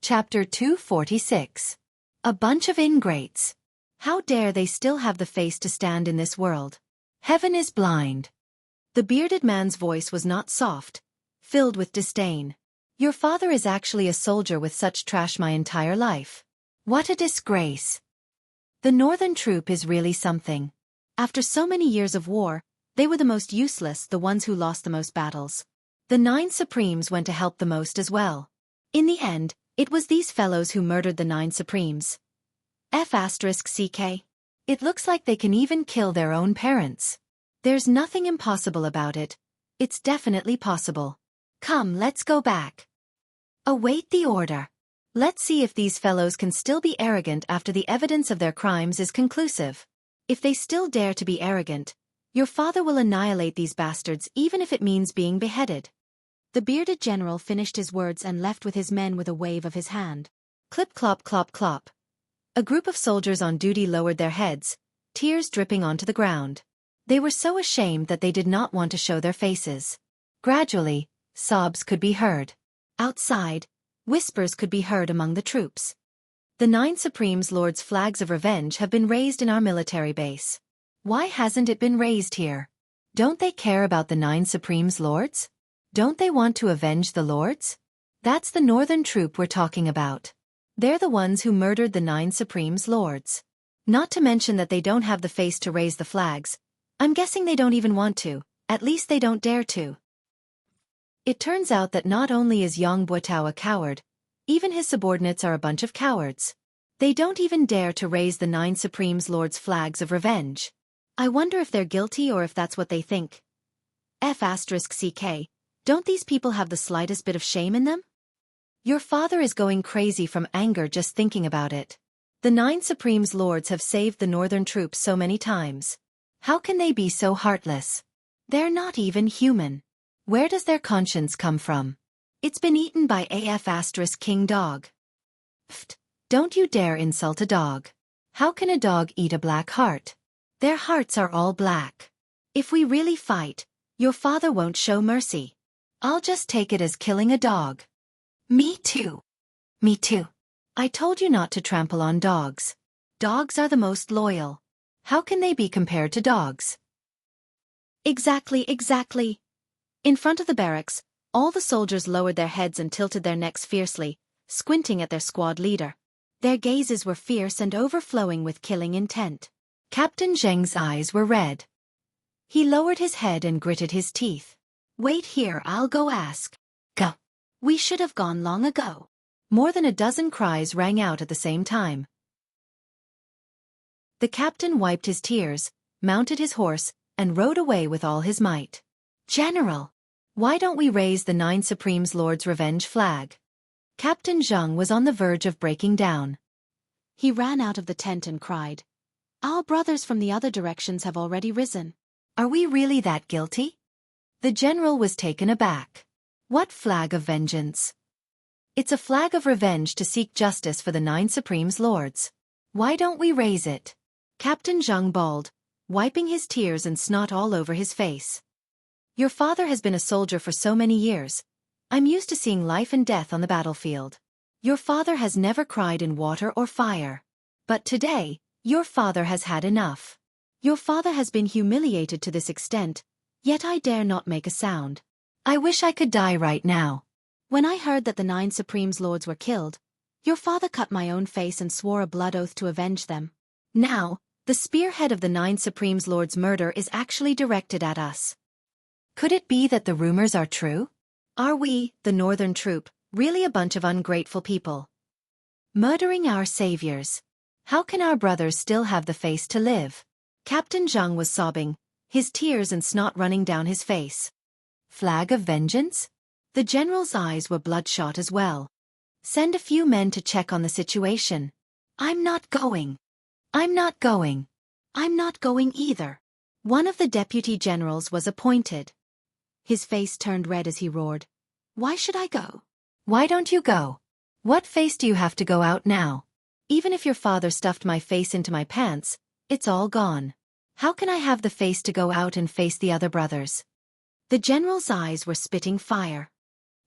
Chapter 246. A bunch of ingrates. How dare they still have the face to stand in this world? Heaven is blind. The bearded man's voice was not soft, filled with disdain. Your father is actually a soldier with such trash my entire life. What a disgrace. The northern troop is really something. After so many years of war, they were the most useless, the ones who lost the most battles. The 9 Supremes went to help the most as well. In the end, it was these fellows who murdered the 9 Supremes. Xueqi. It looks like they can even kill their own parents. There's nothing impossible about it. It's definitely possible. Come, let's go back. Await the order. Let's see if these fellows can still be arrogant after the evidence of their crimes is conclusive. If they still dare to be arrogant, your father will annihilate these bastards even if it means being beheaded. The bearded general finished his words and left with his men with a wave of his hand. Clip clop clop clop. A group of soldiers on duty lowered their heads, tears dripping onto the ground. They were so ashamed that they did not want to show their faces. Gradually, sobs could be heard. Outside, whispers could be heard among the troops. The 9 Supremes Lord's flags of revenge have been raised in our military base. Why hasn't it been raised here? Don't they care about the 9 Supremes Lords? Don't they want to avenge the Lords? That's the northern troop we're talking about. They're the ones who murdered the 9 Supremes Lords. Not to mention that they don't have the face to raise the flags. I'm guessing they don't even want to, at least they don't dare to. It turns out that not only is Yang Buotao a coward, even his subordinates are a bunch of cowards. They don't even dare to raise the 9 Supremes Lords' flags of revenge. I wonder if they're guilty or if that's what they think. Xueqi. Don't these people have the slightest bit of shame in them? Your father is going crazy from anger just thinking about it. The 9 Supremes Lords have saved the northern troops so many times. How can they be so heartless? They're not even human. Where does their conscience come from? It's been eaten by King dog. Pfft, don't you dare insult a dog. How can a dog eat a black heart? Their hearts are all black. If we really fight, your father won't show mercy. I'll just take it as killing a dog. Me too. Me too. I told you not to trample on dogs. Dogs are the most loyal. How can they be compared to dogs? Exactly. In front of the barracks, all the soldiers lowered their heads and tilted their necks fiercely, squinting at their squad leader. Their gazes were fierce and overflowing with killing intent. Captain Zheng's eyes were red. He lowered his head and gritted his teeth. Wait here, I'll go ask. Go. We should have gone long ago. More than a dozen cries rang out at the same time. The captain wiped his tears, mounted his horse, and rode away with all his might. General! Why don't we raise the 9 Supremes Lord's revenge flag? Captain Zheng was on the verge of breaking down. He ran out of the tent and cried. Our brothers from the other directions have already risen. Are we really that guilty? The general was taken aback. What flag of vengeance? It's a flag of revenge to seek justice for the 9 Supremes Lords. Why don't we raise it? Captain Zheng bawled, wiping his tears and snot all over his face. Your father has been a soldier for so many years. I'm used to seeing life and death on the battlefield. Your father has never cried in water or fire. But today, your father has had enough. Your father has been humiliated to this extent, yet I dare not make a sound. I wish I could die right now. When I heard that the 9 Supremes Lords were killed, your father cut my own face and swore a blood oath to avenge them. Now, the spearhead of the 9 Supremes Lords' murder is actually directed at us. Could it be that the rumors are true? Are we, the northern troop, really a bunch of ungrateful people? Murdering our saviors. How can our brothers still have the face to live? Captain Zheng was sobbing, his tears and snot running down his face. Flag of vengeance? The general's eyes were bloodshot as well. Send a few men to check on the situation. I'm not going. I'm not going. I'm not going either. One of the deputy generals was appointed. His face turned red as he roared. Why should I go? Why don't you go? What face do you have to go out now? Even if your father stuffed my face into my pants, it's all gone. How can I have the face to go out and face the other brothers? The general's eyes were spitting fire.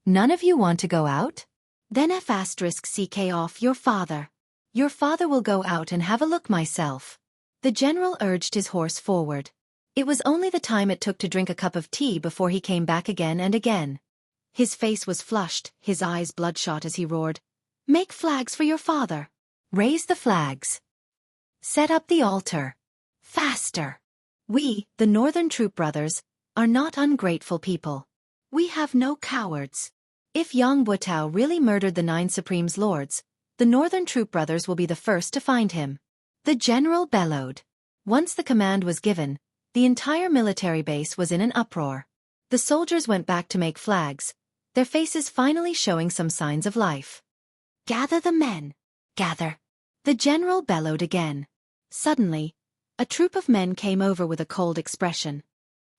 None of you want to go out? Then F***CK off your father. Your father will go out and have a look myself. The general urged his horse forward. It was only the time it took to drink a cup of tea before he came back again and again. His face was flushed, his eyes bloodshot as he roared, "Make flags for your father. Raise the flags. Set up the altar. Faster. We, the Northern Troop Brothers, are not ungrateful people. We have no cowards. If Yang Butao really murdered the 9 Supremes Lords, the Northern Troop Brothers will be the first to find him." The general bellowed. Once the command was given, the entire military base was in an uproar. The soldiers went back to make flags, their faces finally showing some signs of life. "Gather the men. Gather." The general bellowed again. Suddenly, a troop of men came over with a cold expression.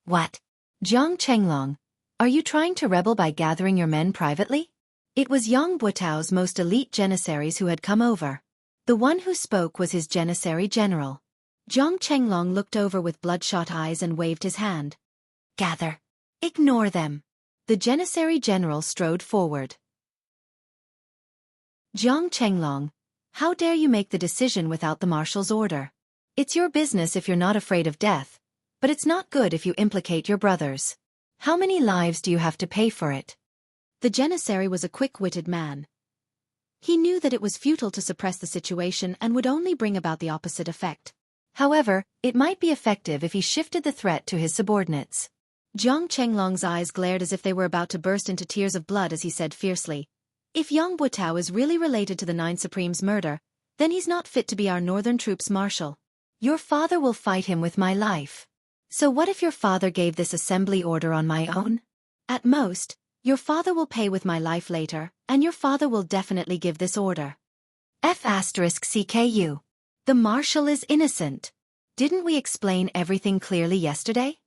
"What? Jiang Chenglong, are you trying to rebel by gathering your men privately?" It was Yang Butao's most elite janissaries who had come over. The one who spoke was his janissary general. Jiang Chenglong looked over with bloodshot eyes and waved his hand. "Gather. Ignore them." The janissary general strode forward. "Jiang Chenglong, how dare you make the decision without the marshal's order? It's your business if you're not afraid of death, but it's not good if you implicate your brothers. How many lives do you have to pay for it?" The janissary was a quick-witted man. He knew that it was futile to suppress the situation and would only bring about the opposite effect. However, it might be effective if he shifted the threat to his subordinates. Jiang Chenglong's eyes glared as if they were about to burst into tears of blood as he said fiercely, "If Yang Butao is really related to the 9 Supremes' murder, then he's not fit to be our northern troops' marshal. Your father will fight him with my life. So what if your father gave this assembly order on my own? At most, your father will pay with my life later, and your father will definitely give this order. F***CKU. The marshal is innocent. Didn't we explain everything clearly yesterday?"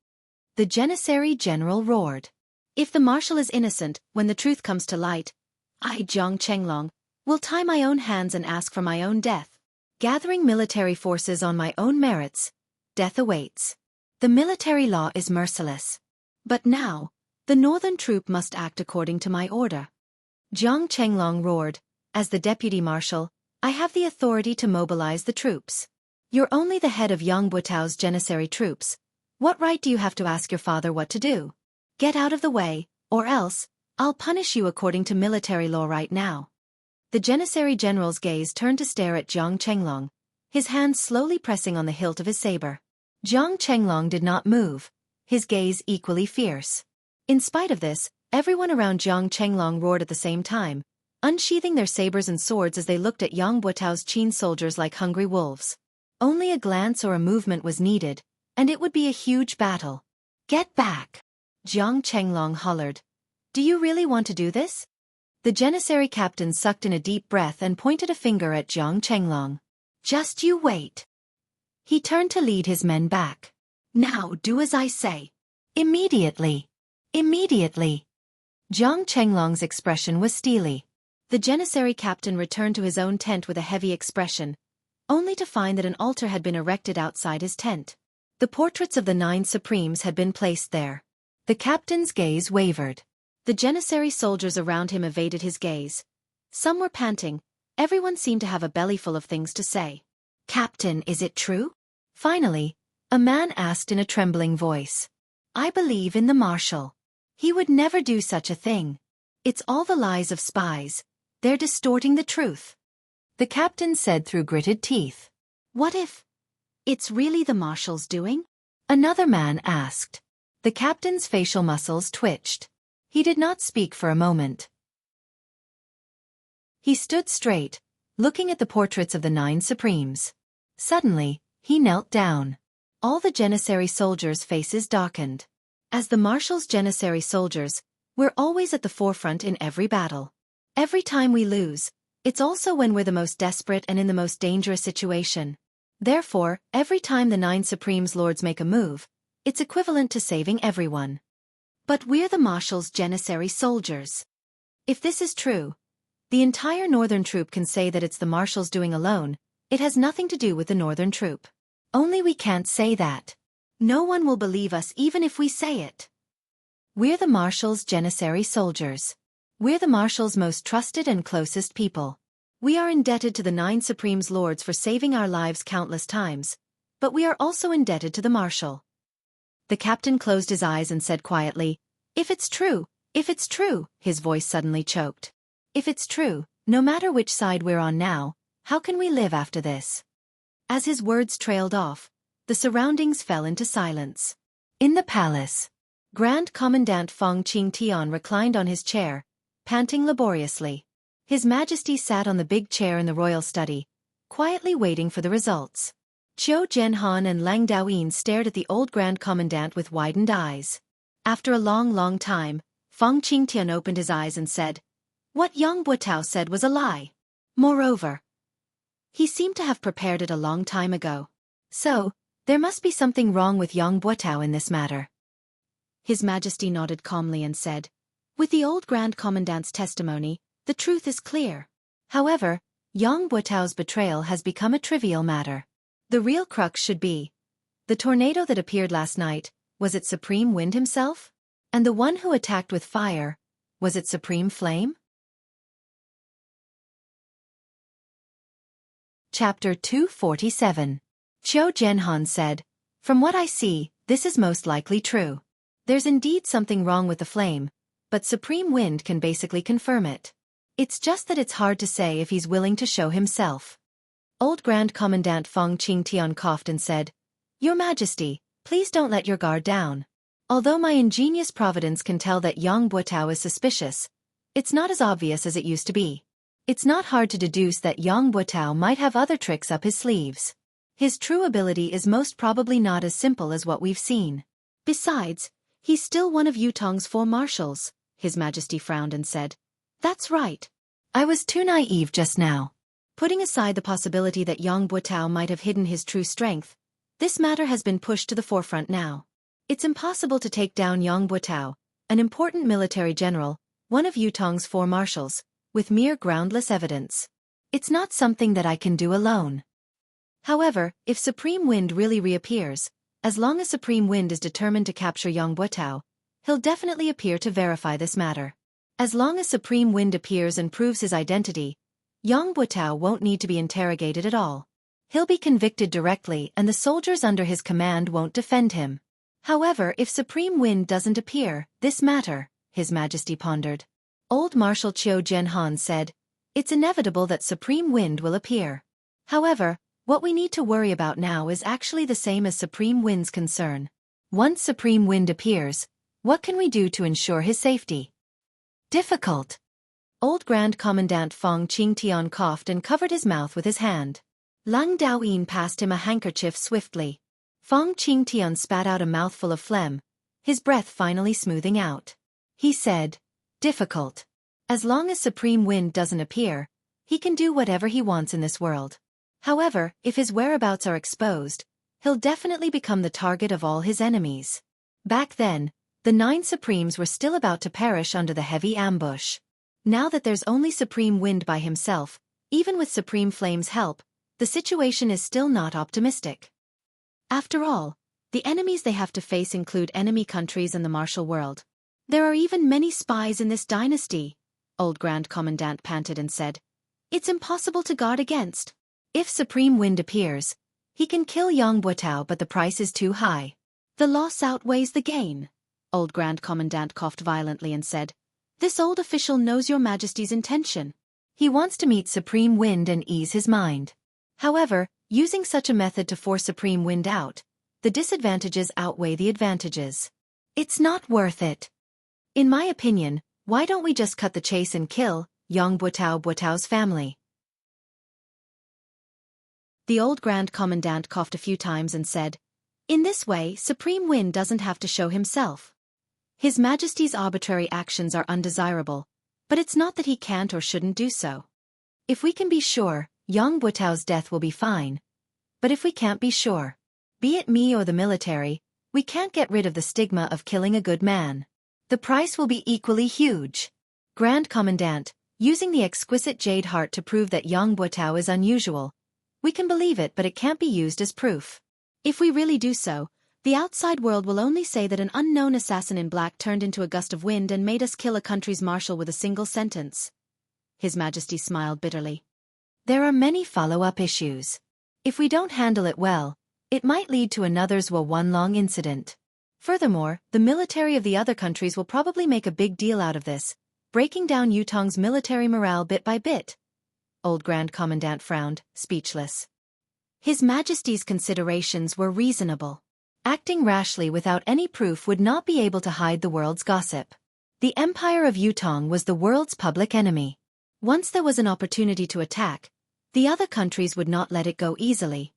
The janissary general roared. "If the marshal is innocent, when the truth comes to light, I, Jiang Chenglong, will tie my own hands and ask for my own death. Gathering military forces on my own merits, death awaits. The military law is merciless. But now, the northern troop must act according to my order." Jiang Chenglong roared, "As the deputy marshal, I have the authority to mobilize the troops. You're only the head of Yang Butao's janissary troops. What right do you have to ask your father what to do? Get out of the way, or else, I'll punish you according to military law right now." The janissary general's gaze turned to stare at Jiang Chenglong, his hands slowly pressing on the hilt of his saber. Jiang Chenglong did not move, his gaze equally fierce. In spite of this, everyone around Jiang Chenglong roared at the same time, unsheathing their sabers and swords as they looked at Yang Butao's Qin soldiers like hungry wolves. Only a glance or a movement was needed, and it would be a huge battle. "Get back!" Jiang Chenglong hollered. "Do you really want to do this?" The janissary captain sucked in a deep breath and pointed a finger at Jiang Chenglong. "Just you wait." He turned to lead his men back. "Now do as I say. Immediately. Immediately." Jiang Chenglong's expression was steely. The janissary captain returned to his own tent with a heavy expression, only to find that an altar had been erected outside his tent. The portraits of the 9 Supremes had been placed there. The captain's gaze wavered. The janissary soldiers around him evaded his gaze. Some were panting, everyone seemed to have a bellyful of things to say. "Captain, is it true?" Finally, a man asked in a trembling voice. "I believe in the marshal. He would never do such a thing. It's all the lies of spies. They're distorting the truth." The captain said through gritted teeth. "What if it's really the marshal's doing?" Another man asked. The captain's facial muscles twitched. He did not speak for a moment. He stood straight, looking at the portraits of the 9 Supremes. Suddenly, he knelt down. All the janissary soldiers' faces darkened. As the marshal's janissary soldiers, we're always at the forefront in every battle. Every time we lose, it's also when we're the most desperate and in the most dangerous situation. Therefore, every time the 9 Supremes Lords make a move, it's equivalent to saving everyone. But we're the marshal's janissary soldiers. If this is true, the entire northern troop can say that it's the marshal's doing alone. It has nothing to do with the northern troop. Only we can't say that. No one will believe us even if we say it. We're the marshal's janissary soldiers. We're the Marshal's most trusted and closest people. We are indebted to the 9 Supreme's lords for saving our lives countless times, but we are also indebted to the Marshal. The captain closed his eyes and said quietly, if it's true, his voice suddenly choked. If it's true, no matter which side we're on now, how can we live after this? As his words trailed off, the surroundings fell into silence. In the palace, Grand Commandant Feng Qingtian reclined on his chair, panting laboriously. His Majesty sat on the big chair in the royal study, quietly waiting for the results. Qiu Zhenhan and Lang Daoyin stared at the old Grand Commandant with widened eyes. After a long time, Feng Qingtian opened his eyes and said, "What Yang Buotao said was a lie. Moreover, he seemed to have prepared it a long time ago. So, there must be something wrong with Yang Buotao in this matter." His Majesty nodded calmly and said, "With the old Grand Commandant's testimony, the truth is clear. However, Yang Buotao's betrayal has become a trivial matter. The real crux should be, the tornado that appeared last night, was it Supreme Wind himself? And the one who attacked with fire, was it Supreme Flame?" Chapter 247. Qiu Zhenhan said, "From what I see, this is most likely true. There's indeed something wrong with the flame, but Supreme Wind can basically confirm it. It's just that it's hard to say if he's willing to show himself." Old Grand Commandant Feng Qingtian coughed and said, "Your Majesty, please don't let your guard down. Although my ingenious providence can tell that Yang Buotao is suspicious, it's not as obvious as it used to be. It's not hard to deduce that Yang Buotao might have other tricks up his sleeves. His true ability is most probably not as simple as what we've seen. Besides, he's still one of Yutong's 4 marshals," His Majesty frowned and said. "That's right. I was too naive just now. Putting aside the possibility that Yang Buotao might have hidden his true strength, this matter has been pushed to the forefront now. It's impossible to take down Yang Buotao, an important military general, one of Yutong's 4 marshals, with mere groundless evidence. It's not something that I can do alone. However, if Supreme Wind really reappears, as long as Supreme Wind is determined to capture Yang Buotao, he'll definitely appear to verify this matter. As long as Supreme Wind appears and proves his identity, Yang Buotao won't need to be interrogated at all. He'll be convicted directly and the soldiers under his command won't defend him. However, if Supreme Wind doesn't appear, this matter," His Majesty pondered. Old Marshal Qiu Zhenhan said, "It's inevitable that Supreme Wind will appear. However, what we need to worry about now is actually the same as Supreme Wind's concern. Once Supreme Wind appears, what can we do to ensure his safety?" "Difficult." Old Grand Commandant Feng Qingtian coughed and covered his mouth with his hand. Lang Daoyin passed him a handkerchief swiftly. Feng Qingtian spat out a mouthful of phlegm, his breath finally smoothing out. He said, "Difficult. As long as Supreme Wind doesn't appear, he can do whatever he wants in this world. However, if his whereabouts are exposed, he'll definitely become the target of all his enemies." Back then, the 9 Supremes were still about to perish under the heavy ambush. Now that there's only Supreme Wind by himself, even with Supreme Flame's help, the situation is still not optimistic. After all, the enemies they have to face include enemy countries and the martial world. "There are even many spies in this dynasty," Old Grand Commandant panted and said. "It's impossible to guard against. If Supreme Wind appears, he can kill Yang Buotao, but the price is too high. The loss outweighs the gain." Old Grand Commandant coughed violently and said, "This old official knows Your Majesty's intention. He wants to meet Supreme Wind and ease his mind. However, using such a method to force Supreme Wind out, the disadvantages outweigh the advantages. It's not worth it. In my opinion, why don't we just cut the chase and kill Yang Buotao's family?" The old Grand Commandant coughed a few times and said, "In this way, Supreme Wind doesn't have to show himself. His Majesty's arbitrary actions are undesirable, but it's not that he can't or shouldn't do so. If we can be sure, Yang Buotao's death will be fine. But if we can't be sure, be it me or the military, we can't get rid of the stigma of killing a good man. The price will be equally huge. Grand Commandant, using the exquisite jade heart to prove that Yang Buotao is unusual. We can believe it, but it can't be used as proof. If we really do so, The outside world will only say that an unknown assassin in black turned into a gust of wind and made us kill a country's marshal with a single sentence. His Majesty smiled bitterly. There are many follow-up issues. If we don't handle it well, it might lead to another one-long incident. Furthermore, the military of the other countries will probably make a big deal out of this, breaking down Yutong's military morale bit by bit. Old Grand Commandant frowned, speechless. His Majesty's considerations were reasonable. Acting rashly without any proof would not be able to hide the world's gossip. The Empire of Yutong was the world's public enemy. Once there was an opportunity to attack, the other countries would not let it go easily.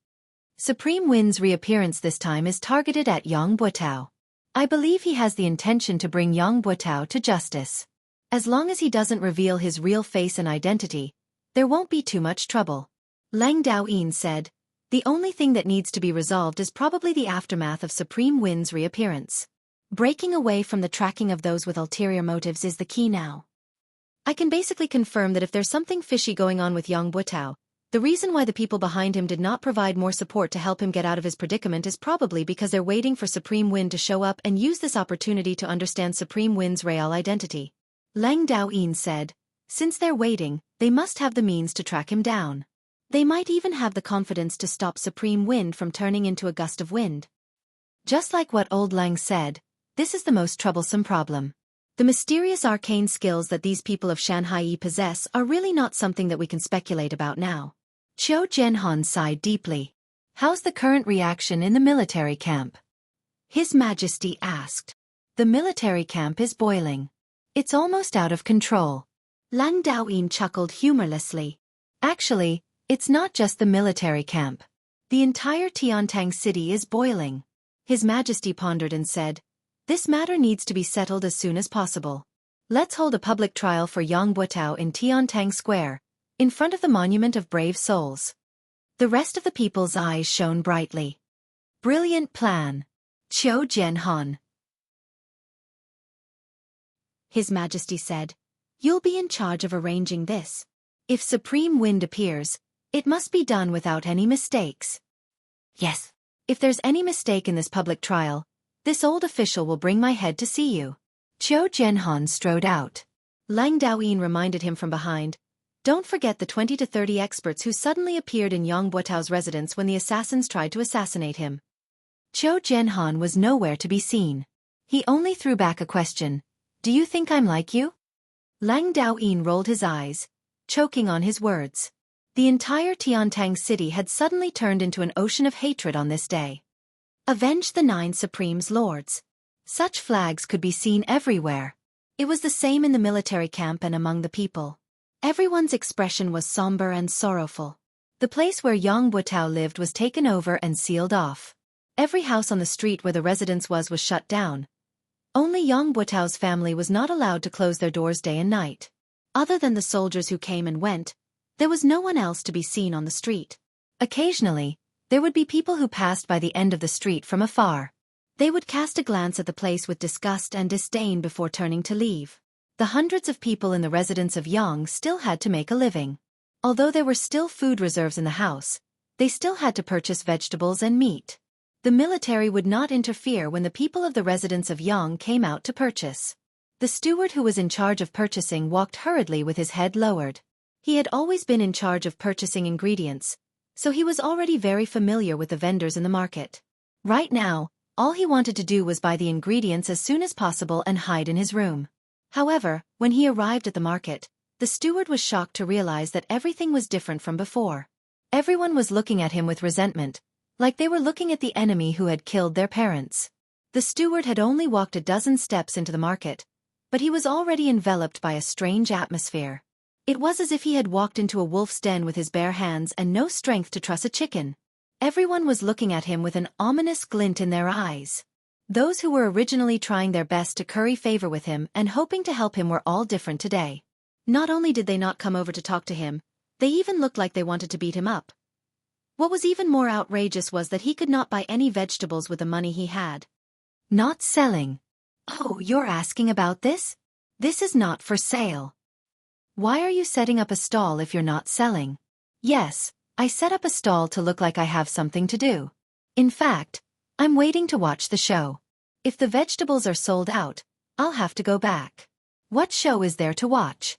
Supreme Wind's reappearance this time is targeted at Yang Buotao. I believe he has the intention to bring Yang Buotao to justice. As long as he doesn't reveal his real face and identity, there won't be too much trouble. Lang Daoyin said, the only thing that needs to be resolved is probably the aftermath of Supreme Wind's reappearance. Breaking away from the tracking of those with ulterior motives is the key now. I can basically confirm that if there's something fishy going on with Yang Buotao, the reason why the people behind him did not provide more support to help him get out of his predicament is probably because they're waiting for Supreme Wind to show up and use this opportunity to understand Supreme Wind's real identity. Lang Daoyin said, since they're waiting, they must have the means to track him down. They might even have the confidence to stop Supreme Wind from turning into a gust of wind. Just like what Old Lang said, this is the most troublesome problem. The mysterious arcane skills that these people of Shanhai possess are really not something that we can speculate about now. Qiu Jianhan sighed deeply. How's the current reaction in the military camp? His Majesty asked. The military camp is boiling. It's almost out of control. Lang Daoyin chuckled humorlessly. Actually, it's not just the military camp. The entire Tiantang city is boiling. His Majesty pondered and said, this matter needs to be settled as soon as possible. Let's hold a public trial for Yang Buotao in Tiantang Square, in front of the Monument of Brave Souls. The rest of the people's eyes shone brightly. Brilliant plan. Qiu Jianhan. His Majesty said, you'll be in charge of arranging this. If Supreme Wind appears, it must be done without any mistakes. Yes. If there's any mistake in this public trial, this old official will bring my head to see you. Qiu Jianhan strode out. Lang Daoyin reminded him from behind, don't forget the 20 to 30 experts who suddenly appeared in Yang Buotao's residence when the assassins tried to assassinate him. Qiu Jianhan was nowhere to be seen. He only threw back a question. Do you think I'm like you? Lang Daoyin rolled his eyes, choking on his words. The entire Tiantang city had suddenly turned into an ocean of hatred on this day. Avenge the 9 Supreme's lords. Such flags could be seen everywhere. It was the same in the military camp and among the people. Everyone's expression was somber and sorrowful. The place where Yang Buotao lived was taken over and sealed off. Every house on the street where the residence was shut down. Only Yang Buotao's family was not allowed to close their doors day and night. Other than the soldiers who came and went, there was no one else to be seen on the street. Occasionally, there would be people who passed by the end of the street from afar. They would cast a glance at the place with disgust and disdain before turning to leave. The hundreds of people in the residence of Yang still had to make a living. Although there were still food reserves in the house, they still had to purchase vegetables and meat. The military would not interfere when the people of the residence of Yang came out to purchase. The steward who was in charge of purchasing walked hurriedly with his head lowered. He had always been in charge of purchasing ingredients, so he was already very familiar with the vendors in the market. Right now, all he wanted to do was buy the ingredients as soon as possible and hide in his room. However, when he arrived at the market, the steward was shocked to realize that everything was different from before. Everyone was looking at him with resentment, like they were looking at the enemy who had killed their parents. The steward had only walked a dozen steps into the market, but he was already enveloped by a strange atmosphere. It was as if he had walked into a wolf's den with his bare hands and no strength to truss a chicken. Everyone was looking at him with an ominous glint in their eyes. Those who were originally trying their best to curry favor with him and hoping to help him were all different today. Not only did they not come over to talk to him, they even looked like they wanted to beat him up. What was even more outrageous was that he could not buy any vegetables with the money he had. Not selling. Oh, you're asking about this? This is not for sale. Why are you setting up a stall if you're not selling? Yes, I set up a stall to look like I have something to do. In fact, I'm waiting to watch the show. If the vegetables are sold out, I'll have to go back. What show is there to watch?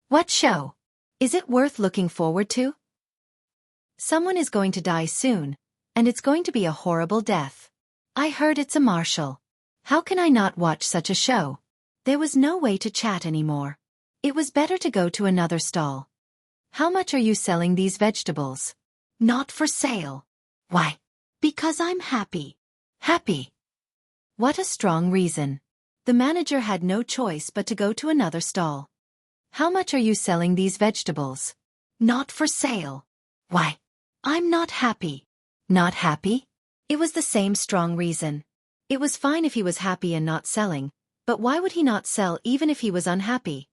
What show? Is it worth looking forward to? Someone is going to die soon, and it's going to be a horrible death. I heard it's a martial. How can I not watch such a show? There was no way to chat anymore. It was better to go to another stall. How much are you selling these vegetables? Not for sale. Why? Because I'm happy. Happy. What a strong reason. The manager had no choice but to go to another stall. How much are you selling these vegetables? Not for sale. Why? I'm not happy. Not happy? It was the same strong reason. It was fine if he was happy and not selling, but why would he not sell even if he was unhappy?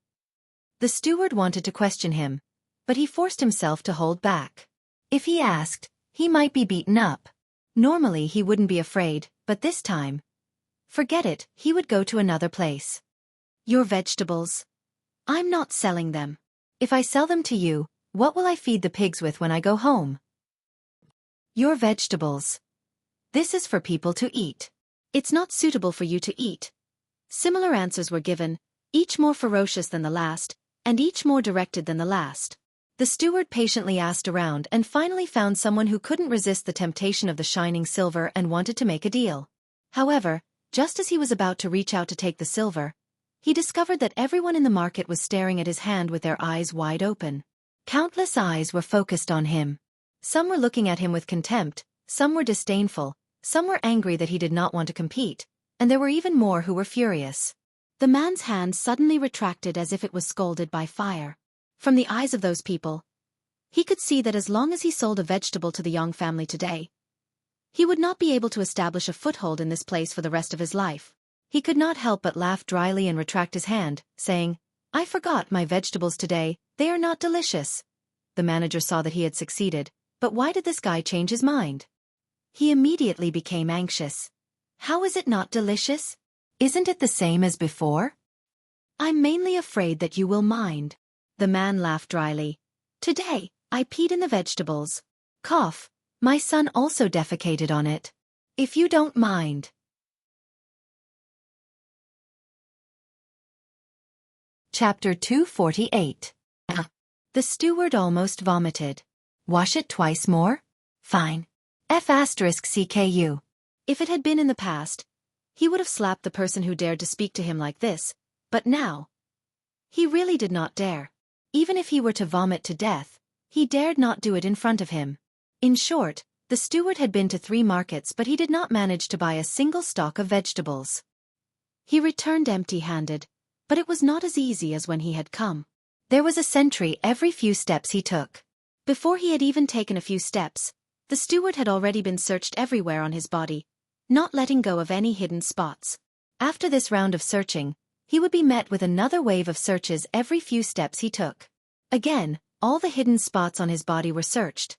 The steward wanted to question him, but he forced himself to hold back. If he asked, he might be beaten up. Normally he wouldn't be afraid, but this time, forget it, he would go to another place. Your vegetables? I'm not selling them. If I sell them to you, what will I feed the pigs with when I go home? Your vegetables. This is for people to eat. It's not suitable for you to eat. Similar answers were given, each more ferocious than the last, and each more directed than the last. The steward patiently asked around and finally found someone who couldn't resist the temptation of the shining silver and wanted to make a deal. However, just as he was about to reach out to take the silver, he discovered that everyone in the market was staring at his hand with their eyes wide open. Countless eyes were focused on him. Some were looking at him with contempt, some were disdainful, some were angry that he did not want to compete, and there were even more who were furious. The man's hand suddenly retracted as if it was scalded by fire. From the eyes of those people, he could see that as long as he sold a vegetable to the Young family today, he would not be able to establish a foothold in this place for the rest of his life. He could not help but laugh dryly and retract his hand, saying, I forgot my vegetables today, they are not delicious. The manager saw that he had succeeded, but why did this guy change his mind? He immediately became anxious. How is it not delicious? Isn't it the same as before? I'm mainly afraid that you will mind. The man laughed dryly. Today, I peed in the vegetables. Cough. My son also defecated on it. If you don't mind. Chapter 248. The steward almost vomited. Wash it twice more? Fine. F***CKU. If it had been in the past, he would have slapped the person who dared to speak to him like this, but now, he really did not dare. Even if he were to vomit to death, he dared not do it in front of him. In short, the steward had been to 3 markets but he did not manage to buy a single stalk of vegetables. He returned empty-handed, but it was not as easy as when he had come. There was a sentry every few steps he took. Before he had even taken a few steps, the steward had already been searched everywhere on his body, not letting go of any hidden spots. After this round of searching, he would be met with another wave of searches every few steps he took. Again, all the hidden spots on his body were searched.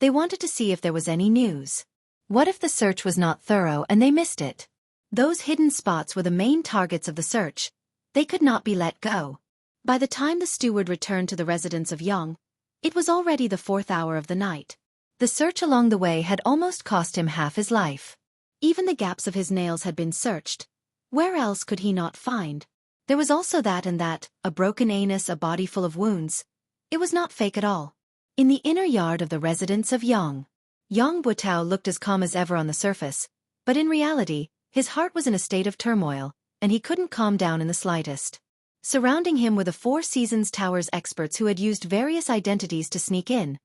They wanted to see if there was any news. What if the search was not thorough and they missed it? Those hidden spots were the main targets of the search. They could not be let go. By the time the steward returned to the residence of Young, it was already the 4th hour of the night. The search along the way had almost cost him half his life. Even the gaps of his nails had been searched. Where else could he not find? There was also that and that, a broken anus, a body full of wounds. It was not fake at all. In the inner yard of the residence of Young Butao looked as calm as ever on the surface, but in reality, his heart was in a state of turmoil, and he couldn't calm down in the slightest. Surrounding him were the Four Seasons Tower's experts who had used various identities to sneak in.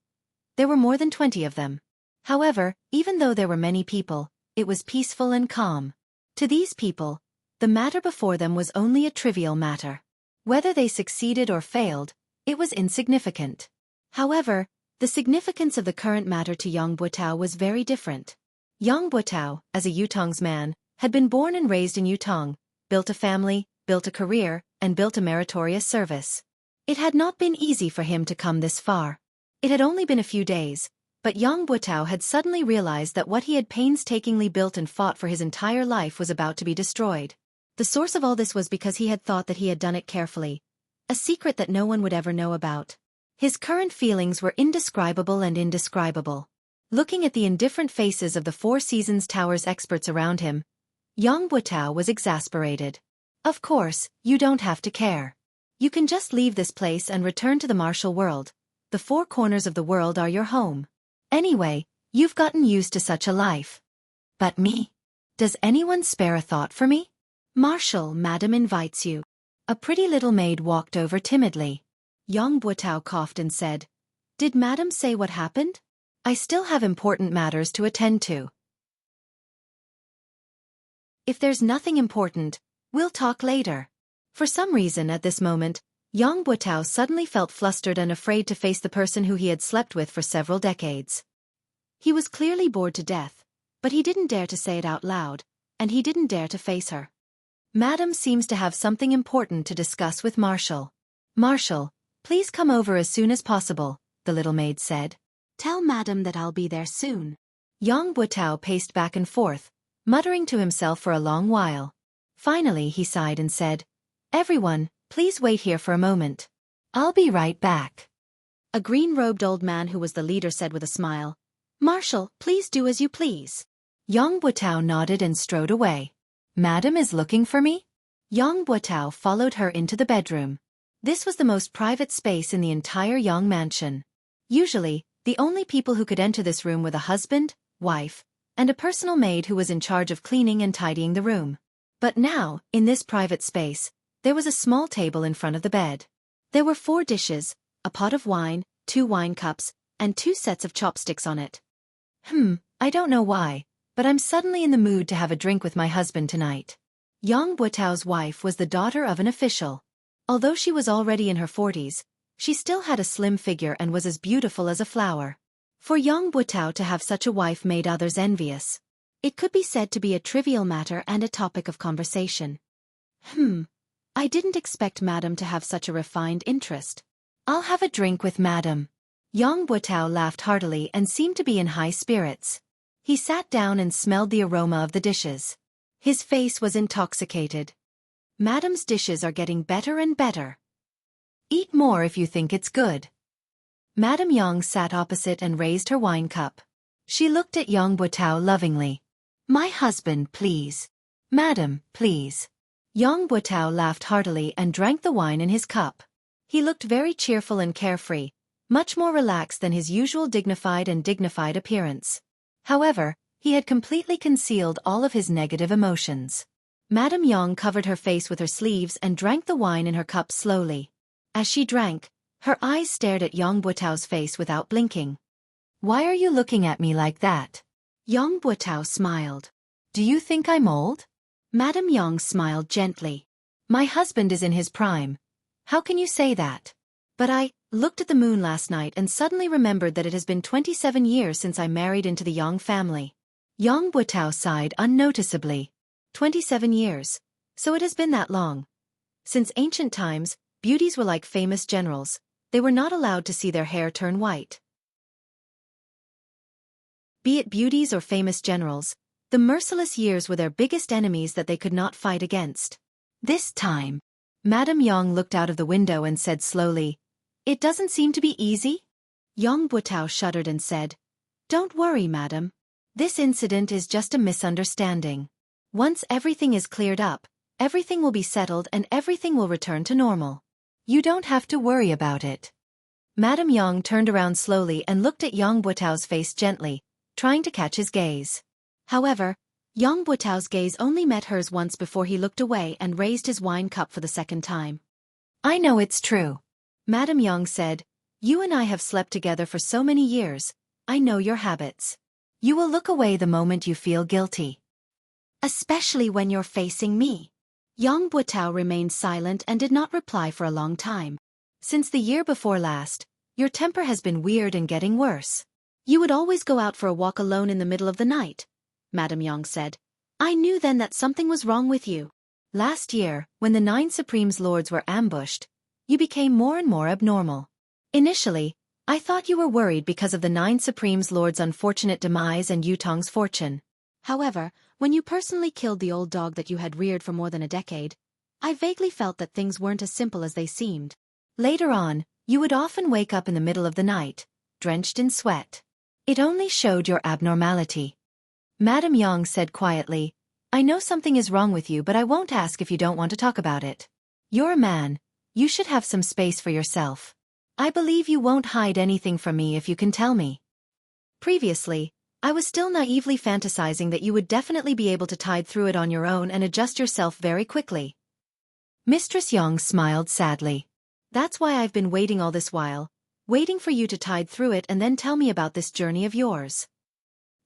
There were more than 20 of them. However, even though there were many people, it was peaceful and calm. To these people, the matter before them was only a trivial matter. Whether they succeeded or failed, it was insignificant. However, the significance of the current matter to Yang Butao was very different. Yang Butao, as a Yutong's man, had been born and raised in Yutong, built a family, built a career, and built a meritorious service. It had not been easy for him to come this far. It had only been a few days, but Yang Butao had suddenly realized that what he had painstakingly built and fought for his entire life was about to be destroyed. The source of all this was because he had thought that he had done it carefully, a secret that no one would ever know about. His current feelings were indescribable and indescribable. Looking at the indifferent faces of the Four Seasons Tower's experts around him, Yang Buitao was exasperated. Of course, you don't have to care. You can just leave this place and return to the martial world. The four corners of the world are your home. Anyway, you've gotten used to such a life. But me? Does anyone spare a thought for me? Marshal, Madam invites you. A pretty little maid walked over timidly. Yang Buitao coughed and said, Did Madam say what happened? I still have important matters to attend to. If there's nothing important, we'll talk later. For some reason at this moment, Yang Buitao suddenly felt flustered and afraid to face the person who he had slept with for several decades. He was clearly bored to death, but he didn't dare to say it out loud, and he didn't dare to face her. Madam seems to have something important to discuss with Marshal. Marshal, please come over as soon as possible, the little maid said. Tell Madam that I'll be there soon. Yang Buitao paced back and forth, muttering to himself for a long while. Finally he sighed and said, Everyone, please wait here for a moment. I'll be right back. A green-robed old man who was the leader said with a smile, Marshal, please do as you please. Yang Buitao nodded and strode away. Madam is looking for me? Yang Buitao followed her into the bedroom. This was the most private space in the entire Yang mansion. Usually, the only people who could enter this room were the husband, wife, and a personal maid who was in charge of cleaning and tidying the room. But now, in this private space, there was a small table in front of the bed. There were 4 dishes, a pot of wine, 2 wine cups, and 2 sets of chopsticks on it. I don't know why, but I'm suddenly in the mood to have a drink with my husband tonight. Yang Buitao's wife was the daughter of an official. Although she was already in her 40s, she still had a slim figure and was as beautiful as a flower. For Yang Buitao to have such a wife made others envious. It could be said to be a trivial matter and a topic of conversation. I didn't expect Madam to have such a refined interest. I'll have a drink with Madam. Yang Buitao laughed heartily and seemed to be in high spirits. He sat down and smelled the aroma of the dishes. His face was intoxicated. Madam's dishes are getting better and better. Eat more if you think it's good. Madame Yang sat opposite and raised her wine cup. She looked at Yang Buitao lovingly. My husband, please. Madam, please. Yang Buitao laughed heartily and drank the wine in his cup. He looked very cheerful and carefree, much more relaxed than his usual dignified appearance. However, he had completely concealed all of his negative emotions. Madame Yang covered her face with her sleeves and drank the wine in her cup slowly. As she drank, her eyes stared at Yang Buitao's face without blinking. Why are you looking at me like that? Yang Buitao smiled. Do you think I'm old? Madame Yang smiled gently. My husband is in his prime. How can you say that? But I looked at the moon last night and suddenly remembered that it has been 27 years since I married into the Yang family. Yang Buitao sighed unnoticeably. 27 years. So it has been that long. Since ancient times, beauties were like famous generals. They were not allowed to see their hair turn white. Be it beauties or famous generals, the merciless years were their biggest enemies that they could not fight against. This time, Madame Yang looked out of the window and said slowly, It doesn't seem to be easy? Yang Buitao shuddered and said, Don't worry, madam. This incident is just a misunderstanding. Once everything is cleared up, everything will be settled and everything will return to normal. You don't have to worry about it. Madame Yang turned around slowly and looked at Yang Buitao's face gently, trying to catch his gaze. However, Yang Buitao's gaze only met hers once before he looked away and raised his wine cup for the second time. I know it's true. Madame Yang said, You and I have slept together for so many years. I know your habits. You will look away the moment you feel guilty. Especially when you're facing me. Yang Buitao remained silent and did not reply for a long time. Since the year before last, your temper has been weird and getting worse. You would always go out for a walk alone in the middle of the night, Madame Yang said. I knew then that something was wrong with you. Last year, when the 9 Supremes Lords were ambushed, you became more and more abnormal. Initially, I thought you were worried because of the 9 Supremes Lords' unfortunate demise and Yutong's fortune. However, when you personally killed the old dog that you had reared for more than a decade, I vaguely felt that things weren't as simple as they seemed. Later on, you would often wake up in the middle of the night, drenched in sweat. It only showed your abnormality. Madame Yang said quietly, I know something is wrong with you, but I won't ask if you don't want to talk about it. You're a man. You should have some space for yourself. I believe you won't hide anything from me if you can tell me. Previously, I was still naively fantasizing that you would definitely be able to tide through it on your own and adjust yourself very quickly. Mistress Yang smiled sadly. That's why I've been waiting all this while, waiting for you to tide through it and then tell me about this journey of yours.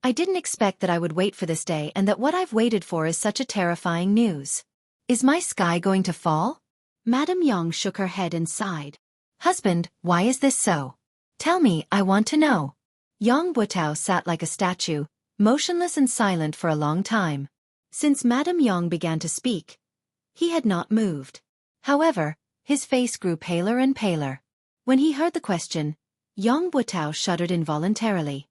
I didn't expect that I would wait for this day and that what I've waited for is such a terrifying news. Is my sky going to fall? Madame Yang shook her head and sighed. Husband, why is this so? Tell me, I want to know. Yang Butao sat like a statue, motionless and silent for a long time. Since Madame Yang began to speak, he had not moved. However, his face grew paler and paler. When he heard the question, Yang Butao shuddered involuntarily.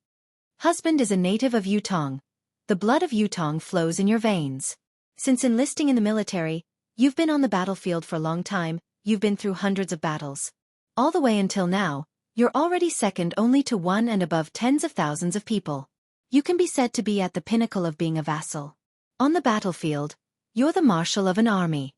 Husband is a native of Yutong. The blood of Yutong flows in your veins. Since enlisting in the military, you've been on the battlefield for a long time, you've been through hundreds of battles. All the way until now, you're already second only to one and above tens of thousands of people. You can be said to be at the pinnacle of being a vassal. On the battlefield, you're the marshal of an army.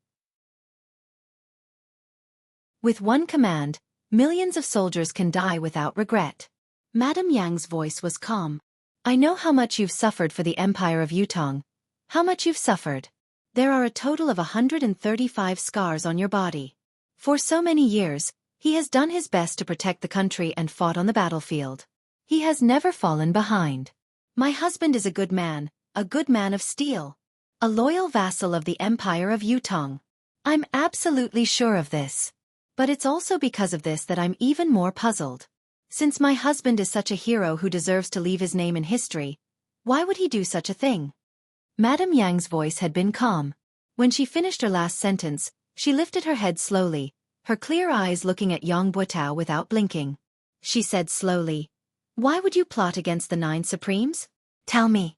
With one command, millions of soldiers can die without regret. Madame Yang's voice was calm. I know how much you've suffered for the Empire of Yutong. How much you've suffered. There are a total of 135 scars on your body. For so many years, he has done his best to protect the country and fought on the battlefield. He has never fallen behind. My husband is a good man of steel. A loyal vassal of the Empire of Yutong. I'm absolutely sure of this. But it's also because of this that I'm even more puzzled. Since my husband is such a hero who deserves to leave his name in history, why would he do such a thing? Madame Yang's voice had been calm. When she finished her last sentence, she lifted her head slowly, her clear eyes looking at Yang Butao without blinking. She said slowly, Why would you plot against the 9 Supremes? Tell me.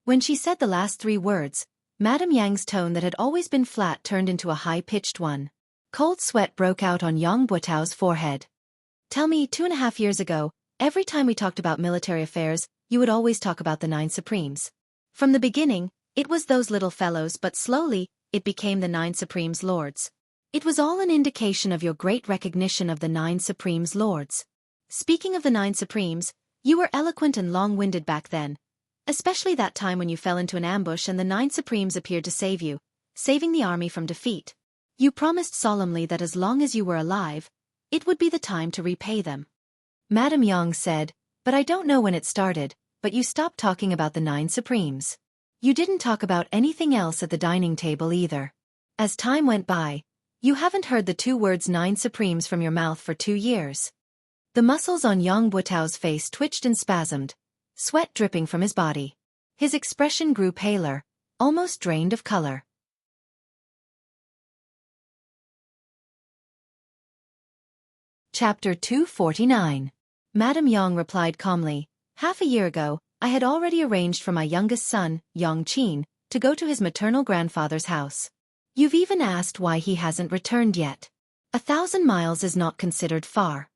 When she said the last 3 words, Madame Yang's tone that had always been flat turned into a high-pitched one. Cold sweat broke out on Yang Butao's forehead. Tell me, 2.5 years ago, every time we talked about military affairs, you would always talk about the 9 Supremes. From the beginning, it was those little fellows, but slowly, it became the 9 Supremes Lords. It was all an indication of your great recognition of the 9 Supremes Lords. Speaking of the 9 Supremes, you were eloquent and long-winded back then. Especially that time when you fell into an ambush and the 9 Supremes appeared to save you, saving the army from defeat. You promised solemnly that as long as you were alive, it would be the time to repay them. Madame Yang said, But I don't know when it started, but you stopped talking about the 9 Supremes. You didn't talk about anything else at the dining table either. As time went by, you haven't heard the 2 words 9 Supremes from your mouth for 2 years. The muscles on Yang Butao's face twitched and spasmed, sweat dripping from his body. His expression grew paler, almost drained of color. Chapter 249. Madame Yang replied calmly, Half a year ago, I had already arranged for my youngest son, Yang Qin, to go to his maternal grandfather's house. You've even asked why he hasn't returned yet. 1,000 miles is not considered far.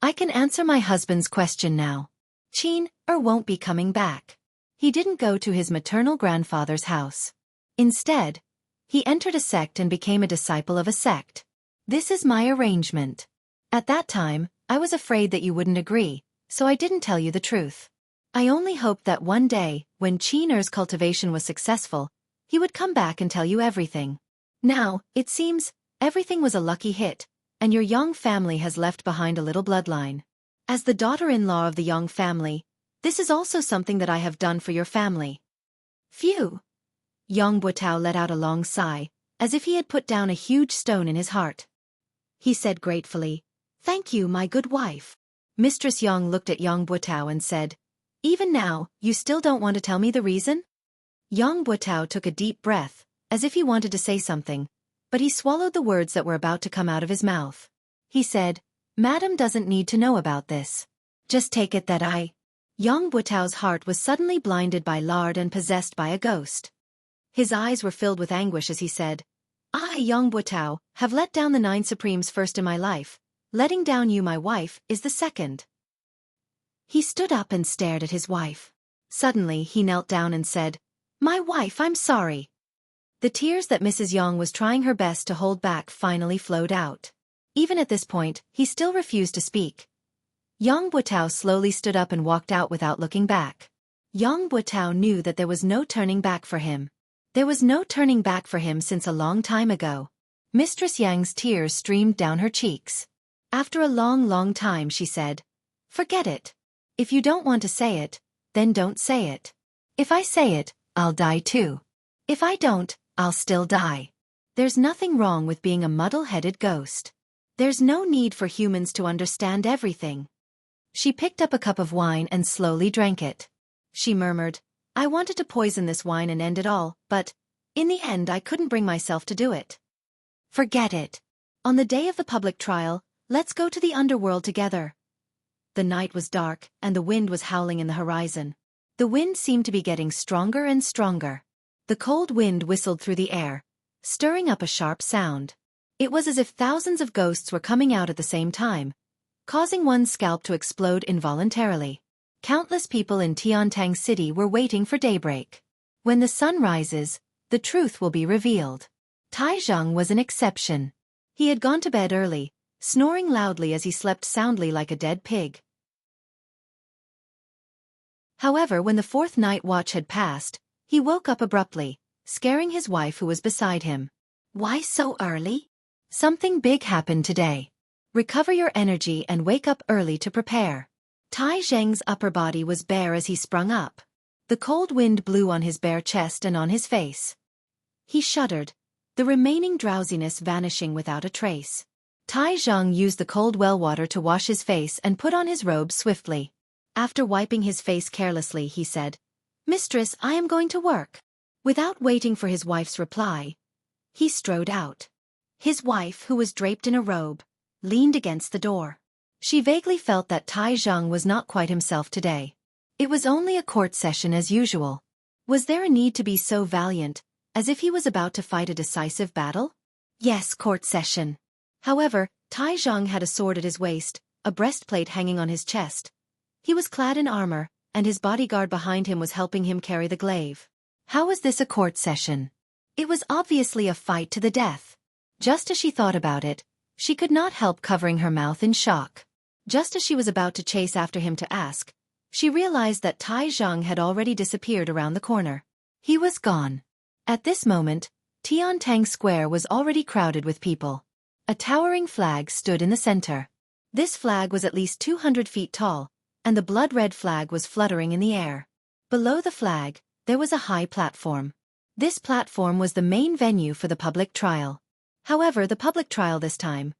I can answer my husband's question now. Qin won't be coming back. He didn't go to his maternal grandfather's house. Instead, he entered a sect and became a disciple of a sect. This is my arrangement. At that time, I was afraid that you wouldn't agree, so I didn't tell you the truth. I only hoped that one day, when Qin's cultivation was successful, he would come back and tell you everything. Now, it seems, everything was a lucky hit, and your Yang family has left behind a little bloodline. As the daughter-in-law of the Yang family, this is also something that I have done for your family. Phew! Yang Butao let out a long sigh, as if he had put down a huge stone in his heart. He said gratefully, Thank you, my good wife. Mistress Yang looked at Yang Butao and said, Even now, you still don't want to tell me the reason? Yang Butao took a deep breath, as if he wanted to say something, but he swallowed the words that were about to come out of his mouth. He said, Madam doesn't need to know about this. Just take it that I... Yang Butao's heart was suddenly blinded by lard and possessed by a ghost. His eyes were filled with anguish as he said, I, Yang Butao, have let down the 9 Supremes first in my life. Letting down you, my wife, is the second. He stood up and stared at his wife. Suddenly he knelt down and said, "My wife, I'm sorry." The tears that Mrs. Yang was trying her best to hold back finally flowed out. Even at this point, he still refused to speak. Yang Buitao slowly stood up and walked out without looking back. Yang Buitao knew that there was no turning back for him. There was no turning back for him since a long time ago. Mistress Yang's tears streamed down her cheeks. After a long time she said, "Forget it. If you don't want to say it, then don't say it. If I say it, I'll die too. If I don't, I'll still die. There's nothing wrong with being a muddle-headed ghost. There's no need for humans to understand everything." She picked up a cup of wine and slowly drank it. She murmured, "I wanted to poison this wine and end it all, but, in the end I couldn't bring myself to do it. Forget it. On the day of the public trial, let's go to the underworld together." The night was dark, and the wind was howling in the horizon. The wind seemed to be getting stronger and stronger. The cold wind whistled through the air, stirring up a sharp sound. It was as if thousands of ghosts were coming out at the same time, causing one's scalp to explode involuntarily. Countless people in Tiantang City were waiting for daybreak. When the sun rises, the truth will be revealed. Tai Zheng was an exception. He had gone to bed early, snoring loudly as he slept soundly like a dead pig. However, when the fourth night watch had passed, he woke up abruptly, scaring his wife who was beside him. "Why so early? Something big happened today. Recover your energy and wake up early to prepare." Tai Zheng's upper body was bare as he sprung up. The cold wind blew on his bare chest and on his face. He shuddered, the remaining drowsiness vanishing without a trace. Tai Zheng used the cold well water to wash his face and put on his robe swiftly. After wiping his face carelessly, he said, "Mistress, I am going to work." Without waiting for his wife's reply, he strode out. His wife, who was draped in a robe, leaned against the door. She vaguely felt that Tai Zheng was not quite himself today. It was only a court session as usual. Was there a need to be so valiant, as if he was about to fight a decisive battle? Yes, court session. However, Tai Zheng had a sword at his waist, a breastplate hanging on his chest. He was clad in armor, and his bodyguard behind him was helping him carry the glaive. How was this a court session? It was obviously a fight to the death. Just as she thought about it, she could not help covering her mouth in shock. Just as she was about to chase after him to ask, she realized that Tai Zheng had already disappeared around the corner. He was gone. At this moment, Tiantang Square was already crowded with people. A towering flag stood in the center. This flag was at least 200 feet tall, and the blood-red flag was fluttering in the air. Below the flag, there was a high platform. This platform was the main venue for the public trial. However, the public trial this time,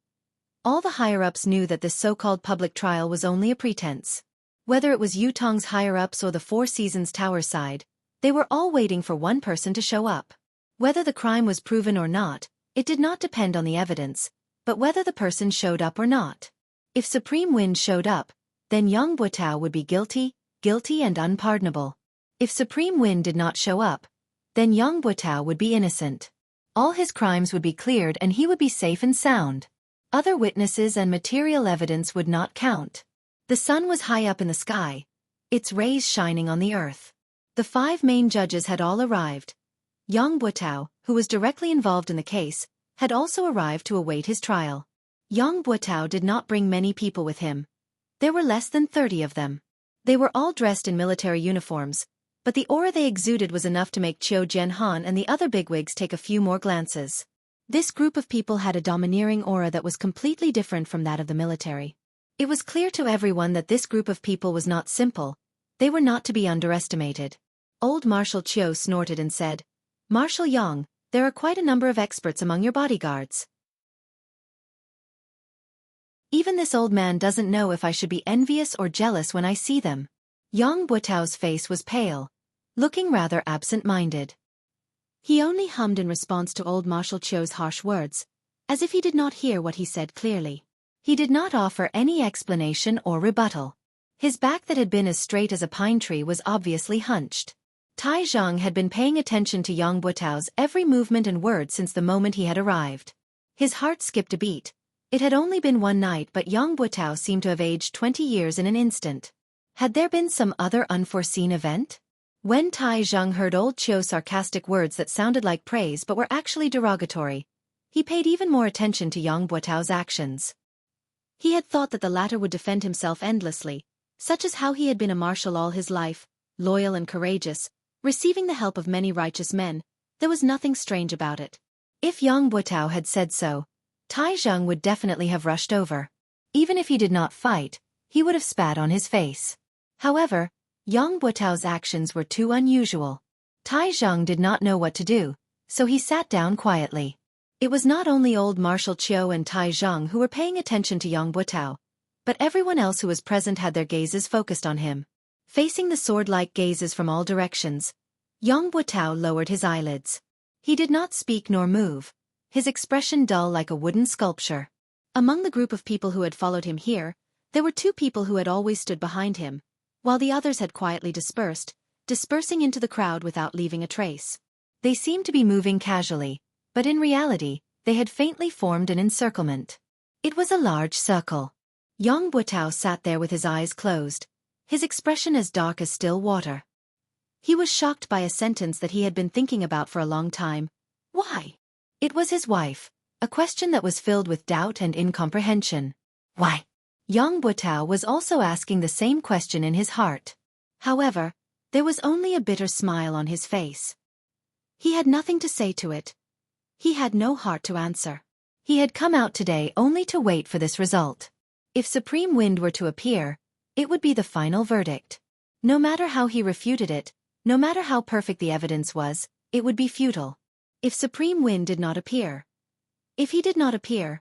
all the higher-ups knew that this so-called public trial was only a pretense. Whether it was Yutong's higher-ups or the Four Seasons Tower side, they were all waiting for one person to show up. Whether the crime was proven or not, it did not depend on the evidence, but whether the person showed up or not. If Supreme Wind showed up, then Yang Buitao would be guilty and unpardonable. If Supreme Wind did not show up, then Yang Buitao would be innocent. All his crimes would be cleared and he would be safe and sound. Other witnesses and material evidence would not count. The sun was high up in the sky, its rays shining on the earth. The 5 main judges had all arrived. Yang Buitao, who was directly involved in the case, had also arrived to await his trial. Yang Buitao did not bring many people with him. There were less than 30 of them. They were all dressed in military uniforms, but the aura they exuded was enough to make Qiu Jianhan and the other bigwigs take a few more glances. This group of people had a domineering aura that was completely different from that of the military. It was clear to everyone that this group of people was not simple. They were not to be underestimated. Old Marshal Qiu snorted and said, "Marshal Yang, there are quite a number of experts among your bodyguards. Even this old man doesn't know if I should be envious or jealous when I see them." Yang Buitao's face was pale, looking rather absent-minded. He only hummed in response to old Marshal Qiu's harsh words, as if he did not hear what he said clearly. He did not offer any explanation or rebuttal. His back that had been as straight as a pine tree was obviously hunched. Tai Zheng had been paying attention to Yang Buitao's every movement and word since the moment he had arrived. His heart skipped a beat. It had only been one night, but Yang Buitao seemed to have aged 20 years in an instant. Had there been some other unforeseen event? When Tai Zheng heard old Qiu's sarcastic words that sounded like praise but were actually derogatory, he paid even more attention to Yang Buotao's actions. He had thought that the latter would defend himself endlessly, such as how he had been a marshal all his life, loyal and courageous, receiving the help of many righteous men. There was nothing strange about it. If Yang Buotao had said so, Tai Zheng would definitely have rushed over. Even if he did not fight, he would have spat on his face. However, Yang Buotao's actions were too unusual. Tai Zheng did not know what to do, so he sat down quietly. It was not only old Marshal Qiu and Tai Zheng who were paying attention to Yang Buotao, but everyone else who was present had their gazes focused on him. Facing the sword-like gazes from all directions, Yang Buotao lowered his eyelids. He did not speak nor move, his expression dull like a wooden sculpture. Among the group of people who had followed him here, there were two people who had always stood behind him, while the others had quietly dispersing into the crowd without leaving a trace. They seemed to be moving casually, but in reality, they had faintly formed an encirclement. It was a large circle. Yang Buotao sat there with his eyes closed, his expression as dark as still water. He was shocked by a sentence that he had been thinking about for a long time. Why? It was his wife, a question that was filled with doubt and incomprehension. Why? Yang Buotao was also asking the same question in his heart. However, there was only a bitter smile on his face. He had nothing to say to it. He had no heart to answer. He had come out today only to wait for this result. If Supreme Wind were to appear, it would be the final verdict. No matter how he refuted it, no matter how perfect the evidence was, it would be futile. If Supreme Wind did not appear. If he did not appear,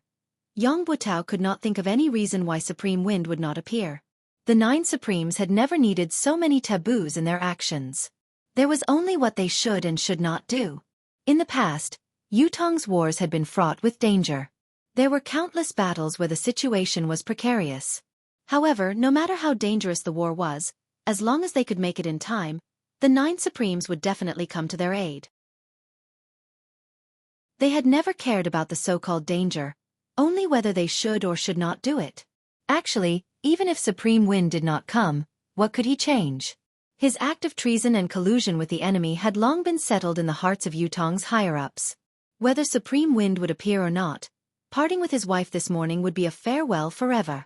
Yang Buotao could not think of any reason why Supreme Wind would not appear. The 9 Supremes had never needed so many taboos in their actions. There was only what they should and should not do. In the past, Yutong's wars had been fraught with danger. There were countless battles where the situation was precarious. However, no matter how dangerous the war was, as long as they could make it in time, the 9 Supremes would definitely come to their aid. They had never cared about the so-called danger, only whether they should or should not do it. Actually, even if Supreme Wind did not come, what could he change? His act of treason and collusion with the enemy had long been settled in the hearts of Yutong's higher-ups. Whether Supreme Wind would appear or not, parting with his wife this morning would be a farewell forever.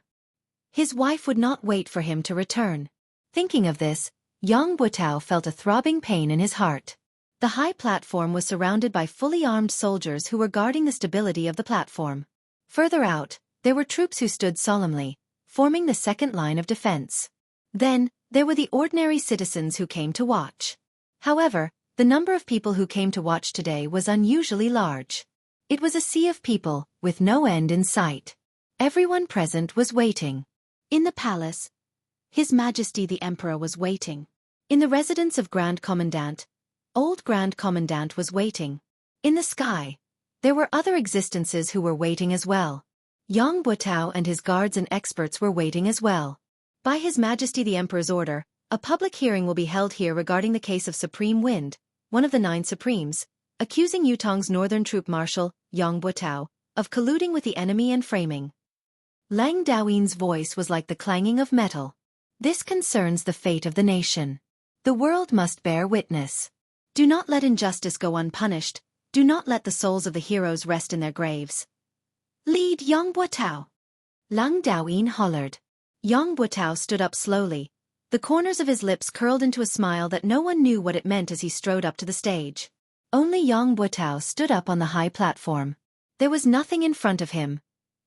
His wife would not wait for him to return. Thinking of this, Yang Buotao felt a throbbing pain in his heart. The high platform was surrounded by fully armed soldiers who were guarding the stability of the platform. Further out, there were troops who stood solemnly, forming the second line of defense. Then, there were the ordinary citizens who came to watch. However, the number of people who came to watch today was unusually large. It was a sea of people, with no end in sight. Everyone present was waiting. In the palace, His Majesty the Emperor was waiting. In the residence of Grand Commandant, Old Grand Commandant was waiting. In the sky, there were other existences who were waiting as well. Yang Buotao and his guards and experts were waiting as well. By His Majesty the Emperor's order, a public hearing will be held here regarding the case of Supreme Wind, one of the 9 Supremes, accusing Yutong's northern troop marshal, Yang Buotao, of colluding with the enemy and framing. Lang Daoyin's voice was like the clanging of metal. This concerns the fate of the nation. The world must bear witness. Do not let injustice go unpunished. Do not let the souls of the heroes rest in their graves. Lead Yang Buotao. Lang Daoyin hollered. Yang Buotao stood up slowly. The corners of his lips curled into a smile that no one knew what it meant as he strode up to the stage. Only Yang Buotao stood up on the high platform. There was nothing in front of him.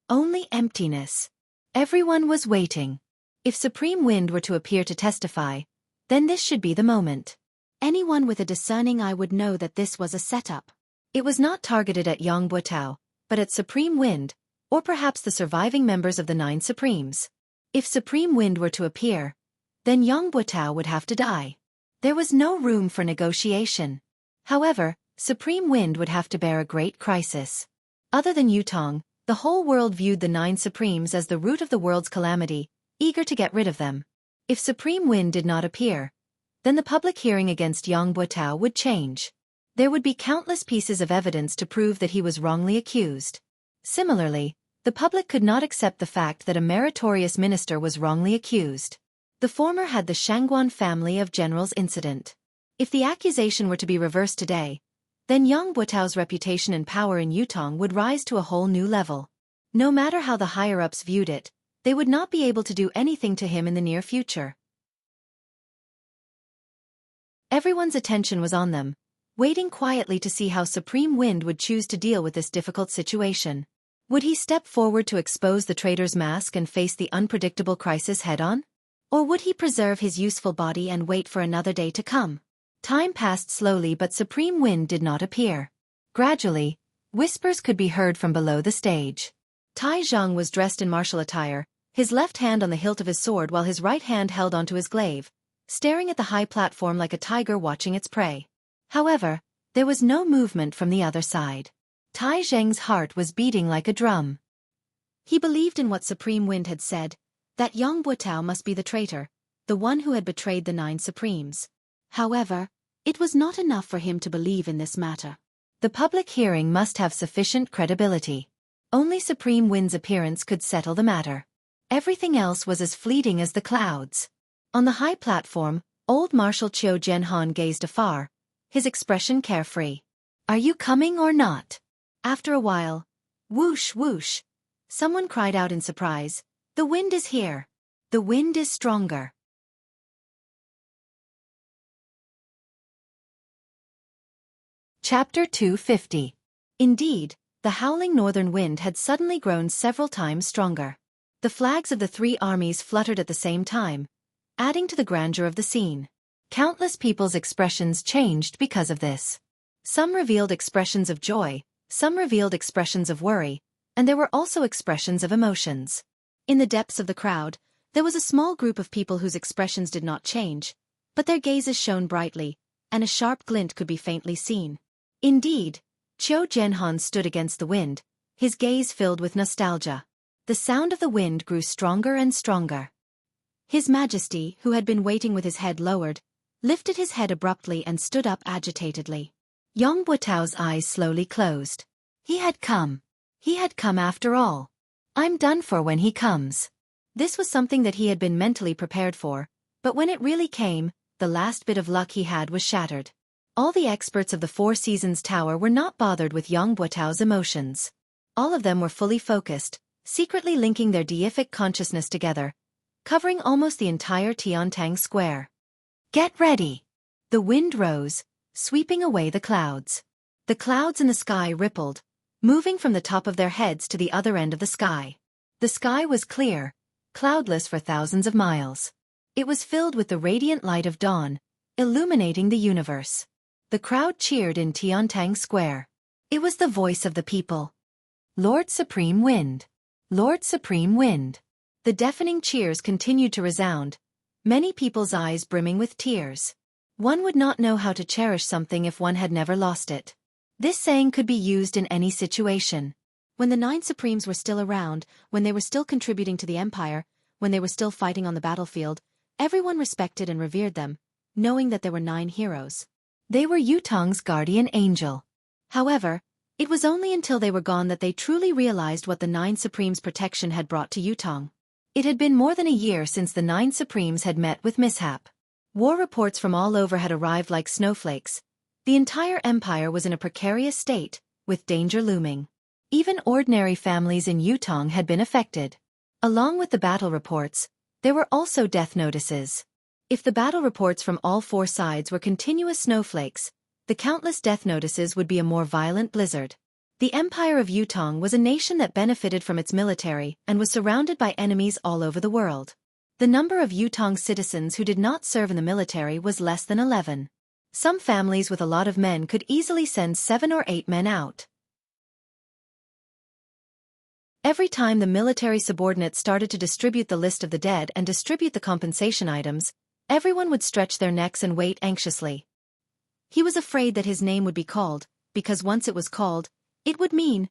Only emptiness. Everyone was waiting. If Supreme Wind were to appear to testify, then this should be the moment. Anyone with a discerning eye would know that this was a setup. It was not targeted at Yang Buotao, but at Supreme Wind, or perhaps the surviving members of the 9 Supremes. If Supreme Wind were to appear, then Yang Buotao would have to die. There was no room for negotiation. However, Supreme Wind would have to bear a great crisis. Other than Yutong, the whole world viewed the 9 Supremes as the root of the world's calamity, eager to get rid of them. If Supreme Wind did not appear, then the public hearing against Yang Buotao would change. There would be countless pieces of evidence to prove that he was wrongly accused. Similarly, the public could not accept the fact that a meritorious minister was wrongly accused. The former had the Shangguan family of generals incident. If the accusation were to be reversed today, then Yang Buitao's reputation and power in Yutong would rise to a whole new level. No matter how the higher-ups viewed it, they would not be able to do anything to him in the near future. Everyone's attention was on them, waiting quietly to see how Supreme Wind would choose to deal with this difficult situation. Would he step forward to expose the traitor's mask and face the unpredictable crisis head-on? Or would he preserve his useful body and wait for another day to come? Time passed slowly, but Supreme Wind did not appear. Gradually, whispers could be heard from below the stage. Tai Zhang was dressed in martial attire, his left hand on the hilt of his sword while his right hand held onto his glaive, staring at the high platform like a tiger watching its prey. However, there was no movement from the other side. Tai Zheng's heart was beating like a drum. He believed in what Supreme Wind had said, that Yang Buitao must be the traitor, the one who had betrayed the 9 Supremes. However, it was not enough for him to believe in this matter. The public hearing must have sufficient credibility. Only Supreme Wind's appearance could settle the matter. Everything else was as fleeting as the clouds. On the high platform, old Marshal Qiu Jianhan gazed afar, his expression carefree. "Are you coming or not?" After a while, whoosh whoosh, someone cried out in surprise, "The wind is here. The wind is stronger." Chapter 250. Indeed, the howling northern wind had suddenly grown several times stronger. The flags of the 3 armies fluttered at the same time, adding to the grandeur of the scene. Countless people's expressions changed because of this. Some revealed expressions of joy, some revealed expressions of worry, and there were also expressions of emotions. In the depths of the crowd, there was a small group of people whose expressions did not change, but their gazes shone brightly, and a sharp glint could be faintly seen. Indeed, Qiu Jianhan stood against the wind, his gaze filled with nostalgia. The sound of the wind grew stronger and stronger. His Majesty, who had been waiting with his head lowered, lifted his head abruptly and stood up agitatedly. Yang Buitao's eyes slowly closed. He had come. He had come after all. I'm done for when he comes. This was something that he had been mentally prepared for, but when it really came, the last bit of luck he had was shattered. All the experts of the 4 Seasons Tower were not bothered with Yang Buitao's emotions. All of them were fully focused, secretly linking their deific consciousness together, covering almost the entire Tiantang Square. Get ready! The wind rose, sweeping away the clouds. The clouds in the sky rippled, moving from the top of their heads to the other end of the sky. The sky was clear, cloudless for thousands of miles. It was filled with the radiant light of dawn, illuminating the universe. The crowd cheered in Tiantang Square. It was the voice of the people. Lord Supreme Wind! Lord Supreme Wind! The deafening cheers continued to resound, many people's eyes brimming with tears. One would not know how to cherish something if one had never lost it. This saying could be used in any situation. When the 9 Supremes were still around, when they were still contributing to the empire, when they were still fighting on the battlefield, everyone respected and revered them, knowing that there were 9 heroes. They were Yutong's guardian angel. However, it was only until they were gone that they truly realized what the 9 Supremes' protection had brought to Yutong. It had been more than a year since the 9 Supremes had met with mishap. War reports from all over had arrived like snowflakes. The entire empire was in a precarious state, with danger looming. Even ordinary families in Yutong had been affected. Along with the battle reports, there were also death notices. If the battle reports from all 4 sides were continuous snowflakes, the countless death notices would be a more violent blizzard. The Empire of Yutong was a nation that benefited from its military and was surrounded by enemies all over the world. The number of Yutong citizens who did not serve in the military was less than 11. Some families with a lot of men could easily send 7 or 8 men out. Every time the military subordinates started to distribute the list of the dead and distribute the compensation items, everyone would stretch their necks and wait anxiously. He was afraid that his name would be called, because once it was called, it would mean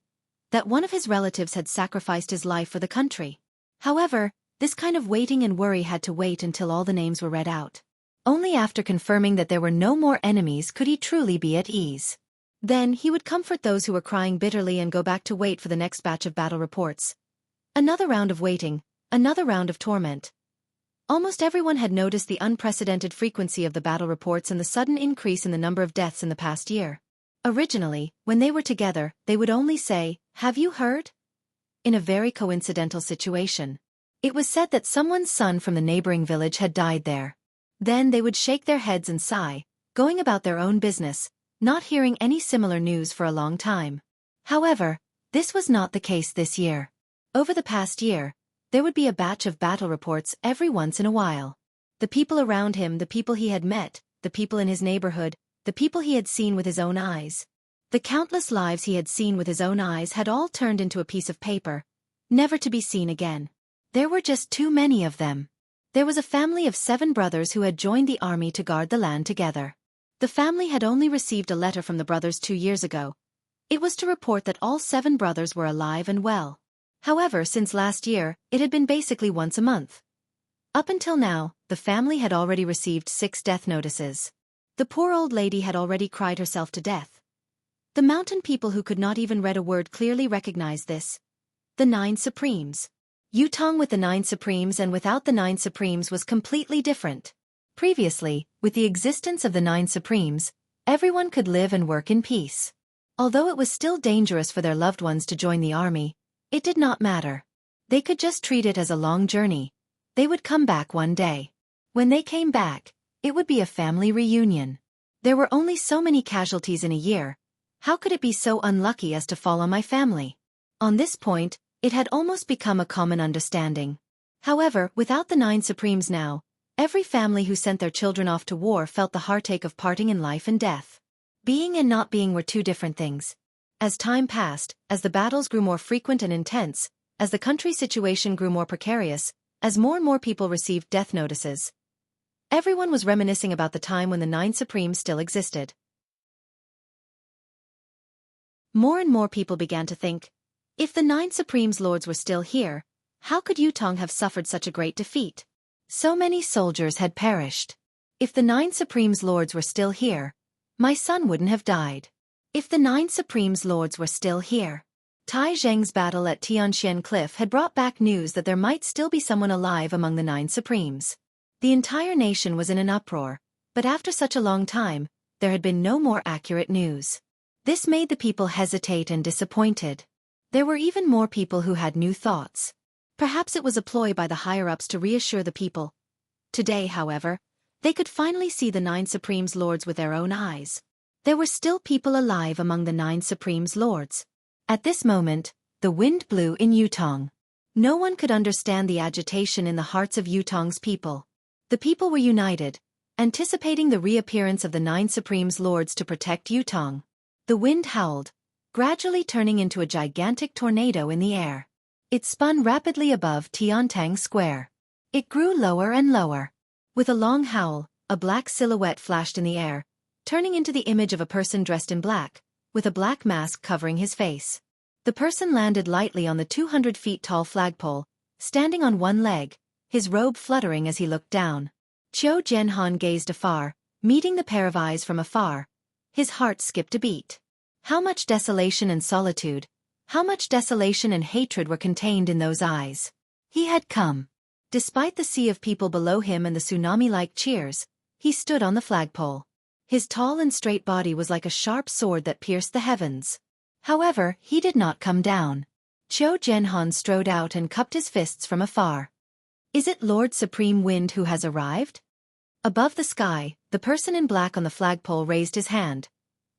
that one of his relatives had sacrificed his life for the country. However, this kind of waiting and worry had to wait until all the names were read out. Only after confirming that there were no more enemies could he truly be at ease. Then he would comfort those who were crying bitterly and go back to wait for the next batch of battle reports. Another round of waiting, another round of torment. Almost everyone had noticed the unprecedented frequency of the battle reports and the sudden increase in the number of deaths in the past year. Originally, when they were together, they would only say, "Have you heard?" in a very coincidental situation. It was said that someone's son from the neighboring village had died there. Then they would shake their heads and sigh, going about their own business, not hearing any similar news for a long time. However, this was not the case this year. Over the past year, there would be a batch of battle reports every once in a while. The people around him, the people he had met, the people in his neighborhood, the people he had seen with his own eyes. The countless lives he had seen with his own eyes had all turned into a piece of paper, never to be seen again. There were just too many of them. There was a family of 7 brothers who had joined the army to guard the land together. The family had only received a letter from the brothers 2 years ago. It was to report that all 7 brothers were alive and well. However, since last year, it had been basically once a month. Up until now, the family had already received 6 death notices. The poor old lady had already cried herself to death. The mountain people who could not even read a word clearly recognized this. The 9 Supremes. Yutong with the 9 Supremes and without the 9 Supremes was completely different. Previously, with the existence of the 9 Supremes, everyone could live and work in peace. Although it was still dangerous for their loved ones to join the army, it did not matter. They could just treat it as a long journey. They would come back one day. When they came back, it would be a family reunion. There were only so many casualties in a year. How could it be so unlucky as to fall on my family? On this point, it had almost become a common understanding. However, without the 9 Supremes now, every family who sent their children off to war felt the heartache of parting in life and death. Being and not being were 2 different things. As time passed, as the battles grew more frequent and intense, as the country's situation grew more precarious, as more and more people received death notices, everyone was reminiscing about the time when the 9 Supremes still existed. More and more people began to think, if the 9 Supremes Lords were still here, how could Yutong have suffered such a great defeat? So many soldiers had perished. If the 9 Supremes Lords were still here, my son wouldn't have died. If the 9 Supremes Lords were still here. Tai Zheng's battle at Tianxian Cliff had brought back news that there might still be someone alive among the 9 Supremes. The entire nation was in an uproar, but after such a long time, there had been no more accurate news. This made the people hesitate and disappointed. There were even more people who had new thoughts. Perhaps it was a ploy by the higher-ups to reassure the people. Today, however, they could finally see the 9 Supremes Lords with their own eyes. There were still people alive among the 9 Supremes Lords. At this moment, the wind blew in Yutong. No one could understand the agitation in the hearts of Yutong's people. The people were united, anticipating the reappearance of the 9 Supremes Lords to protect Yutong. The wind howled, gradually turning into a gigantic tornado in the air. It spun rapidly above Tiantang Square. It grew lower and lower. With a long howl, a black silhouette flashed in the air, turning into the image of a person dressed in black, with a black mask covering his face. The person landed lightly on the 200 feet tall flagpole, standing on one leg, his robe fluttering as he looked down. Qiu Jianhan gazed afar, meeting the pair of eyes from afar. His heart skipped a beat. How much desolation and solitude, how much desolation and hatred were contained in those eyes. He had come. Despite the sea of people below him and the tsunami-like cheers, he stood on the flagpole. His tall and straight body was like a sharp sword that pierced the heavens. However, he did not come down. Qiu Jianhan strode out and cupped his fists from afar. Is it Lord Supreme Wind who has arrived? Above the sky, the person in black on the flagpole raised his hand.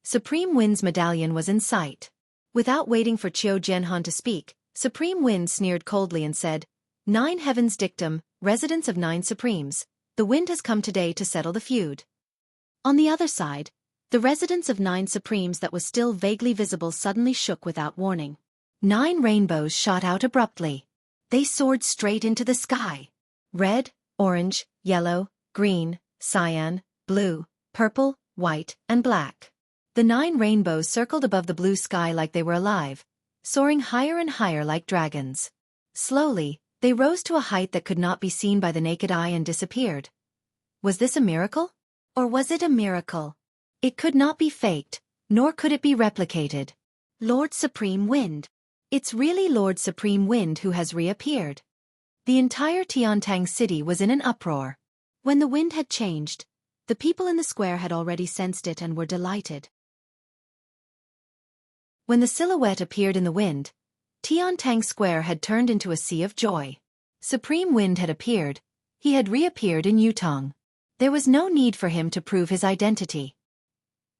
Supreme Wind's medallion was in sight. Without waiting for Qiu Jianhan to speak, Supreme Wind sneered coldly and said, 9 Heavens Dictum, residents of 9 Supremes, the wind has come today to settle the feud. On the other side, the residents of 9 Supremes that was still vaguely visible suddenly shook without warning. 9 rainbows shot out abruptly. They soared straight into the sky. Red, orange, yellow, green, cyan, blue, purple, white, and black. The 9 rainbows circled above the blue sky like they were alive, soaring higher and higher like dragons. Slowly, they rose to a height that could not be seen by the naked eye and disappeared. Was this a miracle? Or was it a miracle? It could not be faked, nor could it be replicated. Lord Supreme Wind. It's really Lord Supreme Wind who has reappeared. The entire Tiantang city was in an uproar. When the wind had changed, the people in the square had already sensed it and were delighted. When the silhouette appeared in the wind, Tiantang Square had turned into a sea of joy. Supreme Wind had appeared. He had reappeared in Yutong. There was no need for him to prove his identity.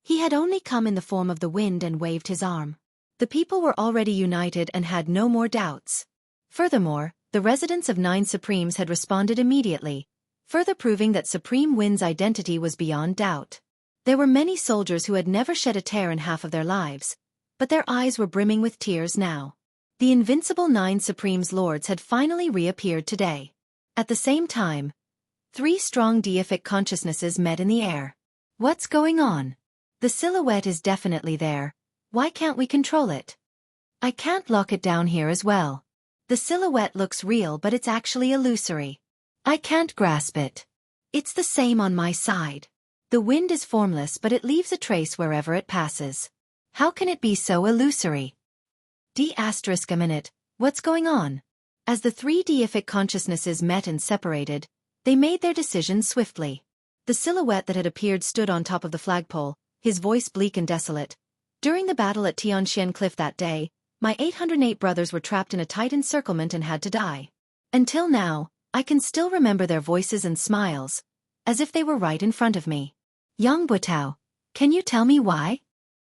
He had only come in the form of the wind and waved his arm. The people were already united and had no more doubts. Furthermore, the residents of 9 Supremes had responded immediately, further proving that Supreme Wind's identity was beyond doubt. There were many soldiers who had never shed a tear in half of their lives, but their eyes were brimming with tears now. The invincible 9 Supremes Lords had finally reappeared today. At the same time, 3 strong deific consciousnesses met in the air. What's going on? The silhouette is definitely there. Why can't we control it? I can't lock it down here as well. The silhouette looks real, but it's actually illusory. I can't grasp it. It's the same on my side. The wind is formless, but it leaves a trace wherever it passes. How can it be so illusory? A minute, what's going on? As the 3 deific consciousnesses met and separated, they made their decision swiftly. The silhouette that had appeared stood on top of the flagpole, his voice bleak and desolate. During the battle at Tianxian Cliff that day, my 808 brothers were trapped in a tight encirclement and had to die. Until now, I can still remember their voices and smiles, as if they were right in front of me. Yang Butao, can you tell me why?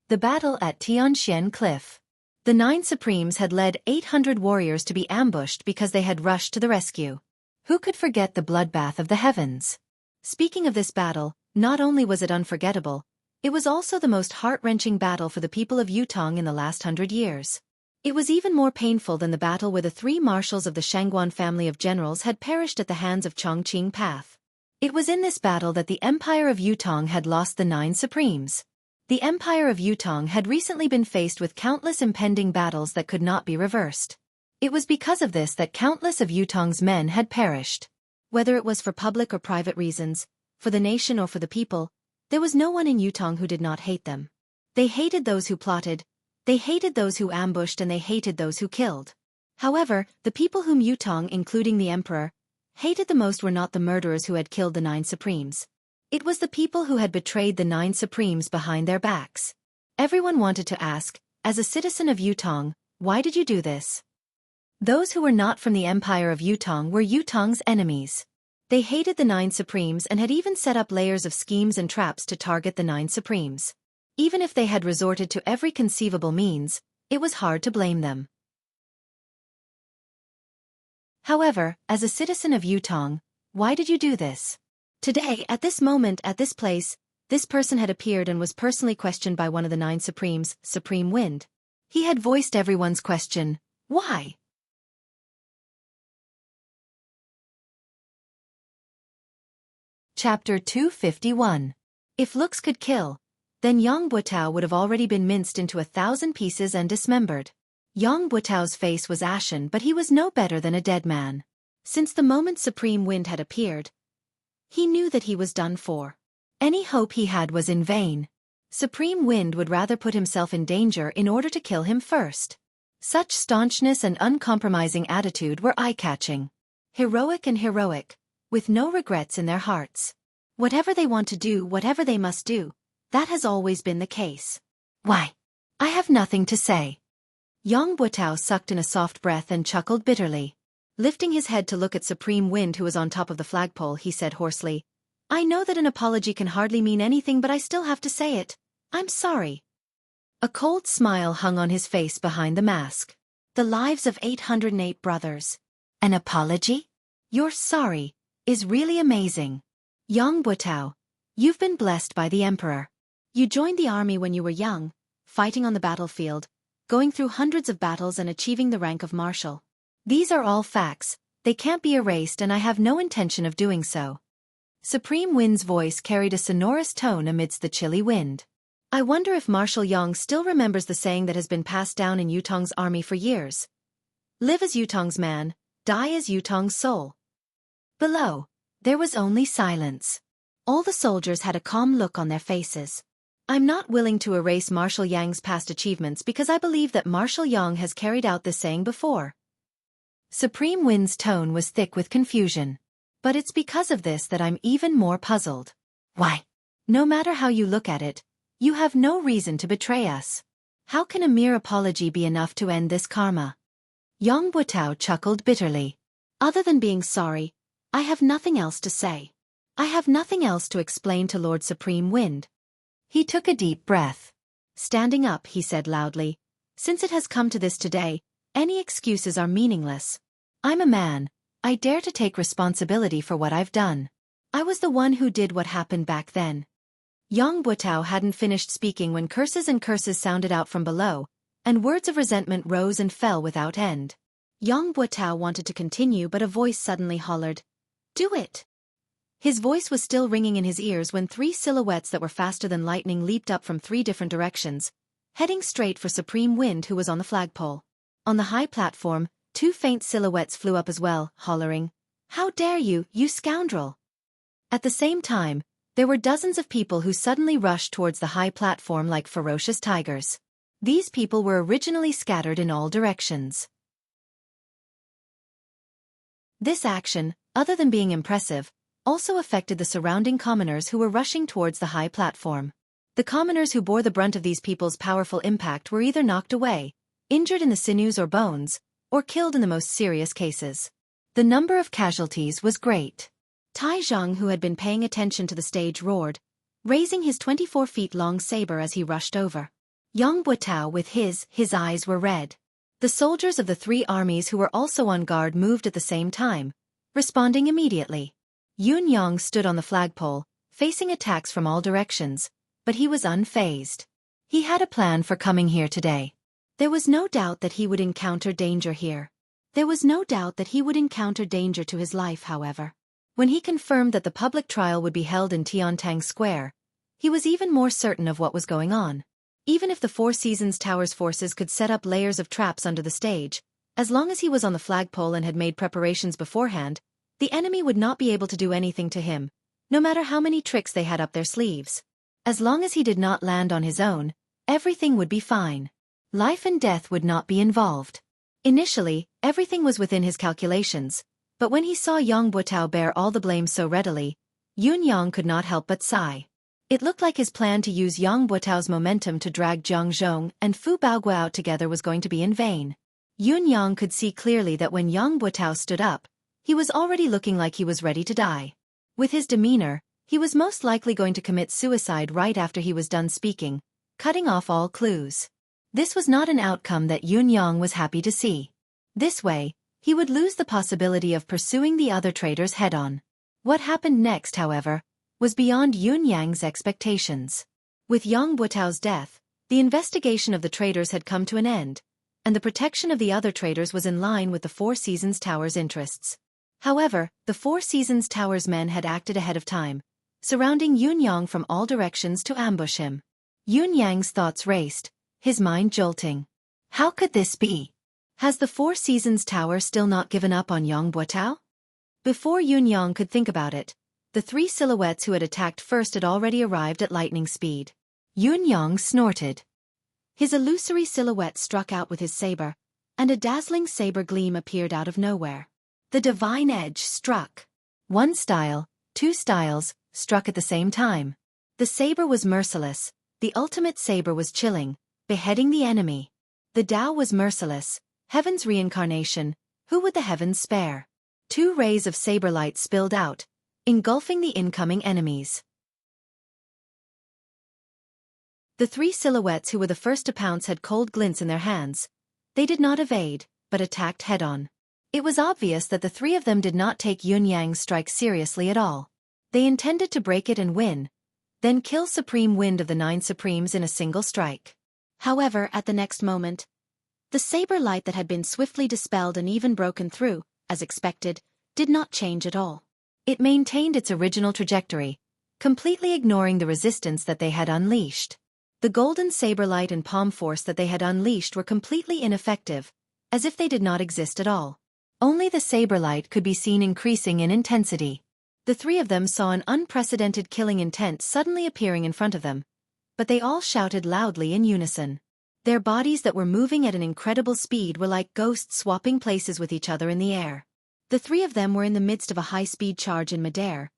The battle at Tianxian Cliff. The 9 Supremes had led 800 warriors to be ambushed because they had rushed to the rescue. Who could forget the bloodbath of the heavens? Speaking of this battle, not only was it unforgettable, it was also the most heart-wrenching battle for the people of Yutong in the last 100 years. It was even more painful than the battle where the 3 marshals of the Shangguan family of generals had perished at the hands of Chongqing Path. It was in this battle that the Empire of Yutong had lost the 9 Supremes. The Empire of Yutong had recently been faced with countless impending battles that could not be reversed. It was because of this that countless of Yutong's men had perished. Whether it was for public or private reasons, for the nation or for the people, there was no one in Yutong who did not hate them. They hated those who plotted, they hated those who ambushed, and they hated those who killed. However, the people whom Yutong, including the emperor, hated the most were not the murderers who had killed the 9 Supremes. It was the people who had betrayed the 9 Supremes behind their backs. Everyone wanted to ask, as a citizen of Yutong, why did you do this? Those who were not from the Empire of Yutong were Yutong's enemies. They hated the 9 Supremes and had even set up layers of schemes and traps to target the 9 Supremes. Even if they had resorted to every conceivable means, it was hard to blame them. However, as a citizen of Yutong, why did you do this? Today, at this moment, at this place, this person had appeared and was personally questioned by one of the 9 Supremes, Supreme Wind. He had voiced everyone's question, why? Chapter 251. If looks could kill, then Yang Butao would have already been minced into 1,000 pieces and dismembered. Yang Butao's face was ashen, but he was no better than a dead man. Since the moment Supreme Wind had appeared, he knew that he was done for. Any hope he had was in vain. Supreme Wind would rather put himself in danger in order to kill him first. Such staunchness and uncompromising attitude were eye-catching. Heroic and heroic, with no regrets in their hearts. Whatever they want to do, whatever they must do, that has always been the case. Why? I have nothing to say. Yang Butao sucked in a soft breath and chuckled bitterly. Lifting his head to look at Supreme Wind, who was on top of the flagpole, he said hoarsely, I know that an apology can hardly mean anything, but I still have to say it. I'm sorry. A cold smile hung on his face behind the mask. The lives of 808 brothers. An apology? You're sorry is really amazing. Yang Butao, you've been blessed by the Emperor. You joined the army when you were young, fighting on the battlefield, going through hundreds of battles and achieving the rank of marshal. These are all facts, they can't be erased, and I have no intention of doing so. Supreme Wind's voice carried a sonorous tone amidst the chilly wind. I wonder if Marshal Yang still remembers the saying that has been passed down in Yutong's army for years. Live as Yutong's man, die as Yutong's soul. Below, there was only silence. All the soldiers had a calm look on their faces. I'm not willing to erase Marshal Yang's past achievements because I believe that Marshal Yang has carried out this saying before. Supreme Wind's tone was thick with confusion. But it's because of this that I'm even more puzzled. Why? No matter how you look at it, you have no reason to betray us. How can a mere apology be enough to end this karma? Yang Butao chuckled bitterly. Other than being sorry, I have nothing else to say. I have nothing else to explain to Lord Supreme Wind. He took a deep breath. Standing up, he said loudly, since it has come to this today, any excuses are meaningless. I'm a man. I dare to take responsibility for what I've done. I was the one who did what happened back then. Yang Butao hadn't finished speaking when curses and curses sounded out from below, and words of resentment rose and fell without end. Yang Butao wanted to continue, but a voice suddenly hollered, "Do it!" His voice was still ringing in his ears when 3 silhouettes that were faster than lightning leaped up from 3 different directions, heading straight for Supreme Wind, who was on the flagpole. On the high platform, 2 faint silhouettes flew up as well, hollering, "How dare you, you scoundrel!" At the same time, there were dozens of people who suddenly rushed towards the high platform like ferocious tigers. These people were originally scattered in all directions. This action, other than being impressive, also affected the surrounding commoners who were rushing towards the high platform. The commoners who bore the brunt of these people's powerful impact were either knocked away, injured in the sinews or bones, or killed in the most serious cases. The number of casualties was great. Tai Zhang, who had been paying attention to the stage, roared, raising his 24-feet-long saber as he rushed over. Yang Butao, with his eyes were red. The soldiers of the 3 armies who were also on guard moved at the same time, responding immediately. Yun Yang stood on the flagpole, facing attacks from all directions, but he was unfazed. He had a plan for coming here today. There was no doubt that he would encounter danger here. There was no doubt that he would encounter danger to his life, however. When he confirmed that the public trial would be held in Tiantang Square, he was even more certain of what was going on. Even if the Four Seasons Tower's forces could set up layers of traps under the stage, as long as he was on the flagpole and had made preparations beforehand, the enemy would not be able to do anything to him, no matter how many tricks they had up their sleeves. As long as he did not land on his own, everything would be fine. Life and death would not be involved. Initially, everything was within his calculations, but when he saw Yang Butao bear all the blame so readily, Yun Yang could not help but sigh. It looked like his plan to use Yang Butao's momentum to drag Jiang Zhong and Fu Baogua out together was going to be in vain. Yun Yang could see clearly that when Yang Butao stood up, he was already looking like he was ready to die. With his demeanor, he was most likely going to commit suicide right after he was done speaking, cutting off all clues. This was not an outcome that Yun Yang was happy to see. This way, he would lose the possibility of pursuing the other traitors head-on. What happened next, however, was beyond Yun Yang's expectations. With Yang Butao's death, the investigation of the traitors had come to an end, and the protection of the other traitors was in line with the Four Seasons Tower's interests. However, the Four Seasons Tower's men had acted ahead of time, surrounding Yun Yang from all directions to ambush him. Yun Yang's thoughts raced, his mind jolting. How could this be? Has the Four Seasons Tower still not given up on Yang Butao? Before Yun Yang could think about it, the 3 silhouettes who had attacked first had already arrived at lightning speed. Yun Yang snorted. His illusory silhouette struck out with his saber, and a dazzling saber gleam appeared out of nowhere. The divine edge struck. 1 style, 2 styles, struck at the same time. The saber was merciless, the ultimate saber was chilling, beheading the enemy. The Tao was merciless, heaven's reincarnation, who would the heavens spare? 2 rays of saber light spilled out, engulfing the incoming enemies. The 3 silhouettes who were the first to pounce had cold glints in their hands. They did not evade, but attacked head-on. It was obvious that the 3 of them did not take Yun Yang's strike seriously at all. They intended to break it and win, then kill Supreme Wind of the 9 Supremes in a single strike. However, at the next moment, the saber light that had been swiftly dispelled and even broken through, as expected, did not change at all. It maintained its original trajectory, completely ignoring the resistance that they had unleashed. The golden saber light and palm force that they had unleashed were completely ineffective, as if they did not exist at all. Only the saber light could be seen increasing in intensity. The 3 of them saw an unprecedented killing intent suddenly appearing in front of them, but they all shouted loudly in unison. Their bodies that were moving at an incredible speed were like ghosts swapping places with each other in the air. The three of them were in the midst of a high-speed charge in midair.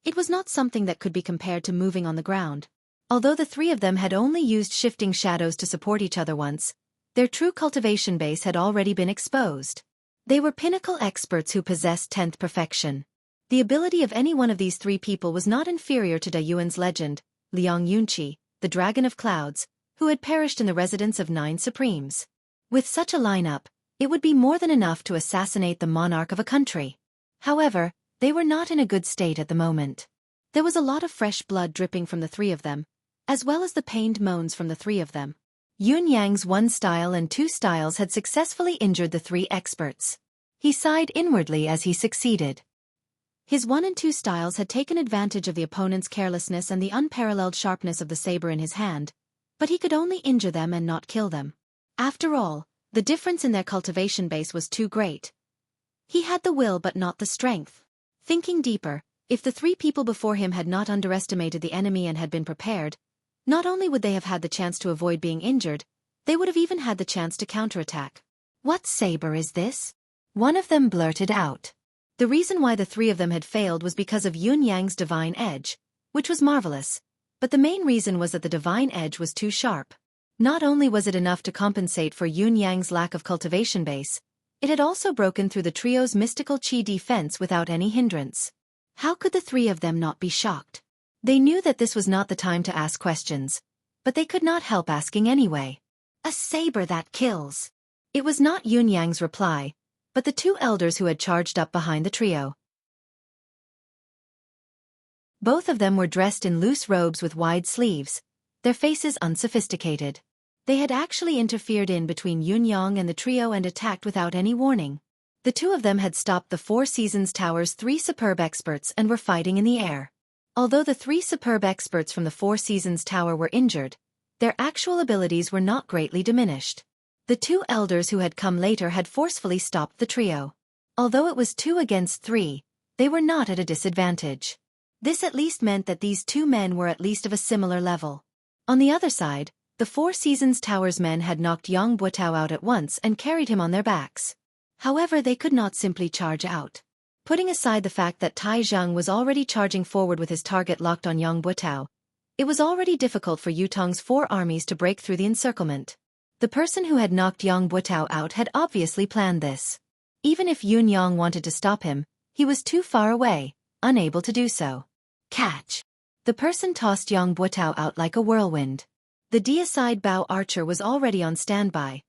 It was not something that could be compared to moving on the ground. Although the three of them had only used shifting shadows to support each other once, their true cultivation base had already been exposed. They were pinnacle experts who possessed 10th perfection. The ability of any one of these three people was not inferior to Da Yuan's legend, Liang Yunqi, the Dragon of Clouds, who had perished in the residence of 9 Supremes. With such a lineup, it would be more than enough to assassinate the monarch of a country. However, they were not in a good state at the moment. There was a lot of fresh blood dripping from the three of them, as well as the pained moans from the three of them. Yun Yang's 1 style and 2 styles had successfully injured the 3 experts. He sighed inwardly as he succeeded. His 1 and 2 styles had taken advantage of the opponent's carelessness and the unparalleled sharpness of the saber in his hand, but he could only injure them and not kill them. After all, the difference in their cultivation base was too great. He had the will but not the strength. Thinking deeper, if the 3 people before him had not underestimated the enemy and had been prepared, not only would they have had the chance to avoid being injured, they would have even had the chance to counterattack. "What saber is this?" one of them blurted out. The reason why the 3 of them had failed was because of Yun Yang's divine edge, which was marvelous, but the main reason was that the divine edge was too sharp. Not only was it enough to compensate for Yun Yang's lack of cultivation base, it had also broken through the trio's mystical qi defense without any hindrance. How could the 3 of them not be shocked? They knew that this was not the time to ask questions, but they could not help asking anyway. "A saber that kills." It was not Yun Yang's reply, but the 2 elders who had charged up behind the trio. Both of them were dressed in loose robes with wide sleeves, their faces unsophisticated. They had actually interfered in between Yun Yang and the trio and attacked without any warning. The 2 of them had stopped the 4 Seasons Tower's 3 superb experts and were fighting in the air. Although the 3 superb experts from the 4 Seasons Tower were injured, their actual abilities were not greatly diminished. The 2 elders who had come later had forcefully stopped the trio. Although it was 2 against 3, they were not at a disadvantage. This at least meant that these 2 men were at least of a similar level. On the other side, the 4 Seasons Tower's men had knocked Yang Buotao out at once and carried him on their backs. However, they could not simply charge out. Putting aside the fact that Tai Zheng was already charging forward with his target locked on Yang Buotao, it was already difficult for Yutong's 4 armies to break through the encirclement. The person who had knocked Yang Buotao out had obviously planned this. Even if Yun Yang wanted to stop him, he was too far away, unable to do so. Catch! The person tossed Yang Buotao out like a whirlwind. The deicide bow archer was already on standby,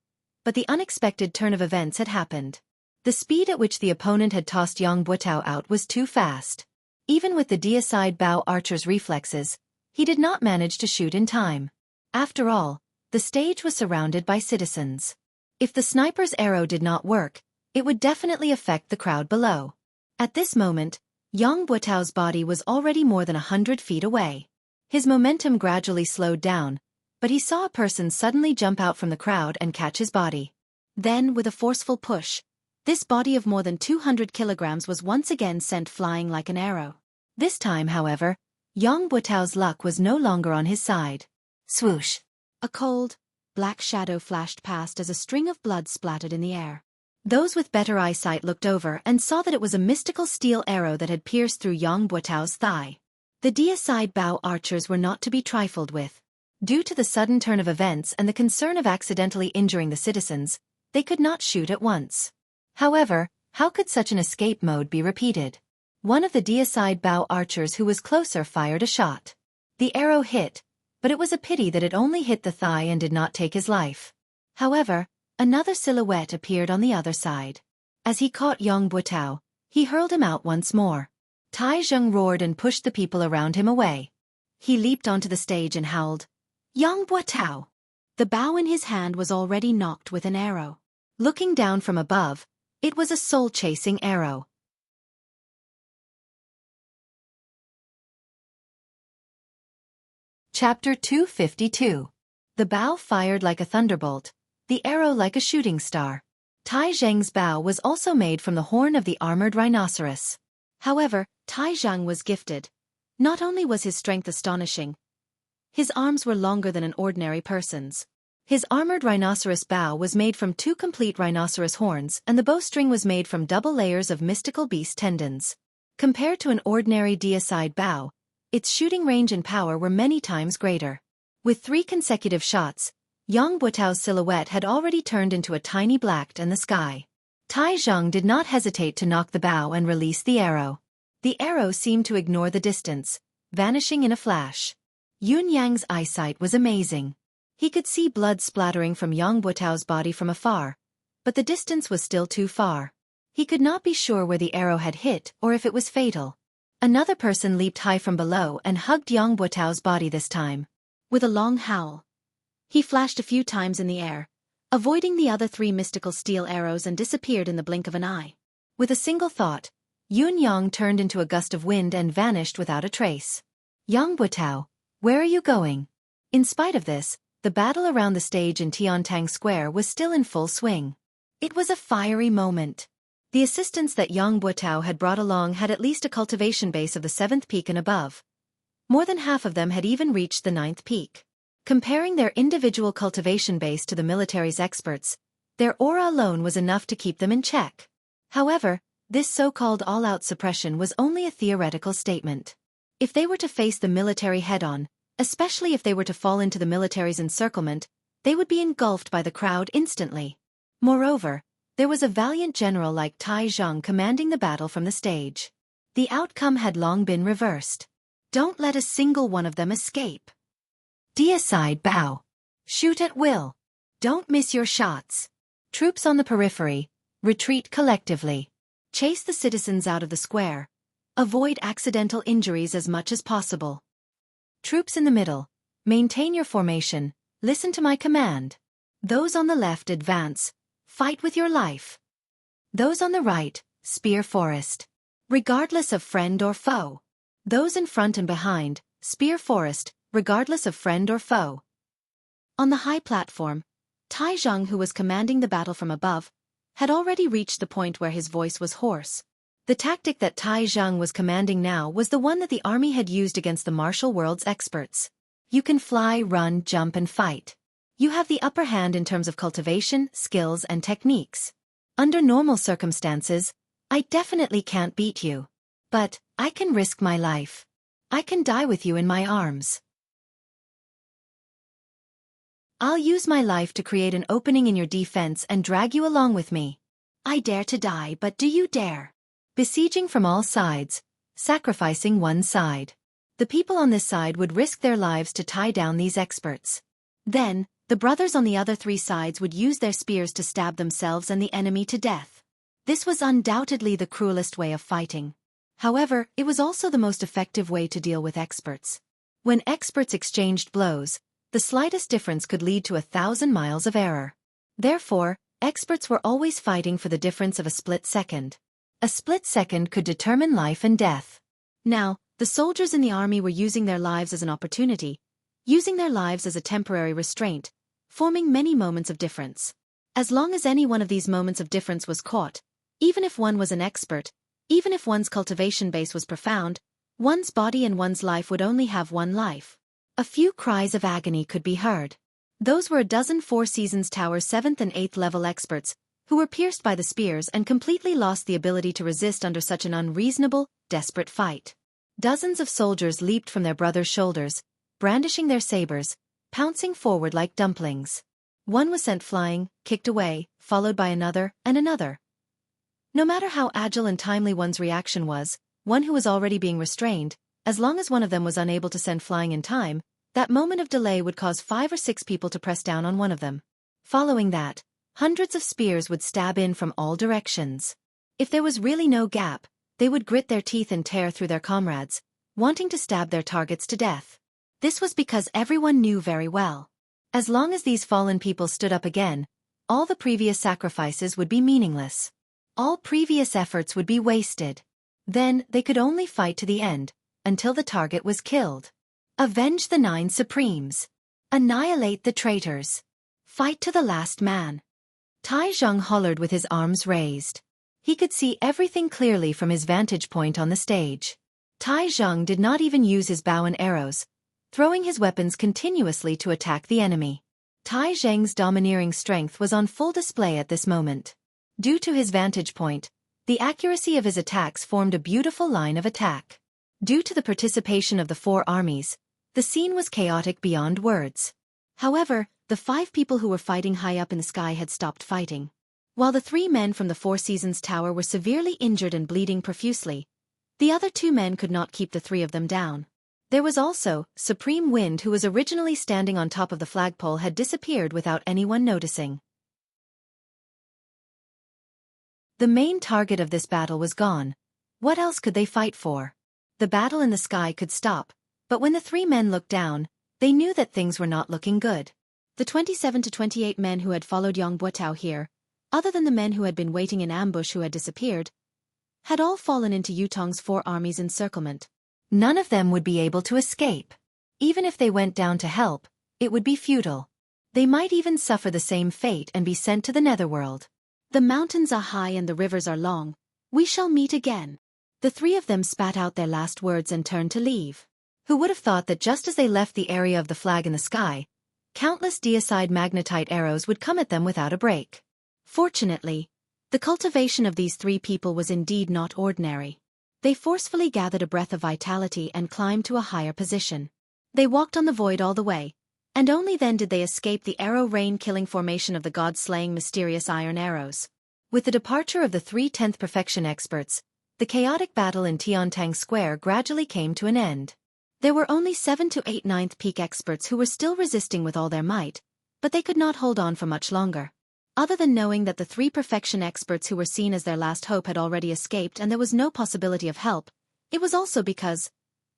but the unexpected turn of events had happened. The speed at which the opponent had tossed Yang Buotao out was too fast. Even with the deicide bow archer's reflexes, he did not manage to shoot in time. After all, the stage was surrounded by citizens. If the sniper's arrow did not work, it would definitely affect the crowd below. At this moment, Yang Buotao's body was already more than 100 feet away. His momentum gradually slowed down, but he saw a person suddenly jump out from the crowd and catch his body. Then, with a forceful push, this body of more than 200 kilograms was once again sent flying like an arrow. This time, however, Yang Buotao's luck was no longer on his side. Swoosh! A cold, black shadow flashed past as a string of blood splattered in the air. Those with better eyesight looked over and saw that it was a mystical steel arrow that had pierced through Yang Buotao's thigh. The deicide bow archers were not to be trifled with. Due to the sudden turn of events and the concern of accidentally injuring the citizens, they could not shoot at once. However, how could such an escape mode be repeated? One of the deicide bow archers who was closer fired a shot. The arrow hit, but it was a pity that it only hit the thigh and did not take his life. However, another silhouette appeared on the other side. As he caught Yang Buotao, he hurled him out once more. Tai Zheng roared and pushed the people around him away. He leaped onto the stage and howled, "Yang Buotao!" The bow in his hand was already knocked with an arrow. Looking down from above, it was a soul-chasing arrow. Chapter 252. The bow fired like a thunderbolt, the arrow like a shooting star. Tai Zheng's bow was also made from the horn of the armored rhinoceros. However, Tai Zheng was gifted. Not only was his strength astonishing, his arms were longer than an ordinary person's. His armored rhinoceros bow was made from 2 complete rhinoceros horns, and the bowstring was made from double layers of mystical beast tendons. Compared to an ordinary deicide bow, its shooting range and power were many times greater. With 3 consecutive shots, Yang Buotao's silhouette had already turned into a tiny black in the sky. Tai Zhang did not hesitate to knock the bow and release the arrow. The arrow seemed to ignore the distance, vanishing in a flash. Yun Yang's eyesight was amazing. He could see blood splattering from Yang Buotao's body from afar, but the distance was still too far. He could not be sure where the arrow had hit or if it was fatal. Another person leaped high from below and hugged Yang Buotao's body this time. With a long howl, he flashed a few times in the air, avoiding the other 3 mystical steel arrows, and disappeared in the blink of an eye. With a single thought, Yun Yang turned into a gust of wind and vanished without a trace. Yang Buotao, where are you going? In spite of this, the battle around the stage in Tiantang Square was still in full swing. It was a fiery moment. The assistants that Yang Buotao had brought along had at least a cultivation base of the 7th peak and above. More than half of them had even reached the 9th peak. Comparing their individual cultivation base to the military's experts, their aura alone was enough to keep them in check. However, this so-called all-out suppression was only a theoretical statement. If they were to face the military head-on, especially if they were to fall into the military's encirclement, they would be engulfed by the crowd instantly. Moreover, there was a valiant general like Tai Zhang commanding the battle from the stage. The outcome had long been reversed. Don't let a single one of them escape. Deicide bow. Shoot at will. Don't miss your shots. Troops on the periphery, retreat collectively. Chase the citizens out of the square. Avoid accidental injuries as much as possible. Troops in the middle, maintain your formation, listen to my command. Those on the left advance, fight with your life. Those on the right, spear forest. Regardless of friend or foe. Those in front and behind, spear forest, regardless of friend or foe. On the high platform, Tai Zhang, who was commanding the battle from above, had already reached the point where his voice was hoarse. The tactic that Tai Zhang was commanding now was the one that the army had used against the martial world's experts. You can fly, run, jump, and fight. You have the upper hand in terms of cultivation, skills, and techniques. Under normal circumstances, I definitely can't beat you. But I can risk my life. I can die with you in my arms. I'll use my life to create an opening in your defense and drag you along with me. I dare to die, but do you dare? Besieging from all sides, sacrificing one side. The people on this side would risk their lives to tie down these experts. Then, the brothers on the other 3 sides would use their spears to stab themselves and the enemy to death. This was undoubtedly the cruelest way of fighting. However, it was also the most effective way to deal with experts. When experts exchanged blows, the slightest difference could lead to 1,000 miles of error. Therefore, experts were always fighting for the difference of a split second. A split second could determine life and death. Now, the soldiers in the army were using their lives as an opportunity, using their lives as a temporary restraint, forming many moments of difference. As long as any one of these moments of difference was caught, even if one was an expert, even if one's cultivation base was profound, one's body and one's life would only have one life. A few cries of agony could be heard. Those were a dozen Four Seasons Tower 7th and 8th level experts, who were pierced by the spears and completely lost the ability to resist under such an unreasonable, desperate fight. Dozens of soldiers leaped from their brothers' shoulders, brandishing their sabers, pouncing forward like dumplings. One was sent flying, kicked away, followed by another, and another. No matter how agile and timely one's reaction was, one who was already being restrained, as long as one of them was unable to send flying in time, that moment of delay would cause 5 or 6 people to press down on one of them. Following that, hundreds of spears would stab in from all directions. If there was really no gap, they would grit their teeth and tear through their comrades, wanting to stab their targets to death. This was because everyone knew very well. As long as these fallen people stood up again, all the previous sacrifices would be meaningless. All previous efforts would be wasted. Then they could only fight to the end, until the target was killed. Avenge the 9 Supremes. Annihilate the traitors. Fight to the last man. Tai Zhang hollered with his arms raised. He could see everything clearly from his vantage point on the stage. Tai Zhang did not even use his bow and arrows, throwing his weapons continuously to attack the enemy. Tai Zheng's domineering strength was on full display at this moment. Due to his vantage point, the accuracy of his attacks formed a beautiful line of attack. Due to the participation of the 4 armies, the scene was chaotic beyond words. However, the 5 people who were fighting high up in the sky had stopped fighting. While the 3 men from the 4 Seasons Tower were severely injured and bleeding profusely, the other 2 men could not keep the 3 of them down. There was also Supreme Wind, who was originally standing on top of the flagpole, had disappeared without anyone noticing. The main target of this battle was gone. What else could they fight for? The battle in the sky could stop, but when the 3 men looked down, they knew that things were not looking good. The 27 to 28 men who had followed Yang Buotao here, other than the men who had been waiting in ambush who had disappeared, had all fallen into Yutong's 4 armies' encirclement. None of them would be able to escape. Even if they went down to help, it would be futile. They might even suffer the same fate and be sent to the netherworld. The mountains are high and the rivers are long. We shall meet again. The 3 of them spat out their last words and turned to leave. Who would have thought that just as they left the area of the flag in the sky, countless deicide magnetite arrows would come at them without a break. Fortunately, the cultivation of these 3 people was indeed not ordinary. They forcefully gathered a breath of vitality and climbed to a higher position. They walked on the void all the way, and only then did they escape the arrow rain-killing formation of the god-slaying mysterious iron arrows. With the departure of the 3 10th perfection experts, the chaotic battle in Tiantang Square gradually came to an end. There were only 7 to 8 9th peak experts who were still resisting with all their might, but they could not hold on for much longer. Other than knowing that the 3 perfection experts who were seen as their last hope had already escaped and there was no possibility of help, it was also because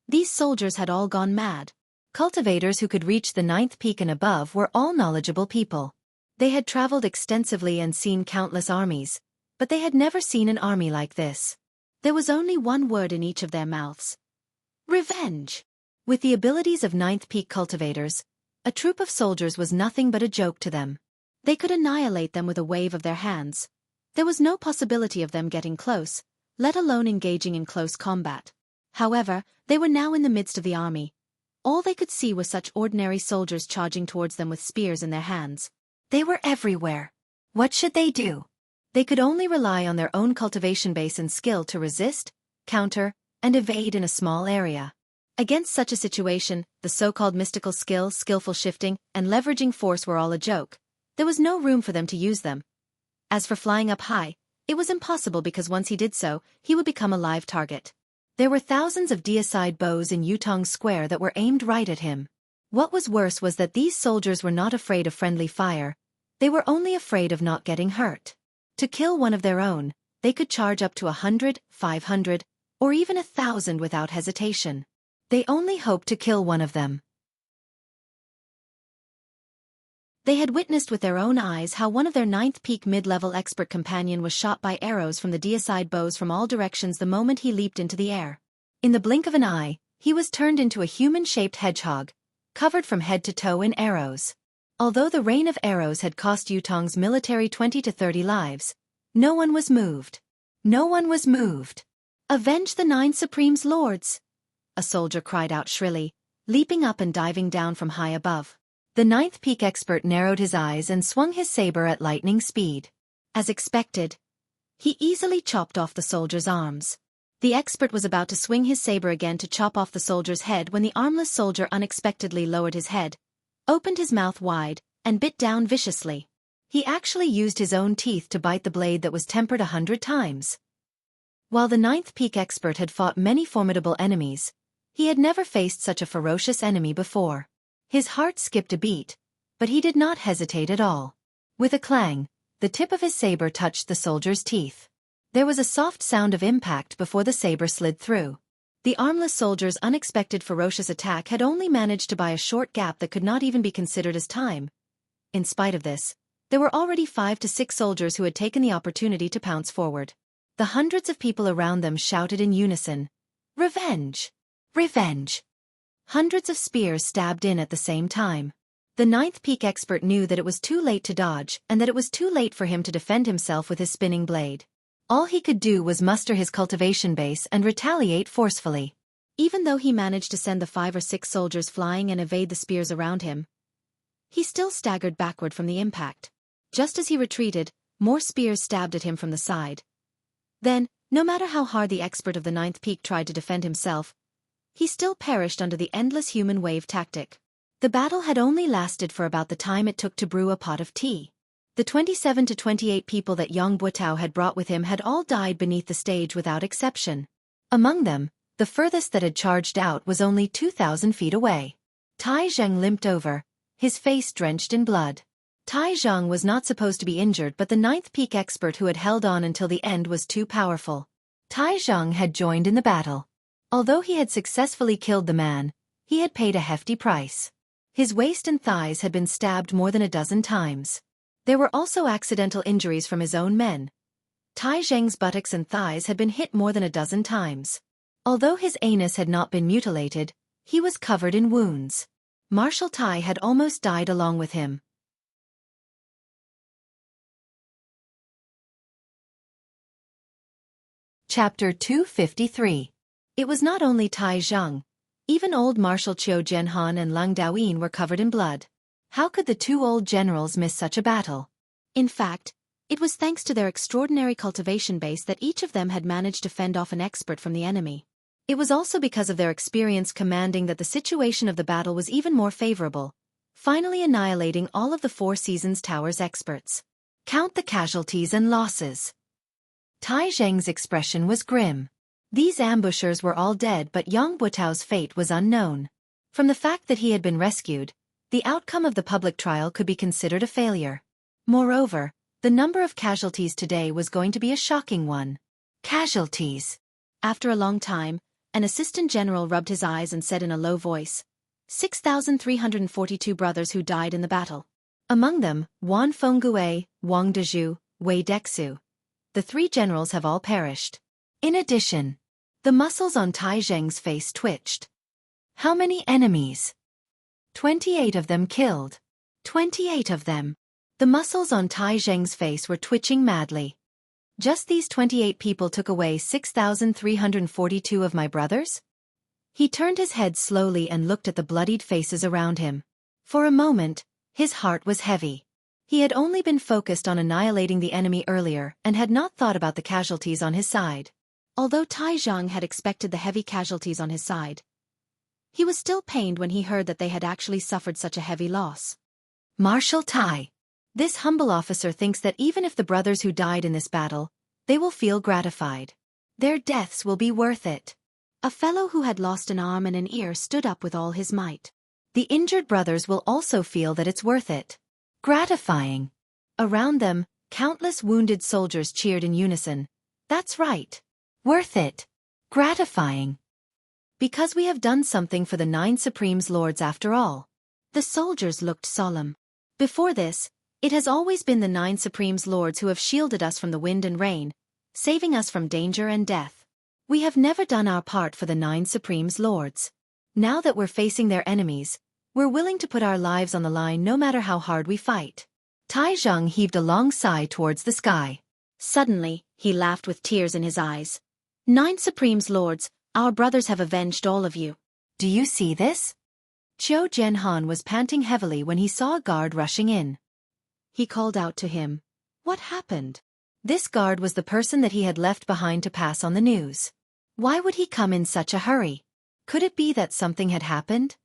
these soldiers had all gone mad. Cultivators who could reach the 9th peak and above were all knowledgeable people. They had traveled extensively and seen countless armies, but they had never seen an army like this. There was only one word in each of their mouths: revenge. With the abilities of 9th peak cultivators, a troop of soldiers was nothing but a joke to them. They could annihilate them with a wave of their hands. There was no possibility of them getting close, let alone engaging in close combat. However, they were now in the midst of the army. All they could see were such ordinary soldiers charging towards them with spears in their hands. They were everywhere. What should they do? They could only rely on their own cultivation base and skill to resist, counter, and evade in a small area. Against such a situation, the so-called mystical skill, skillful shifting, and leveraging force were all a joke. There was no room for them to use them. As for flying up high, it was impossible because once he did so, he would become a live target. There were thousands of deicide bows in Yutong Square that were aimed right at him. What was worse was that these soldiers were not afraid of friendly fire. They were only afraid of not getting hurt. To kill one of their own, they could charge up to 100, 500, or even 1,000 without hesitation. They only hoped to kill one of them. They had witnessed with their own eyes how one of their 9th peak mid-level expert companion was shot by arrows from the deicide bows from all directions the moment he leaped into the air. In the blink of an eye, he was turned into a human-shaped hedgehog, covered from head to toe in arrows. Although the rain of arrows had cost Yutong's military 20 to 30 lives, no one was moved. No one was moved. "Avenge the 9 Supreme's lords!" a soldier cried out shrilly, leaping up and diving down from high above. The 9th peak expert narrowed his eyes and swung his saber at lightning speed. As expected, he easily chopped off the soldier's arms. The expert was about to swing his saber again to chop off the soldier's head when the armless soldier unexpectedly lowered his head, opened his mouth wide, and bit down viciously. He actually used his own teeth to bite the blade that was tempered 100 times. While the 9th peak expert had fought many formidable enemies, he had never faced such a ferocious enemy before. His heart skipped a beat, but he did not hesitate at all. With a clang, the tip of his saber touched the soldier's teeth. There was a soft sound of impact before the saber slid through. The armless soldier's unexpected ferocious attack had only managed to buy a short gap that could not even be considered as time. In spite of this, there were already 5 to 6 soldiers who had taken the opportunity to pounce forward. The hundreds of people around them shouted in unison, "Revenge! Revenge!" Hundreds of spears stabbed in at the same time. The 9th peak expert knew that it was too late to dodge and that it was too late for him to defend himself with his spinning blade. All he could do was muster his cultivation base and retaliate forcefully. Even though he managed to send the 5 or 6 soldiers flying and evade the spears around him, He still staggered backward from the impact. Just as he retreated, more spears stabbed at him from the side. Then, no matter how hard the expert of the ninth peak tried to defend himself, he still perished under the endless human wave tactic. The battle had only lasted for about the time it took to brew a pot of tea. The 27 to 28 people that Yang Buotao had brought with him had all died beneath the stage without exception. Among them, the furthest that had charged out was only 2,000 feet away. Tai Zheng limped over, his face drenched in blood. Tai Zheng was not supposed to be injured, but the ninth peak expert who had held on until the end was too powerful. Tai Zheng had joined in the battle. Although he had successfully killed the man, he had paid a hefty price. His waist and thighs had been stabbed more than a dozen times. There were also accidental injuries from his own men. Tai Zheng's buttocks and thighs had been hit more than a dozen times. Although his anus had not been mutilated, he was covered in wounds. Marshal Tai had almost died along with him. Chapter 253. It was not only Tai Zheng. Even old Marshal Qiu Jianhan and Lang Daoyin were covered in blood. How could the two old generals miss such a battle? In fact, it was thanks to their extraordinary cultivation base that each of them had managed to fend off an expert from the enemy. It was also because of their experience commanding that the situation of the battle was even more favorable, finally annihilating all of the Four Seasons Tower's experts. Count the casualties and losses. Tai Zheng's expression was grim. These ambushers were all dead, but Yang Buotao's fate was unknown. From the fact that he had been rescued, the outcome of the public trial could be considered a failure. Moreover, the number of casualties today was going to be a shocking one. Casualties. After a long time, an assistant general rubbed his eyes and said in a low voice, 6,342 brothers who died in the battle. Among them, Wan Fenggue, Wang Dezhu, Wei Dexu. The three generals have all perished. In addition, the muscles on Tai Zheng's face twitched. How many enemies? 28 of them killed. 28 of them. The muscles on Tai Zheng's face were twitching madly. Just these 28 people took away 6,342 of my brothers? He turned his head slowly and looked at the bloodied faces around him. For a moment, his heart was heavy. He had only been focused on annihilating the enemy earlier and had not thought about the casualties on his side. Although Tai Zheng had expected the heavy casualties on his side, he was still pained when he heard that they had actually suffered such a heavy loss. Marshal Tai. This humble officer thinks that even if the brothers who died in this battle, they will feel gratified. Their deaths will be worth it. A fellow who had lost an arm and an ear stood up with all his might. The injured brothers will also feel that it's worth it. Gratifying. Around them, countless wounded soldiers cheered in unison. That's right. Worth it. Gratifying. Because we have done something for the Nine Supremes Lords after all. The soldiers looked solemn. Before this, it has always been the Nine Supremes Lords who have shielded us from the wind and rain, saving us from danger and death. We have never done our part for the Nine Supremes Lords. Now that we're facing their enemies, we're willing to put our lives on the line no matter how hard we fight. Tai Zheng heaved a long sigh towards the sky. Suddenly, he laughed with tears in his eyes. Nine Supremes Lords, our brothers have avenged all of you. Do you see this? Qiu Jianhan was panting heavily when he saw a guard rushing in. He called out to him. What happened? This guard was the person that he had left behind to pass on the news. Why would he come in such a hurry? Could it be that something had happened?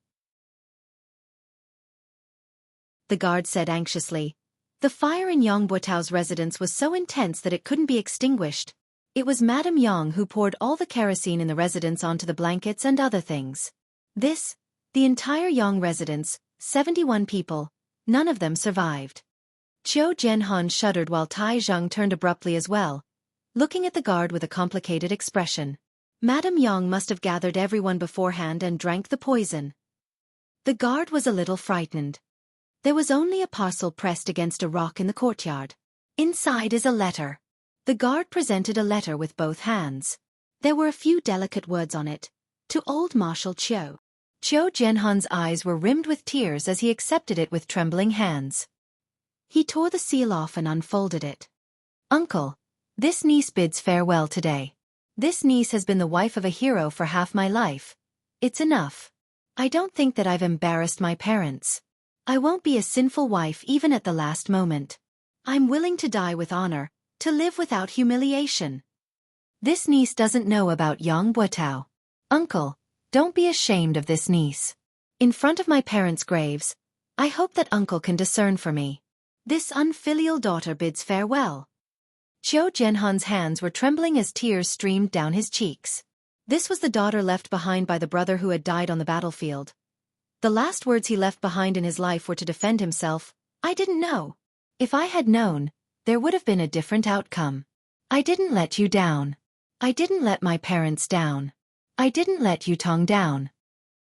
The guard said anxiously. The fire in Yang Buotao's residence was so intense that it couldn't be extinguished. It was Madame Yang who poured all the kerosene in the residence onto the blankets and other things. The entire Yang residence, 71 people, none of them survived. Qiu Jianhan shuddered while Tai Zheng turned abruptly as well, looking at the guard with a complicated expression. Madame Yang must have gathered everyone beforehand and drank the poison. The guard was a little frightened. There was only a parcel pressed against a rock in the courtyard. Inside is a letter. The guard presented a letter with both hands. There were a few delicate words on it. To old Marshal Qiu. Qiu Jianhan's eyes were rimmed with tears as he accepted it with trembling hands. He tore the seal off and unfolded it. Uncle, this niece bids farewell today. This niece has been the wife of a hero for half my life. It's enough. I don't think that I've embarrassed my parents. I won't be a sinful wife even at the last moment. I'm willing to die with honor, to live without humiliation. This niece doesn't know about Yang Buotao. Uncle, don't be ashamed of this niece. In front of my parents' graves, I hope that uncle can discern for me. This unfilial daughter bids farewell. Qiu Jianhan's hands were trembling as tears streamed down his cheeks. This was the daughter left behind by the brother who had died on the battlefield. The last words he left behind in his life were to defend himself. I didn't know. If I had known, there would have been a different outcome. I didn't let you down. I didn't let my parents down. I didn't let Yutong down.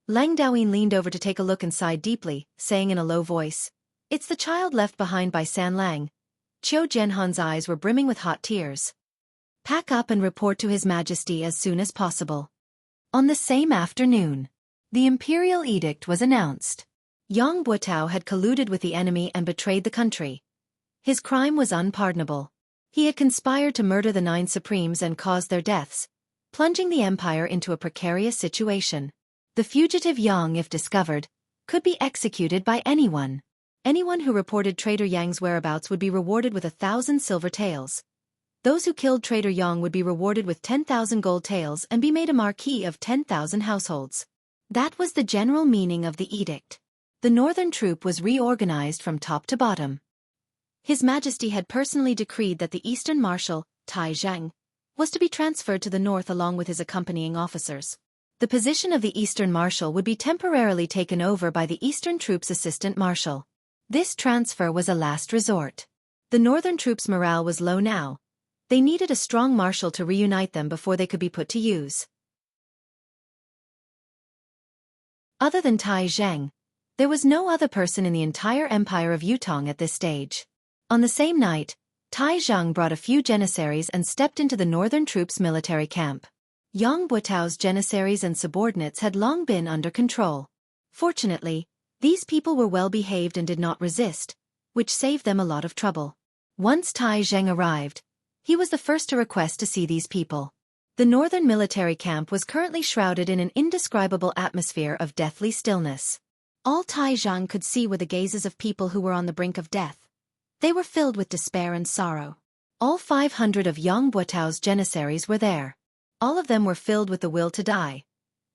Lang Daoyin leaned over to take a look and sighed deeply, saying in a low voice, "It's the child left behind by San Lang." Qiu Jianhan's eyes were brimming with hot tears. Pack up and report to His Majesty as soon as possible. On the same afternoon, the imperial edict was announced. Yang Buotao had colluded with the enemy and betrayed the country. His crime was unpardonable. He had conspired to murder the 9 supremes and caused their deaths, plunging the empire into a precarious situation. The fugitive Yang, if discovered, could be executed by anyone. Anyone who reported traitor Yang's whereabouts would be rewarded with 1,000 silver taels. Those who killed traitor Yang would be rewarded with 10,000 gold taels and be made a marquis of 10,000 households. That was the general meaning of the edict. The northern troop was reorganized from top to bottom. His Majesty had personally decreed that the eastern marshal, Tai Zhang, was to be transferred to the north along with his accompanying officers. The position of the eastern marshal would be temporarily taken over by the eastern troops' assistant marshal. This transfer was a last resort. The northern troops' morale was low now. They needed a strong marshal to reunite them before they could be put to use. Other than Tai Zhang, there was no other person in the entire empire of Yutong at this stage. On the same night, Tai Zhang brought a few janissaries and stepped into the northern troops' military camp. Yang Buotao's janissaries and subordinates had long been under control. Fortunately, these people were well behaved and did not resist, which saved them a lot of trouble. Once Tai Zhang arrived, he was the first to request to see these people. The northern military camp was currently shrouded in an indescribable atmosphere of deathly stillness. All Tai Zhang could see were the gazes of people who were on the brink of death. They were filled with despair and sorrow. All 500 of Yang Buotao's janissaries were there. All of them were filled with the will to die.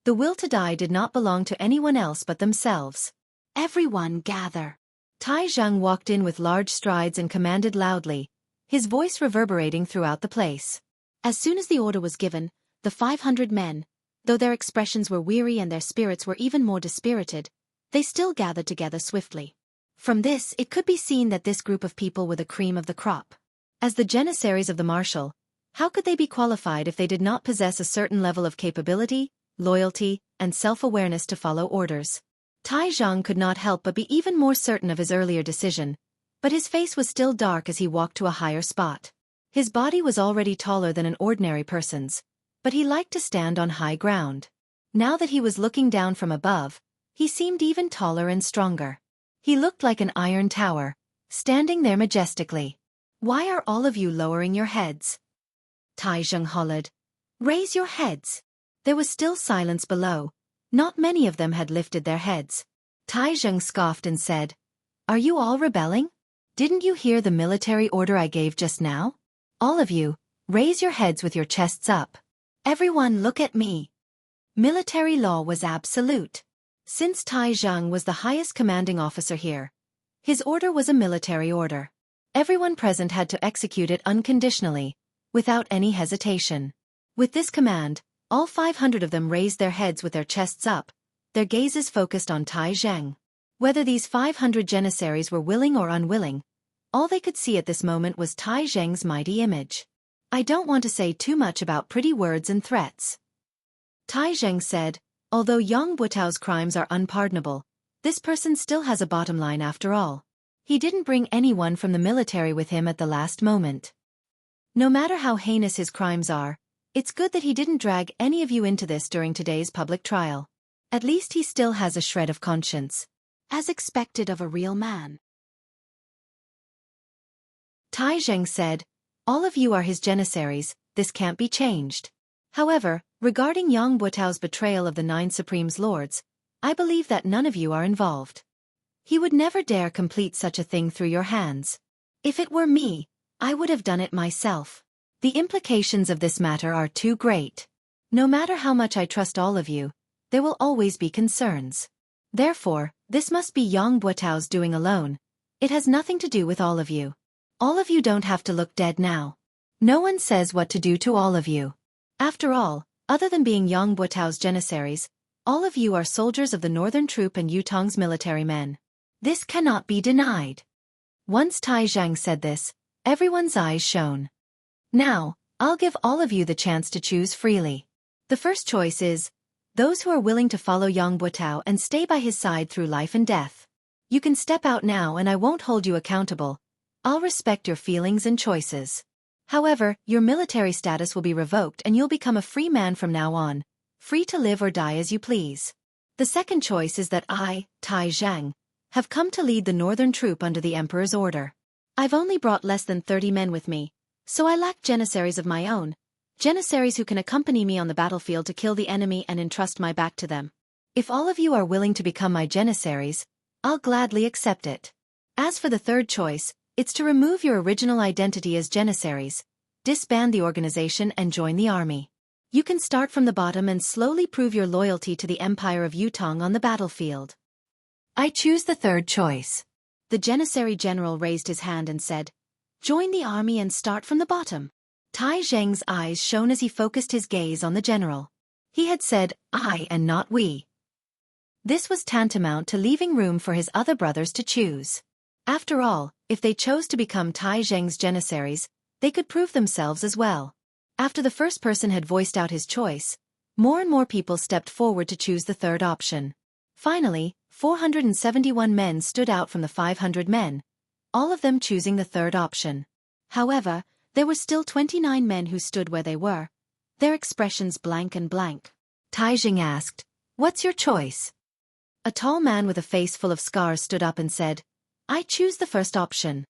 The will to die did not belong to anyone else but themselves. Everyone gather. Tai Zhang walked in with large strides and commanded loudly, his voice reverberating throughout the place. As soon as the order was given, the 500 men, though their expressions were weary and their spirits were even more dispirited, they still gathered together swiftly. From this, it could be seen that this group of people were the cream of the crop. As the janissaries of the marshal, how could they be qualified if they did not possess a certain level of capability, loyalty, and self-awareness to follow orders? Tai Zhang could not help but be even more certain of his earlier decision, but his face was still dark as he walked to a higher spot. His body was already taller than an ordinary person's, but he liked to stand on high ground. Now that he was looking down from above, he seemed even taller and stronger. He looked like an iron tower, standing there majestically. "Why are all of you lowering your heads?" Tai Zhang hollered. "Raise your heads." There was still silence below. Not many of them had lifted their heads. Tai Zhang scoffed and said, "Are you all rebelling? Didn't you hear the military order I gave just now? All of you, raise your heads with your chests up. Everyone look at me." Military law was absolute. Since Tai Zhang was the highest commanding officer here, his order was a military order. Everyone present had to execute it unconditionally, without any hesitation. With this command, all 500 of them raised their heads with their chests up, their gazes focused on Tai Zhang. Whether these 500 janissaries were willing or unwilling, all they could see at this moment was Tai Zhang's mighty image. "I don't want to say too much about pretty words and threats," Tai Zhang said. "Although Yang Buotao's crimes are unpardonable, this person still has a bottom line after all. He didn't bring anyone from the military with him at the last moment. No matter how heinous his crimes are, it's good that he didn't drag any of you into this during today's public trial. At least he still has a shred of conscience, as expected of a real man." Tai Zhang said, "All of you are his janissaries, this can't be changed. However, regarding Yang Buotao's betrayal of the 9 Supremes Lords, I believe that none of you are involved. He would never dare complete such a thing through your hands. If it were me, I would have done it myself. The implications of this matter are too great. No matter how much I trust all of you, there will always be concerns. Therefore, this must be Yang Buotao's doing alone. It has nothing to do with all of you. All of you don't have to look dead now. No one says what to do to all of you. After all, other than being Yang Buotao's janissaries, all of you are soldiers of the Northern Troop and Yutong's military men. This cannot be denied. Once Tai Zhang said this, everyone's eyes shone. Now, I'll give all of you the chance to choose freely. The first choice is those who are willing to follow Yang Buotao and stay by his side through life and death. You can step out now and I won't hold you accountable. I'll respect your feelings and choices. However, your military status will be revoked and you'll become a free man from now on, free to live or die as you please. The second choice is that I, Tai Zhang, have come to lead the Northern Troop under the Emperor's order. I've only brought less than 30 men with me, so I lack janissaries of my own, janissaries who can accompany me on the battlefield to kill the enemy and entrust my back to them. If all of you are willing to become my janissaries, I'll gladly accept it. As for the third choice, it's to remove your original identity as janissaries, disband the organization and join the army. You can start from the bottom and slowly prove your loyalty to the Empire of Yutong on the battlefield. I choose the third choice. The Janissary general raised his hand and said, "Join the army and start from the bottom." Tai Zheng's eyes shone as he focused his gaze on the general. He had said, "I" and not "we." This was tantamount to leaving room for his other brothers to choose. After all, if they chose to become Tai Zheng's janissaries, they could prove themselves as well. After the first person had voiced out his choice, more and more people stepped forward to choose the third option. Finally, 471 men stood out from the 500 men, all of them choosing the third option. However, there were still 29 men who stood where they were, their expressions blank and blank. Tai Zheng asked, "What's your choice?" A tall man with a face full of scars stood up and said, "I choose the first option."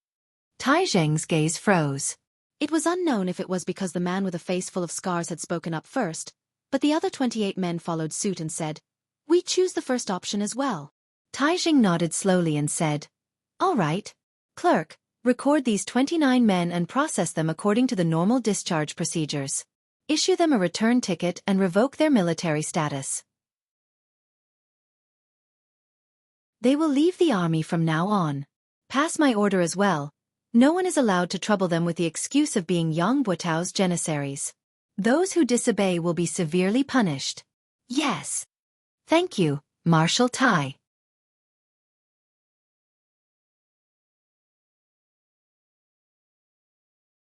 Tai Zheng's gaze froze. It was unknown if it was because the man with a face full of scars had spoken up first, but the other 28 men followed suit and said, "We choose the first option as well." Tai Zheng nodded slowly and said, "All right. Clerk, record these 29 men and process them according to the normal discharge procedures. Issue them a return ticket and revoke their military status. They will leave the army from now on. Pass my order as well. No one is allowed to trouble them with the excuse of being Yang Buotao's janissaries. Those who disobey will be severely punished." "Yes. Thank you, Marshal Tai."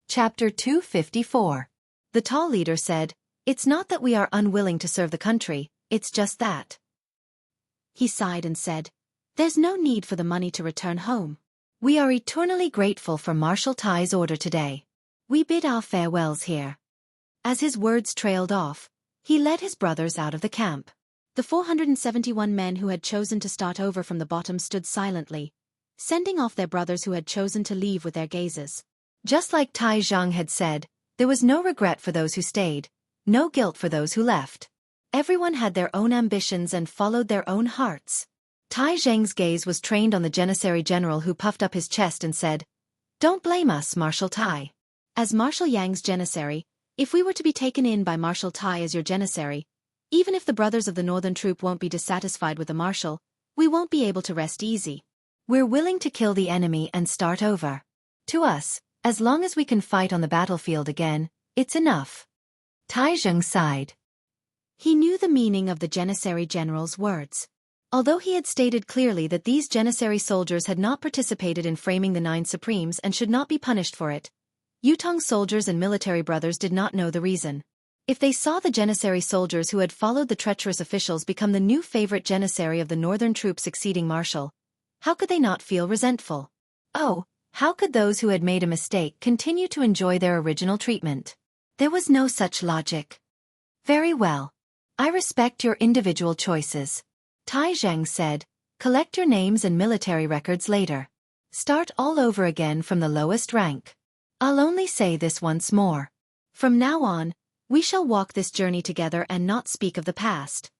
Chapter 254. The tall leader said, "It's not that we are unwilling to serve the country, it's just that." He sighed and said, "There's no need for the money to return home. We are eternally grateful for Marshal Tai's order today. We bid our farewells here." As his words trailed off, he led his brothers out of the camp. The 471 men who had chosen to start over from the bottom stood silently, sending off their brothers who had chosen to leave with their gazes. Just like Tai Zhang had said, there was no regret for those who stayed, no guilt for those who left. Everyone had their own ambitions and followed their own hearts. Tai Zheng's gaze was trained on the Janissary general who puffed up his chest and said, "Don't blame us, Marshal Tai. As Marshal Yang's janissary, if we were to be taken in by Marshal Tai as your janissary, even if the brothers of the Northern Troop won't be dissatisfied with the Marshal, we won't be able to rest easy. We're willing to kill the enemy and start over. To us, as long as we can fight on the battlefield again, it's enough." Tai Zheng sighed. He knew the meaning of the Janissary general's words. Although he had stated clearly that these Janissary soldiers had not participated in framing the Nine Supremes and should not be punished for it, Yutong soldiers and military brothers did not know the reason. If they saw the Janissary soldiers who had followed the treacherous officials become the new favorite Janissary of the Northern Troop succeeding Marshal, how could they not feel resentful? Oh, how could those who had made a mistake continue to enjoy their original treatment? There was no such logic. "Very well. I respect your individual choices," Tai Zheng said. "Collect your names and military records later. Start all over again from the lowest rank. I'll only say this once more. From now on, we shall walk this journey together and not speak of the past.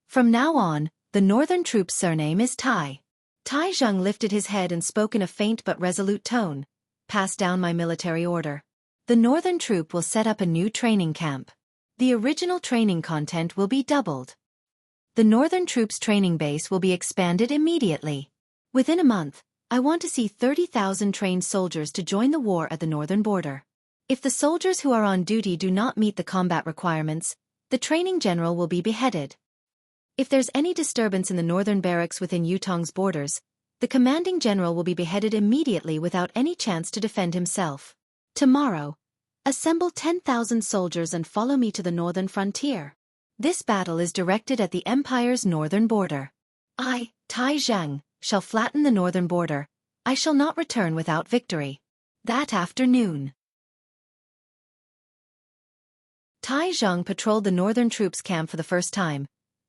From now on, the Northern Troop's surname is Tai. Tai Zheng lifted his head and spoke in a faint but resolute tone. Pass down my military order. The northern troop will set up a new training camp. The original training content will be doubled. The northern troops' training base will be expanded immediately. Within a month, I want to see 30,000 trained soldiers to join the war at the northern border. If the soldiers who are on duty do not meet the combat requirements, the training general will be beheaded. If there's any disturbance in the northern barracks within Yutong's borders, the commanding general will be beheaded immediately without any chance to defend himself. Tomorrow, assemble 10,000 soldiers and follow me to the northern frontier. This battle is directed at the empire's northern border. I, Tai Zheng, shall flatten the northern border. I shall not return without victory. That afternoon, Tai Zheng patrolled the northern troops' camp for the first time,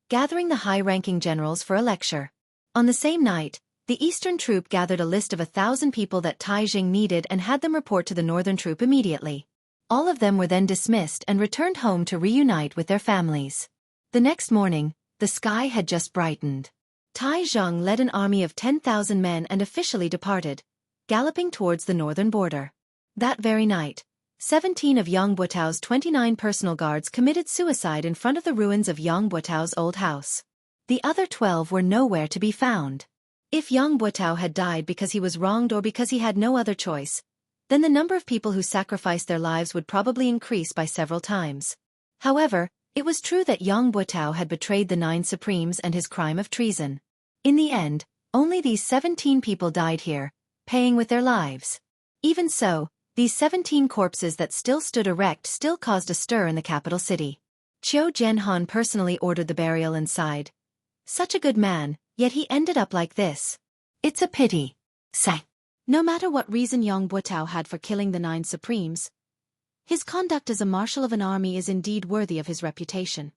gathering the high-ranking generals for a lecture. On the same night, the eastern troop gathered a list of 1,000 people that Tai Zheng needed and had them report to the northern troop immediately. All of them were then dismissed and returned home to reunite with their families. The next morning, the sky had just brightened. Tai Zheng led an army of 10,000 men and officially departed, galloping towards the northern border. That very night, 17 of Yang Buotao's 29 personal guards committed suicide in front of the ruins of Yang Buotao's old house. The other 12 were nowhere to be found. If Yang Buotao had died because he was wronged or because he had no other choice, then the number of people who sacrificed their lives would probably increase by several times. However, it was true that Yang Buotao had betrayed the 9 Supremes and his crime of treason. In the end, only these 17 people died here, paying with their lives. Even so, these 17 corpses that still stood erect still caused a stir in the capital city. Qiu Jianhan personally ordered the burial and sighed. Such a good man, yet he ended up like this. It's a pity. Say. No matter what reason Yang Buotao had for killing the 9 Supremes, his conduct as a marshal of an army is indeed worthy of his reputation.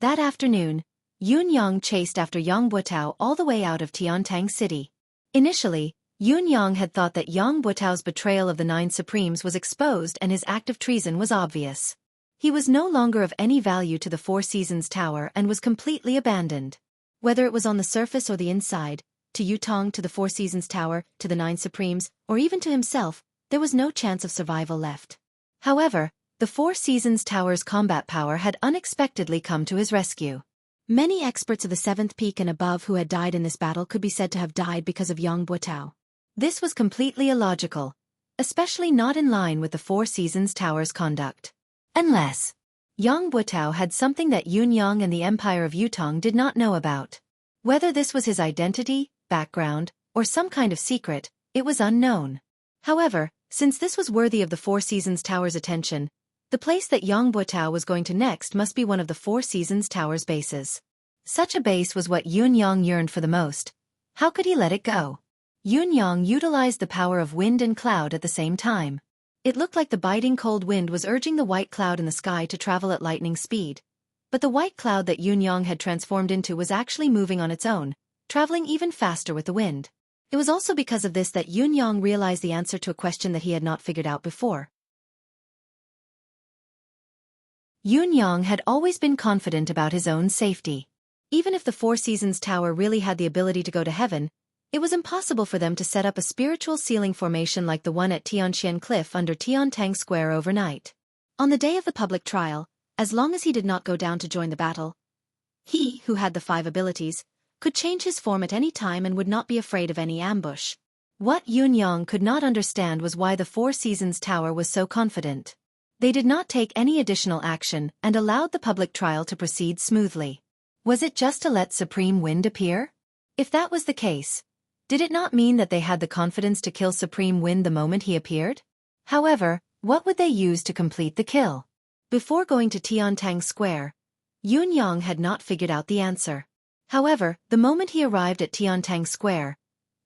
That afternoon, Yun Yang chased after Yang Buotao all the way out of Tiantang City. Initially, Yun Yang had thought that Yang Buotao's betrayal of the 9 Supremes was exposed and his act of treason was obvious. He was no longer of any value to the Four Seasons Tower and was completely abandoned. Whether it was on the surface or the inside, to Yutong, to the Four Seasons Tower, to the 9 Supremes, or even to himself, there was no chance of survival left. However, the Four Seasons Tower's combat power had unexpectedly come to his rescue. Many experts of the 7th peak and above who had died in this battle could be said to have died because of Yang Buotao. This was completely illogical, especially not in line with the Four Seasons Tower's conduct. Unless Yang Buotao had something that Yun Yang and the Empire of Yutong did not know about. Whether this was his identity, background, or some kind of secret, it was unknown. However, since this was worthy of the Four Seasons Tower's attention, the place that Yang Buotao was going to next must be one of the Four Seasons Tower's bases. Such a base was what Yun Yang yearned for the most. How could he let it go? Yun Yang utilized the power of wind and cloud at the same time. It looked like the biting cold wind was urging the white cloud in the sky to travel at lightning speed. But the white cloud that Yun Yang had transformed into was actually moving on its own, traveling even faster with the wind. It was also because of this that Yun Yang realized the answer to a question that he had not figured out before. Yun Yang had always been confident about his own safety. Even if the Four Seasons Tower really had the ability to go to heaven, it was impossible for them to set up a spiritual ceiling formation like the one at Tianxian Cliff under Tiantang Square overnight. On the day of the public trial, as long as he did not go down to join the battle, he, who had the 5 abilities, could change his form at any time and would not be afraid of any ambush. What Yun Yang could not understand was why the Four Seasons Tower was so confident. They did not take any additional action and allowed the public trial to proceed smoothly. Was it just to let Supreme Wind appear? If that was the case, did it not mean that they had the confidence to kill Supreme Wind the moment he appeared? However, what would they use to complete the kill? Before going to Tiantang Square, Yun Yang had not figured out the answer. However, the moment he arrived at Tiantang Square,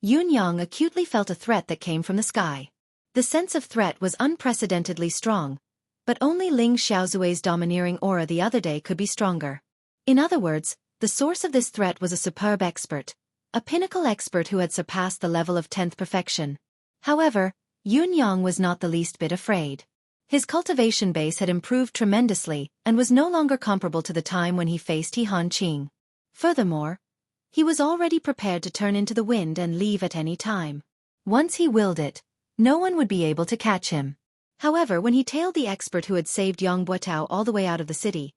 Yun Yang acutely felt a threat that came from the sky. The sense of threat was unprecedentedly strong, but only Ling Xiaozui's domineering aura the other day could be stronger. In other words, the source of this threat was a superb expert, a pinnacle expert who had surpassed the level of 10th perfection. However, Yun Yang was not the least bit afraid. His cultivation base had improved tremendously and was no longer comparable to the time when he faced He Han Qing. Furthermore, He was already prepared to turn into the wind and leave at any time. Once he willed it, no one would be able to catch him. However, when he tailed the expert who had saved Yang Buotao all the way out of the city,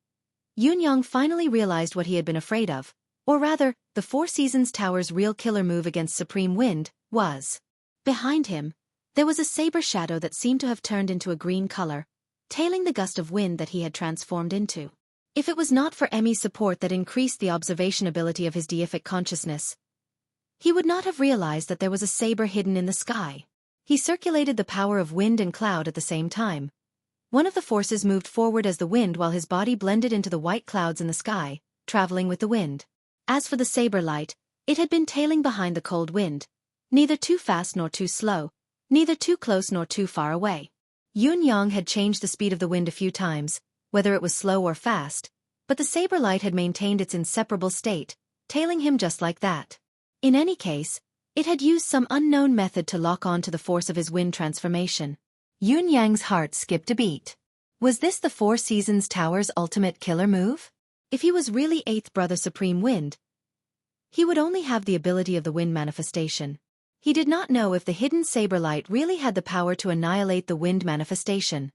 Yunyang finally realized what he had been afraid of, or rather, the Four Seasons Tower's real killer move against Supreme Wind was. Behind him, there was a saber shadow that seemed to have turned into a green color, tailing the gust of wind that he had transformed into. If it was not for Emmy's support that increased the observation ability of his deific consciousness, he would not have realized that there was a saber hidden in the sky. He circulated the power of wind and cloud at the same time. One of the forces moved forward as the wind while his body blended into the white clouds in the sky, traveling with the wind. As for the saber light, it had been tailing behind the cold wind, neither too fast nor too slow, neither too close nor too far away. Yunyang had changed the speed of the wind a few times, whether it was slow or fast, but the saber light had maintained its inseparable state, tailing him just like that. In any case, it had used some unknown method to lock on to the force of his wind transformation. Yunyang's heart skipped a beat. Was this the Four Seasons Tower's ultimate killer move? If he was really Eighth Brother Supreme Wind, he would only have the ability of the wind manifestation. He did not know if the hidden saber light really had the power to annihilate the wind manifestation.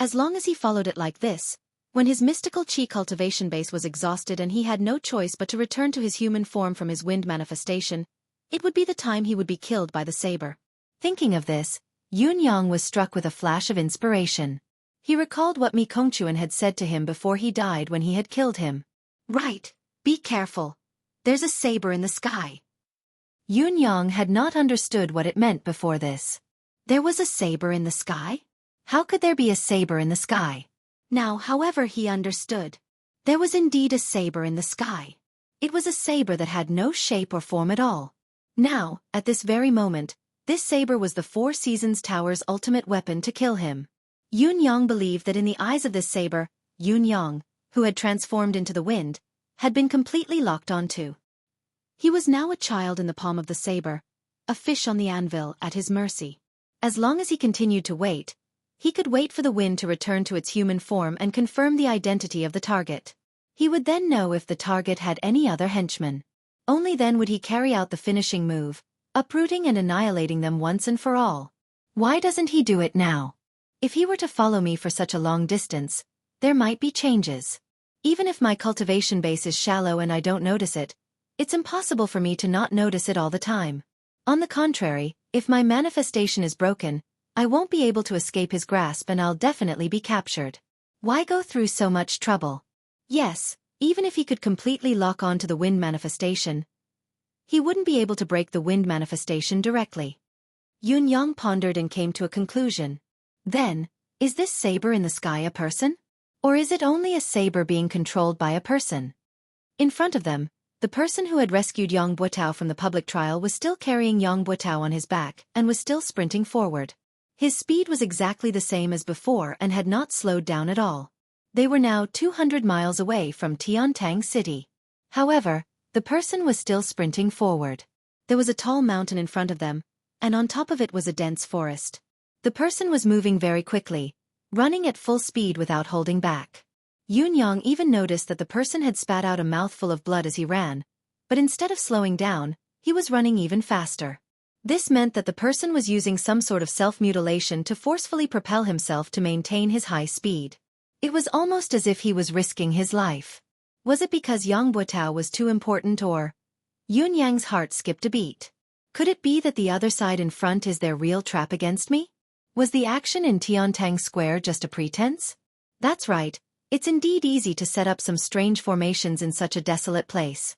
As long as he followed it like this, when his mystical chi cultivation base was exhausted and he had no choice but to return to his human form from his wind manifestation, it would be the time he would be killed by the saber. Thinking of this, Yunyang was struck with a flash of inspiration. He recalled what Mi Kongchuan had said to him before he died when he had killed him. Right, be careful. There's a saber in the sky. Yunyang had not understood what it meant before this. There was a saber in the sky? How could there be a saber in the sky? Now, however, he understood. There was indeed a saber in the sky. It was a saber that had no shape or form at all. Now, at this very moment, this saber was the Four Seasons Tower's ultimate weapon to kill him. Yunyang believed that in the eyes of this saber, Yunyang, who had transformed into the wind, had been completely locked onto. He was now a child in the palm of the saber, a fish on the anvil at his mercy. As long as he continued to wait, he could wait for the wind to return to its human form and confirm the identity of the target. He would then know if the target had any other henchmen. Only then would he carry out the finishing move, uprooting and annihilating them once and for all. Why doesn't he do it now? If he were to follow me for such a long distance, there might be changes. Even if my cultivation base is shallow and I don't notice it, it's impossible for me to not notice it all the time. On the contrary, if my manifestation is broken, I won't be able to escape his grasp and I'll definitely be captured. Why go through so much trouble? Yes, even if he could completely lock on to the wind manifestation, he wouldn't be able to break the wind manifestation directly. Yunyang pondered and came to a conclusion. Then, is this saber in the sky a person? Or is it only a saber being controlled by a person? In front of them, the person who had rescued Yang Buotao from the public trial was still carrying Yang Buotao on his back and was still sprinting forward. His speed was exactly the same as before and had not slowed down at all. They were now 200 miles away from Tiantang City. However, the person was still sprinting forward. There was a tall mountain in front of them, and on top of it was a dense forest. The person was moving very quickly, running at full speed without holding back. Yunyang even noticed that the person had spat out a mouthful of blood as he ran, but instead of slowing down, he was running even faster. This meant that the person was using some sort of self-mutilation to forcefully propel himself to maintain his high speed. It was almost as if he was risking his life. Was it because Yang Buotao was too important or? Yunyang's heart skipped a beat. Could it be that the other side in front is their real trap against me? Was the action in Tiantang Square just a pretense? That's right, it's indeed easy to set up some strange formations in such a desolate place.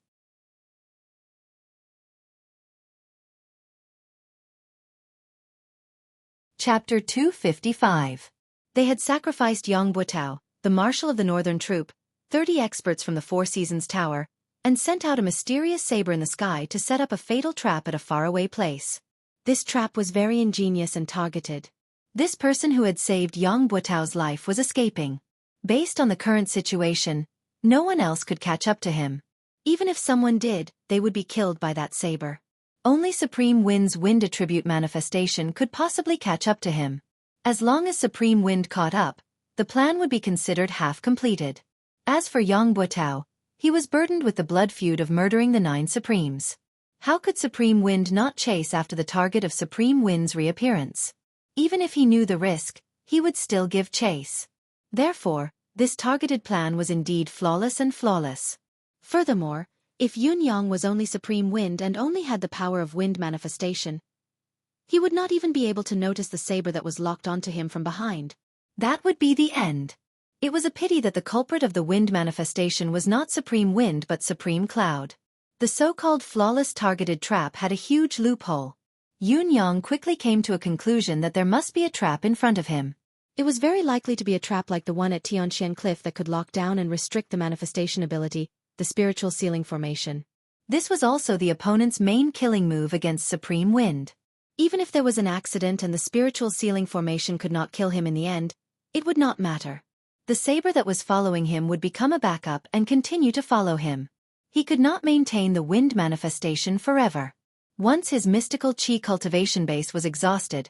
Chapter 255. They had sacrificed Yang Buotao, the marshal of the northern troop, 30 experts from the Four Seasons Tower, and sent out a mysterious saber in the sky to set up a fatal trap at a faraway place. This trap was very ingenious and targeted. This person who had saved Yang Buotao's life was escaping. Based on the current situation, no one else could catch up to him. Even if someone did, they would be killed by that saber. Only Supreme Wind's wind attribute manifestation could possibly catch up to him. As long as Supreme Wind caught up, the plan would be considered half completed. As for Yang Buotao, he was burdened with the blood feud of murdering the 9 Supremes. How could Supreme Wind not chase after the target of Supreme Wind's reappearance? Even if he knew the risk, he would still give chase. Therefore, this targeted plan was indeed flawless. Furthermore, if Yun Yang was only Supreme Wind and only had the power of wind manifestation, he would not even be able to notice the saber that was locked onto him from behind. That would be the end. It was a pity that the culprit of the wind manifestation was not Supreme Wind but Supreme Cloud. The so-called flawless targeted trap had a huge loophole. Yun Yang quickly came to a conclusion that there must be a trap in front of him. It was very likely to be a trap like the one at Tianxian Cliff that could lock down and restrict the manifestation ability, the spiritual sealing formation. This was also the opponent's main killing move against Supreme Wind. Even if there was an accident and the spiritual sealing formation could not kill him in the end, it would not matter. The saber that was following him would become a backup and continue to follow him. He could not maintain the wind manifestation forever. Once his mystical chi cultivation base was exhausted,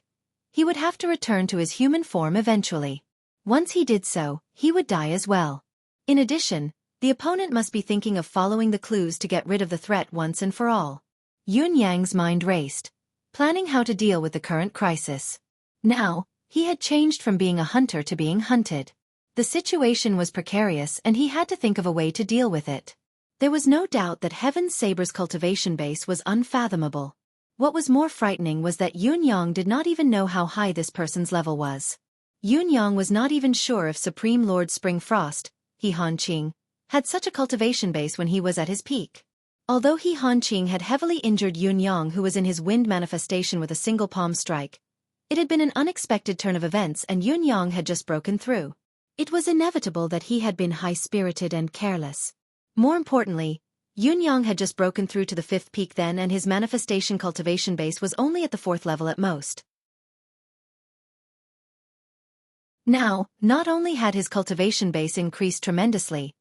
he would have to return to his human form eventually. Once he did so, he would die as well. In addition, the opponent must be thinking of following the clues to get rid of the threat once and for all. Yun Yang's mind raced, planning how to deal with the current crisis. Now, he had changed from being a hunter to being hunted. The situation was precarious and he had to think of a way to deal with it. There was no doubt that Heaven's Saber's cultivation base was unfathomable. What was more frightening was that Yun Yang did not even know how high this person's level was. Yun Yang was not even sure if Supreme Lord Spring Frost, He Hanqing, had such a cultivation base when he was at his peak. Although He Hanqing had heavily injured Yun Yang who was in his wind manifestation with a single palm strike, it had been an unexpected turn of events and Yun Yang had just broken through. It was inevitable that he had been high-spirited and careless. More importantly, Yun Yang had just broken through to the 5th peak then and his manifestation cultivation base was only at the 4th level at most. Now, not only had his cultivation base increased tremendously,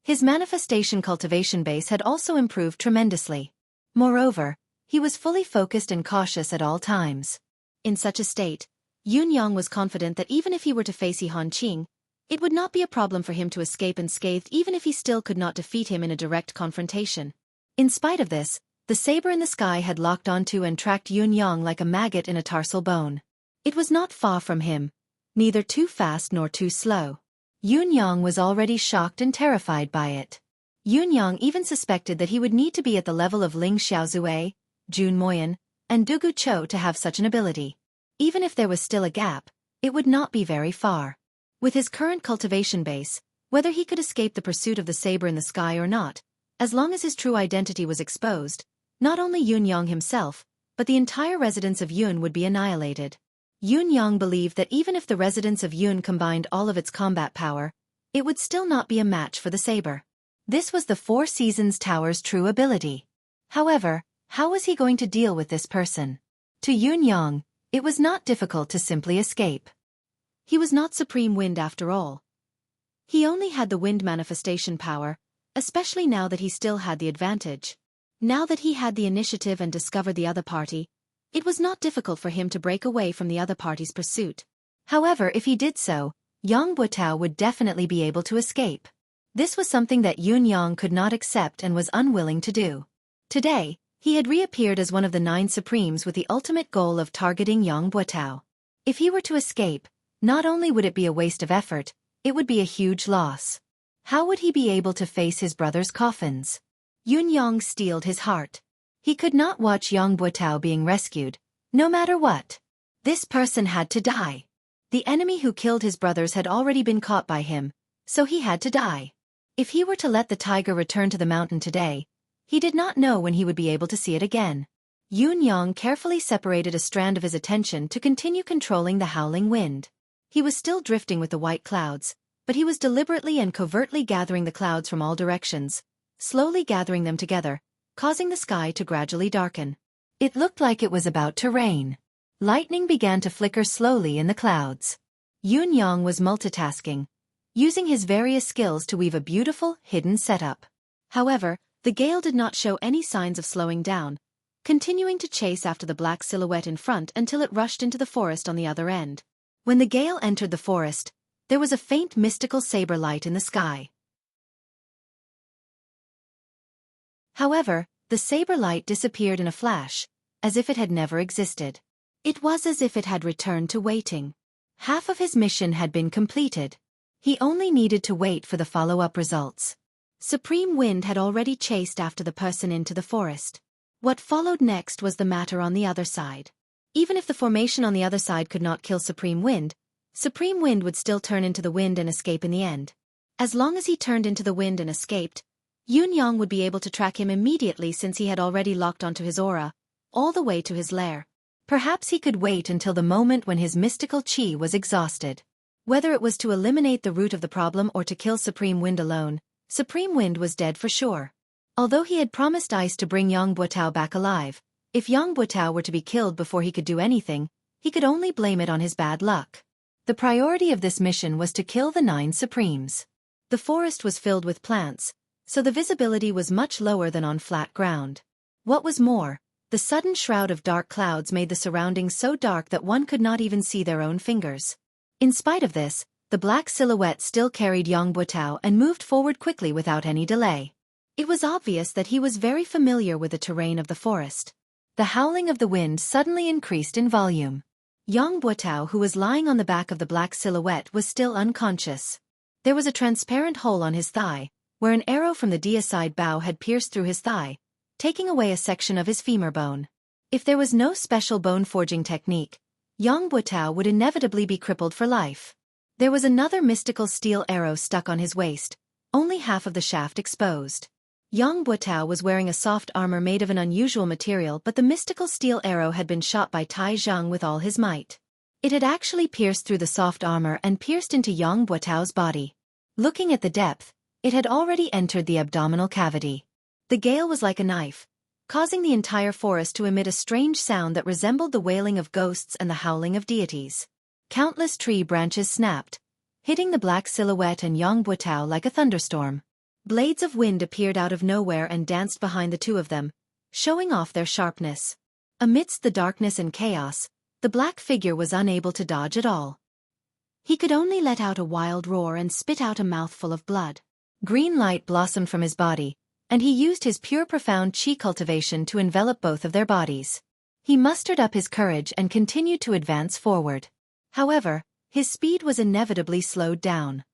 his manifestation cultivation base had also improved tremendously. Moreover, he was fully focused and cautious at all times. In such a state, Yun Yang was confident that even if he were to face He Hanqing, it would not be a problem for him to escape unscathed even if he still could not defeat him in a direct confrontation. In spite of this, the saber in the sky had locked onto and tracked Yun Yang like a maggot in a tarsal bone. It was not far from him, neither too fast nor too slow. Yun Yang was already shocked and terrified by it. Yun Yang even suspected that he would need to be at the level of Ling Xiaozue, Jun Moyan, and Dugu Cho to have such an ability. Even if there was still a gap, it would not be very far. With his current cultivation base, whether he could escape the pursuit of the saber in the sky or not, as long as his true identity was exposed, not only Yun Yang himself, but the entire residence of Yun would be annihilated. Yun Yang believed that even if the residence of Yun combined all of its combat power, it would still not be a match for the saber. This was the Four Seasons Tower's true ability. However, how was he going to deal with this person? To Yun Yang, it was not difficult to simply escape. He was not Supreme Wind after all. He only had the wind manifestation power, especially now that he still had the advantage. Now that he had the initiative and discovered the other party, it was not difficult for him to break away from the other party's pursuit. However, if he did so, Yang Buotao would definitely be able to escape. This was something that Yun Yang could not accept and was unwilling to do. Today, he had reappeared as one of the 9 Supremes with the ultimate goal of targeting Yang Buotao. If he were to escape, not only would it be a waste of effort, it would be a huge loss. How would he be able to face his brother's coffins? Yun Yang steeled his heart. He could not watch Yang Buotao being rescued, no matter what. This person had to die. The enemy who killed his brothers had already been caught by him, so he had to die. If he were to let the tiger return to the mountain today, he did not know when he would be able to see it again. Yun Yang carefully separated a strand of his attention to continue controlling the howling wind. He was still drifting with the white clouds, but he was deliberately and covertly gathering the clouds from all directions, slowly gathering them together, causing the sky to gradually darken. It looked like it was about to rain. Lightning began to flicker slowly in the clouds. Yun Yang was multitasking, using his various skills to weave a beautiful, hidden setup. However, the gale did not show any signs of slowing down, continuing to chase after the black silhouette in front until it rushed into the forest on the other end. When the gale entered the forest, there was a faint mystical saber light in the sky. However, the saber light disappeared in a flash, as if it had never existed. It was as if it had returned to waiting. Half of his mission had been completed. He only needed to wait for the follow-up results. Supreme Wind had already chased after the person into the forest. What followed next was the matter on the other side. Even if the formation on the other side could not kill Supreme Wind would still turn into the wind and escape in the end. As long as he turned into the wind and escaped, Yun-Yang would be able to track him immediately since he had already locked onto his aura, all the way to his lair. Perhaps he could wait until the moment when his mystical chi was exhausted. Whether it was to eliminate the root of the problem or to kill Supreme Wind alone, Supreme Wind was dead for sure. Although he had promised Ice to bring Yang Buotao back alive, if Yang Buotao were to be killed before he could do anything, he could only blame it on his bad luck. The priority of this mission was to kill the 9 Supremes. The forest was filled with plants, so the visibility was much lower than on flat ground. What was more, the sudden shroud of dark clouds made the surroundings so dark that one could not even see their own fingers. In spite of this, the black silhouette still carried Yang Buotao and moved forward quickly without any delay. It was obvious that he was very familiar with the terrain of the forest. The howling of the wind suddenly increased in volume. Yang Buotao, who was lying on the back of the black silhouette, was still unconscious. There was a transparent hole on his thigh, where an arrow from the deicide bow had pierced through his thigh, taking away a section of his femur bone. If there was no special bone-forging technique, Yang Buotao would inevitably be crippled for life. There was another mystical steel arrow stuck on his waist, only half of the shaft exposed. Yang Buotao was wearing a soft armor made of an unusual material, but the mystical steel arrow had been shot by Tai Zhang with all his might. It had actually pierced through the soft armor and pierced into Yang Buotao's body. Looking at the depth, it had already entered the abdominal cavity. The gale was like a knife, causing the entire forest to emit a strange sound that resembled the wailing of ghosts and the howling of deities. Countless tree branches snapped, hitting the black silhouette and Yang Buotao like a thunderstorm. Blades of wind appeared out of nowhere and danced behind the two of them, showing off their sharpness. Amidst the darkness and chaos, the black figure was unable to dodge at all. He could only let out a wild roar and spit out a mouthful of blood. Green light blossomed from his body, and he used his pure profound chi cultivation to envelop both of their bodies. He mustered up his courage and continued to advance forward. However, his speed was inevitably slowed down.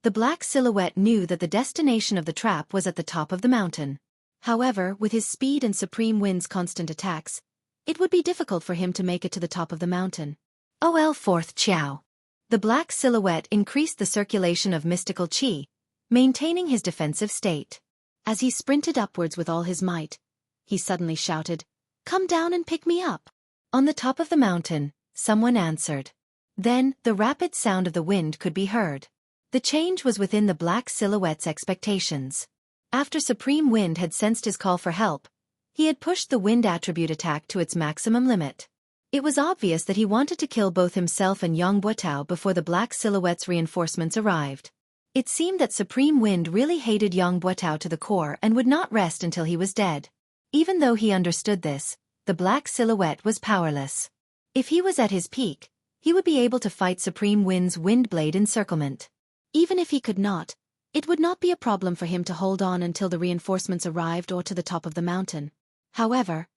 The black silhouette knew that the destination of the trap was at the top of the mountain. However, with his speed and Supreme Wind's constant attacks, it would be difficult for him to make it to the top of the mountain. OL 4th Qiao. The black silhouette increased the circulation of mystical chi, maintaining his defensive state. As he sprinted upwards with all his might, he suddenly shouted, "Come down and pick me up." On the top of the mountain, someone answered. Then, the rapid sound of the wind could be heard. The change was within the black silhouette's expectations. After Supreme Wind had sensed his call for help, he had pushed the wind attribute attack to its maximum limit. It was obvious that he wanted to kill both himself and Yang Buotao before the black silhouette's reinforcements arrived. It seemed that Supreme Wind really hated Yang Buotao to the core and would not rest until he was dead. Even though he understood this, the black silhouette was powerless. If he was at his peak, he would be able to fight Supreme Wind's Windblade encirclement. Even if he could not, it would not be a problem for him to hold on until the reinforcements arrived or to the top of the mountain. However,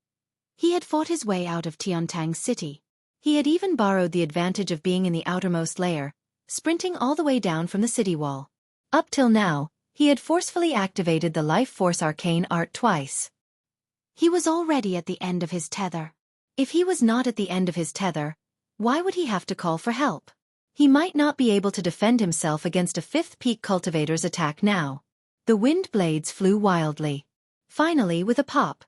he had fought his way out of Tiantang City. He had even borrowed the advantage of being in the outermost layer, sprinting all the way down from the city wall. Up till now, he had forcefully activated the Life Force Arcane Art twice. He was already at the end of his tether. If he was not at the end of his tether, why would he have to call for help? He might not be able to defend himself against a 5th peak cultivator's attack now. The wind blades flew wildly. Finally, with a pop,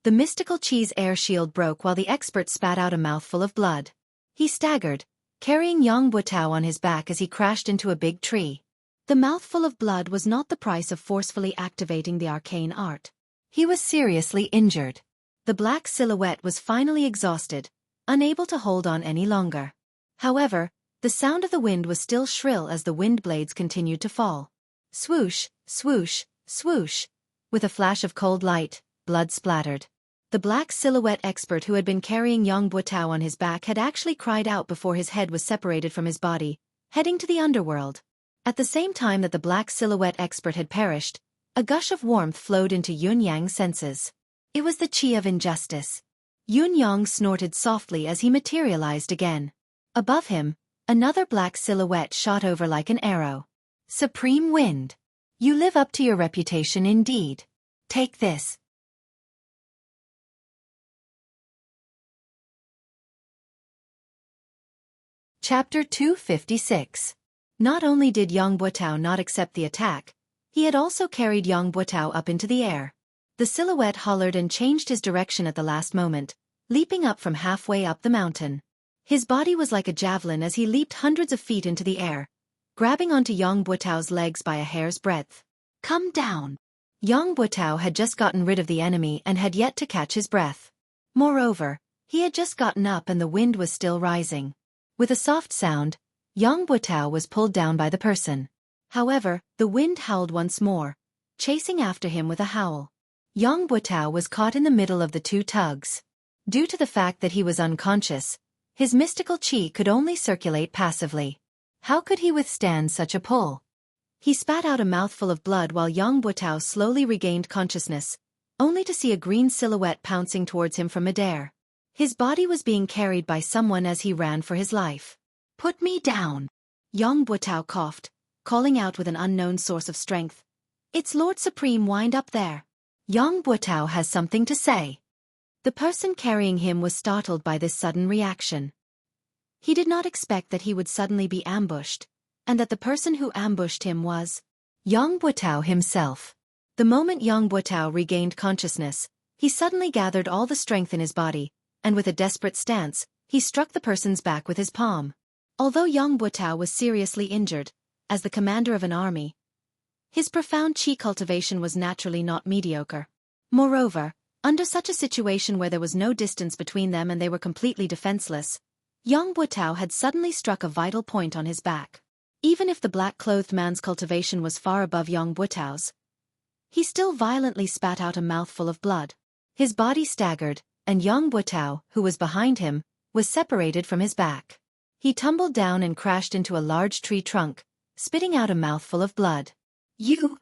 the mystical chi's air shield broke while the expert spat out a mouthful of blood. He staggered, carrying Yang Buotao on his back as he crashed into a big tree. The mouthful of blood was not the price of forcefully activating the arcane art. He was seriously injured. The black silhouette was finally exhausted, unable to hold on any longer. However, the sound of the wind was still shrill as the wind blades continued to fall. Swoosh, swoosh, swoosh. With a flash of cold light, blood splattered. The black silhouette expert who had been carrying Yang Buotao on his back had actually cried out before his head was separated from his body, heading to the underworld. At the same time that the black silhouette expert had perished, a gush of warmth flowed into Yun Yang's senses. It was the chi of injustice. Yun Yang snorted softly as he materialized again. Above him, another black silhouette shot over like an arrow. Supreme Wind. You live up to your reputation indeed. Take this. Chapter 256. Not only did Yang Buotao not accept the attack, he had also carried Yang Buotao up into the air. The silhouette hollered and changed his direction at the last moment, leaping up from halfway up the mountain. His body was like a javelin as he leaped hundreds of feet into the air, grabbing onto Yang Buotao's legs by a hair's breadth. Come down! Yang Buotao had just gotten rid of the enemy and had yet to catch his breath. Moreover, he had just gotten up and the wind was still rising. With a soft sound, Yang Buotao was pulled down by the person. However, the wind howled once more, chasing after him with a howl. Yang Buotao was caught in the middle of the two tugs. Due to the fact that he was unconscious, his mystical chi could only circulate passively. How could he withstand such a pull? He spat out a mouthful of blood while Yang Buotao slowly regained consciousness, only to see a green silhouette pouncing towards him from midair. His body was being carried by someone as he ran for his life. Put me down! Yang Buotao coughed, calling out with an unknown source of strength. It's Lord Supreme Wind up there. Yang Buotao has something to say. The person carrying him was startled by this sudden reaction. He did not expect that he would suddenly be ambushed, and that the person who ambushed him was Yang Buotao himself. The moment Yang Buotao regained consciousness, he suddenly gathered all the strength in his body, and with a desperate stance, he struck the person's back with his palm. Although Yang Buotao was seriously injured, as the commander of an army, his profound chi cultivation was naturally not mediocre. Moreover, under such a situation where there was no distance between them and they were completely defenseless, Yang Buotao had suddenly struck a vital point on his back. Even if the black-clothed man's cultivation was far above Yang Buotao's, he still violently spat out a mouthful of blood. His body staggered, and Yang Buotao, who was behind him, was separated from his back. He tumbled down and crashed into a large tree trunk, spitting out a mouthful of blood. You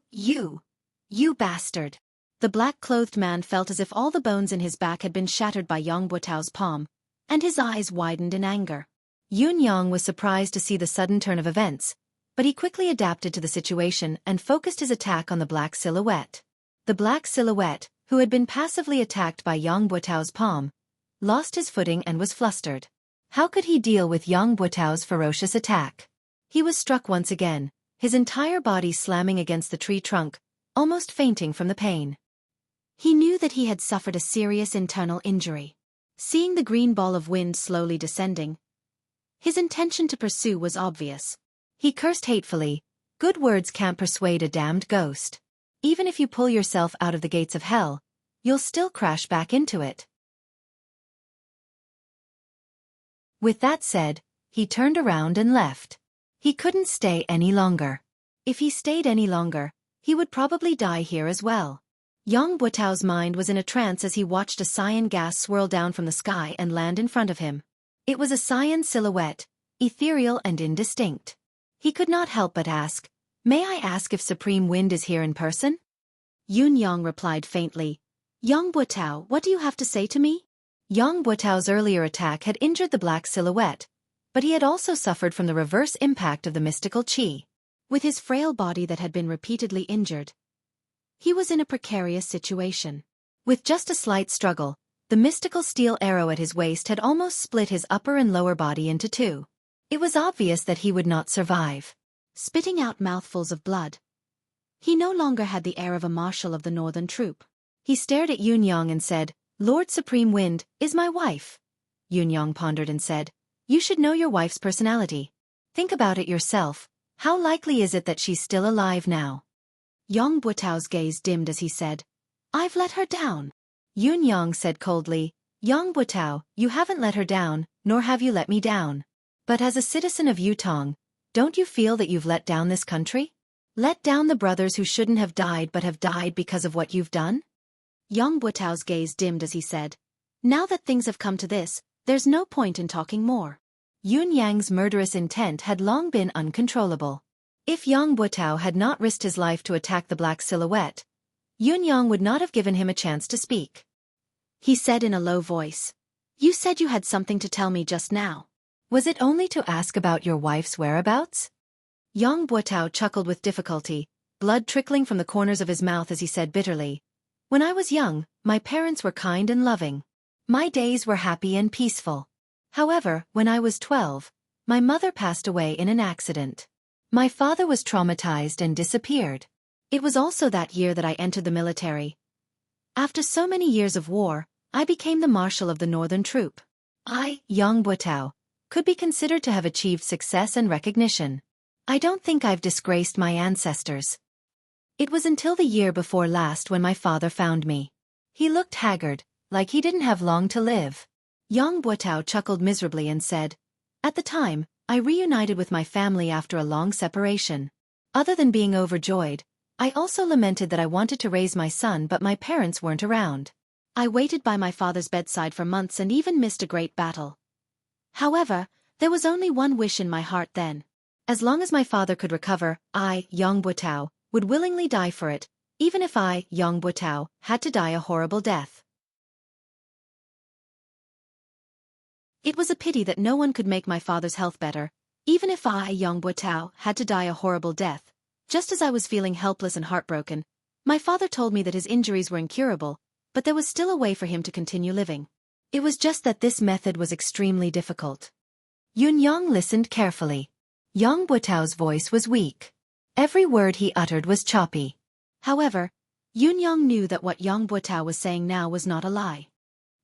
bastard! The black-clothed man felt as if all the bones in his back had been shattered by Yang Buotao's palm, and his eyes widened in anger. Yun Yang was surprised to see the sudden turn of events, but he quickly adapted to the situation and focused his attack on the black silhouette. The black silhouette, who had been passively attacked by Yang Buotao's palm, lost his footing and was flustered. How could he deal with Yang Buotao's ferocious attack? He was struck once again, his entire body slamming against the tree trunk, almost fainting from the pain. He knew that he had suffered a serious internal injury. Seeing the green ball of wind slowly descending, his intention to pursue was obvious. He cursed hatefully, "Good words can't persuade a damned ghost. Even if you pull yourself out of the gates of hell, you'll still crash back into it." With that said, he turned around and left. He couldn't stay any longer. If he stayed any longer, he would probably die here as well. Yang Buotao's mind was in a trance as he watched a cyan gas swirl down from the sky and land in front of him. It was a cyan silhouette, ethereal and indistinct. He could not help but ask, "May I ask if Supreme Wind is here in person?" Yun Yang replied faintly, "Yang Buotao, what do you have to say to me?" Yang Buotao's earlier attack had injured the black silhouette, but he had also suffered from the reverse impact of the mystical chi. With his frail body that had been repeatedly injured, he was in a precarious situation. With just a slight struggle, the mystical steel arrow at his waist had almost split his upper and lower body into two. It was obvious that he would not survive. Spitting out mouthfuls of blood, he no longer had the air of a marshal of the northern troop. He stared at Yun Yang and said, "Lord Supreme Wind is my wife." Yun Yang pondered and said, "You should know your wife's personality. Think about it yourself. How likely is it that she's still alive now?" Yang Buotao's gaze dimmed as he said, "I've let her down." Yun Yang said coldly, "Yang Buotao, you haven't let her down, nor have you let me down. But as a citizen of Yutong, don't you feel that you've let down this country? Let down the brothers who shouldn't have died but have died because of what you've done?" Yang Buotao's gaze dimmed as he said, "Now that things have come to this, there's no point in talking more." Yun Yang's murderous intent had long been uncontrollable. If Yang Butao had not risked his life to attack the black silhouette, Yun Yang would not have given him a chance to speak. He said in a low voice, "You said you had something to tell me just now. Was it only to ask about your wife's whereabouts?" Yang Butao chuckled with difficulty, blood trickling from the corners of his mouth as he said bitterly, "When I was young, my parents were kind and loving. My days were happy and peaceful. However, when I was 12, my mother passed away in an accident. My father was traumatized and disappeared. It was also that year that I entered the military. After so many years of war, I became the marshal of the northern troop. I, Yang Butao, could be considered to have achieved success and recognition. I don't think I've disgraced my ancestors. It was until the year before last when my father found me. He looked haggard, like he didn't have long to live." Yang Butao chuckled miserably and said, "At the time, I reunited with my family after a long separation. Other than being overjoyed, I also lamented that I wanted to raise my son but my parents weren't around. I waited by my father's bedside for months and even missed a great battle. However, there was only one wish in my heart then. As long as my father could recover, I, Yang Butao, would willingly die for it, even if I, Yang Butao, had to die a horrible death. It was a pity that no one could make my father's health better, even if I, Yang Butao, had to die a horrible death. Just as I was feeling helpless and heartbroken, my father told me that his injuries were incurable, but there was still a way for him to continue living. It was just that this method was extremely difficult." Yun Yang listened carefully. Yang Butao's voice was weak. Every word he uttered was choppy. However, Yun Yang knew that what Yang Butao was saying now was not a lie.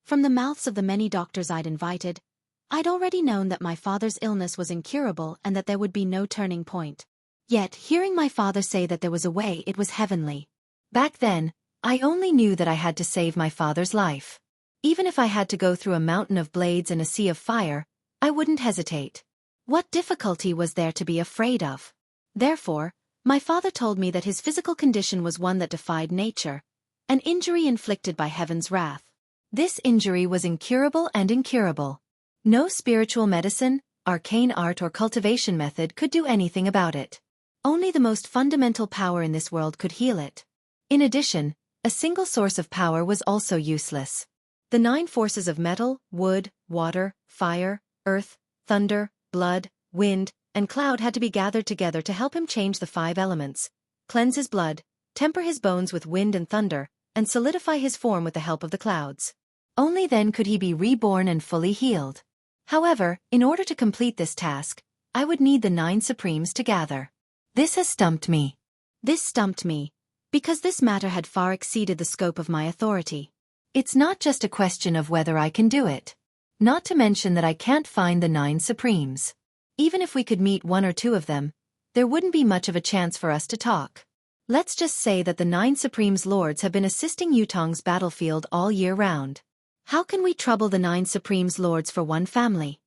From the mouths of the many doctors I'd invited, I'd already known that my father's illness was incurable and that there would be no turning point. Yet, hearing my father say that there was a way, it was heavenly. Back then, I only knew that I had to save my father's life. Even if I had to go through a mountain of blades and a sea of fire, I wouldn't hesitate. What difficulty was there to be afraid of? Therefore, my father told me that his physical condition was one that defied nature, an injury inflicted by heaven's wrath. This injury was incurable and incurable. No spiritual medicine, arcane art or cultivation method could do anything about it. Only the most fundamental power in this world could heal it. In addition, a single source of power was also useless. The 9 forces of metal, wood, water, fire, earth, thunder, blood, wind, and cloud had to be gathered together to help him change the 5 elements, cleanse his blood, temper his bones with wind and thunder, and solidify his form with the help of the clouds. Only then could he be reborn and fully healed. However, in order to complete this task, I would need the 9 Supremes to gather. This has stumped me. This stumped me, because this matter had far exceeded the scope of my authority. It's not just a question of whether I can do it. Not to mention that I can't find the 9 Supremes. Even if we could meet 1 or 2 of them, there wouldn't be much of a chance for us to talk. Let's just say that the 9 Supremes Lords have been assisting Yutong's battlefield all year round. How can we trouble the 9 Supremes Lords for one family?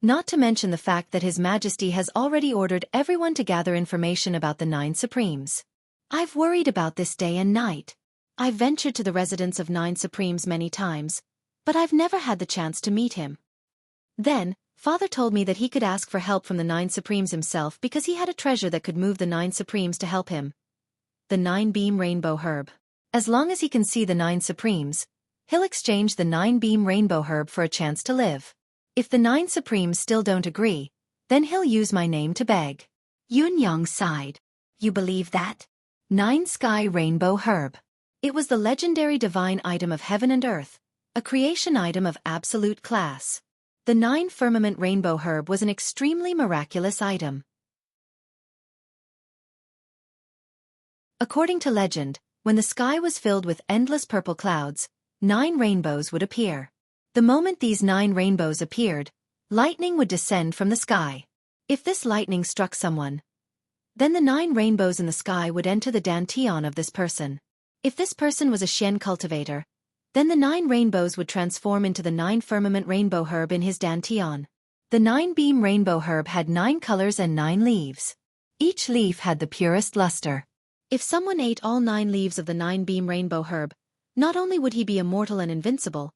Not to mention the fact that His Majesty has already ordered everyone to gather information about the 9 Supremes. I've worried about this day and night. I've ventured to the residence of 9 Supremes many times, but I've never had the chance to meet him. Then, Father told me that he could ask for help from the 9 Supremes himself because he had a treasure that could move the 9 Supremes to help him. The 9-beam rainbow herb. As long as he can see the 9 Supremes, he'll exchange the 9-beam rainbow herb for a chance to live. If the 9 Supremes still don't agree, then he'll use my name to beg. Yun Yang sighed. You believe that? 9 Sky Rainbow Herb. It was the legendary divine item of heaven and earth, a creation item of absolute class. The 9 Firmament Rainbow Herb was an extremely miraculous item. According to legend, when the sky was filled with endless purple clouds, 9 rainbows would appear. The moment these 9 rainbows appeared, lightning would descend from the sky. If this lightning struck someone, then the 9 rainbows in the sky would enter the dantian of this person. If this person was a Xian cultivator, then the 9 rainbows would transform into the 9 Firmament Rainbow Herb in his dantian. The 9-beam rainbow herb had 9 colors and 9 leaves. Each leaf had the purest luster. If someone ate all 9 leaves of the 9-beam rainbow herb, not only would he be immortal and invincible,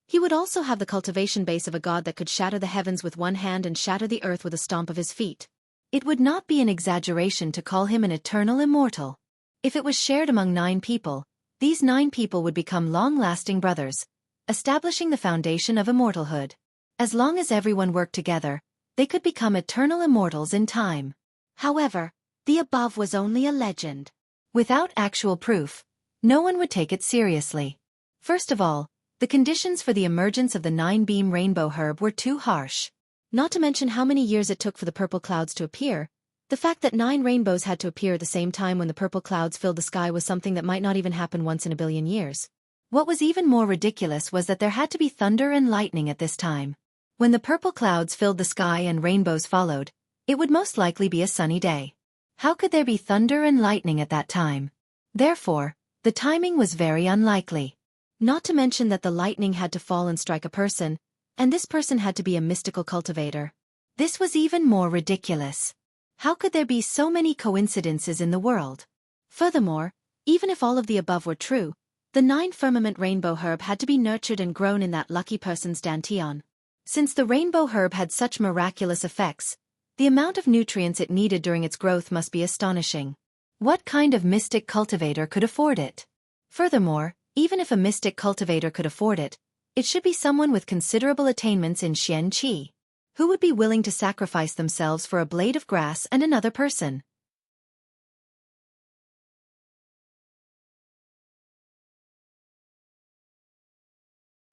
he would also have the cultivation base of a god that could shatter the heavens with one hand and shatter the earth with a stomp of his feet. It would not be an exaggeration to call him an eternal immortal. If it was shared among 9 people, these 9 people would become long-lasting brothers, establishing the foundation of immortalhood. As long as everyone worked together, they could become eternal immortals in time. However, the above was only a legend. Without actual proof, no one would take it seriously. First of all, the conditions for the emergence of the 9-beam rainbow herb were too harsh. Not to mention how many years it took for the purple clouds to appear. The fact that 9 rainbows had to appear at the same time when the purple clouds filled the sky was something that might not even happen once in a billion years. What was even more ridiculous was that there had to be thunder and lightning at this time. When the purple clouds filled the sky and rainbows followed, it would most likely be a sunny day. How could there be thunder and lightning at that time? Therefore, the timing was very unlikely. Not to mention that the lightning had to fall and strike a person, and this person had to be a mystical cultivator. This was even more ridiculous. How could there be so many coincidences in the world? Furthermore, even if all of the above were true, the 9-firmament rainbow herb had to be nurtured and grown in that lucky person's dantian. Since the rainbow herb had such miraculous effects, the amount of nutrients it needed during its growth must be astonishing. What kind of mystic cultivator could afford it? Furthermore, even if a mystic cultivator could afford it, it should be someone with considerable attainments in Xueqi. Who would be willing to sacrifice themselves for a blade of grass and another person?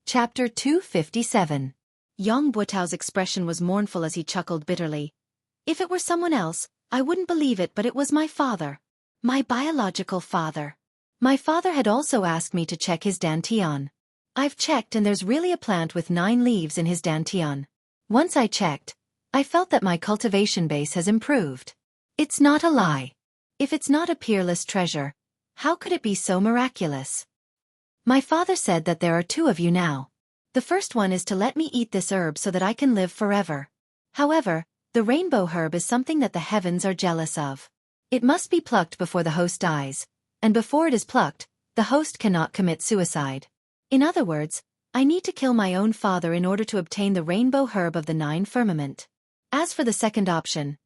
Chapter 257. Yang Buotao's expression was mournful as he chuckled bitterly. If it were someone else, I wouldn't believe it, but it was my father. My biological father. My father had also asked me to check his dantian. I've checked and there's really a plant with 9 leaves in his dantian. Once I checked, I felt that my cultivation base has improved. It's not a lie. If it's not a peerless treasure, how could it be so miraculous? My father said that there are 2 of you now. The first one is to let me eat this herb so that I can live forever. However, the rainbow herb is something that the heavens are jealous of. It must be plucked before the host dies, and before it is plucked, the host cannot commit suicide. In other words, I need to kill my own father in order to obtain the rainbow herb of the 9 firmament. As for the second option,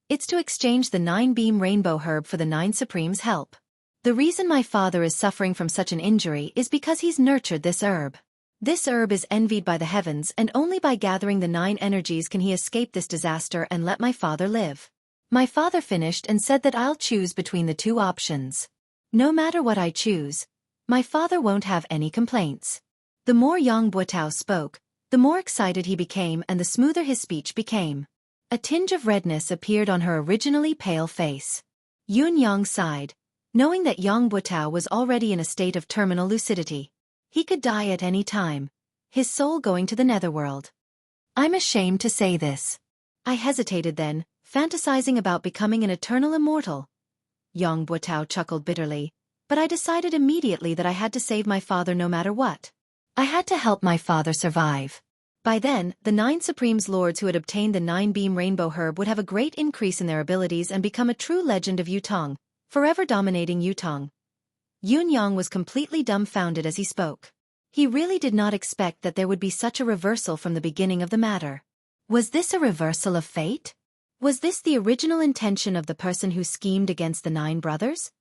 it's to exchange the 9-beam rainbow herb for the 9 supremes' help. The reason my father is suffering from such an injury is because he's nurtured this herb. This herb is envied by the heavens, and only by gathering the 9 energies can he escape this disaster and let my father live. My father finished and said that I'll choose between the 2 options. No matter what I choose, my father won't have any complaints. The more Yang Buotao spoke, the more excited he became and the smoother his speech became. A tinge of redness appeared on her originally pale face. Yun Yang sighed, knowing that Yang Buotao was already in a state of terminal lucidity. He could die at any time, his soul going to the netherworld. I'm ashamed to say this. I hesitated then, fantasizing about becoming an eternal immortal. Yang Buotao chuckled bitterly, but I decided immediately that I had to save my father no matter what. I had to help my father survive. By then, the 9 Supremes Lords who had obtained the 9-beam rainbow herb would have a great increase in their abilities and become a true legend of Yutong, forever dominating Yutong. Yun Yang was completely dumbfounded as he spoke. He really did not expect that there would be such a reversal from the beginning of the matter. Was this a reversal of fate? Was this the original intention of the person who schemed against the 9 brothers?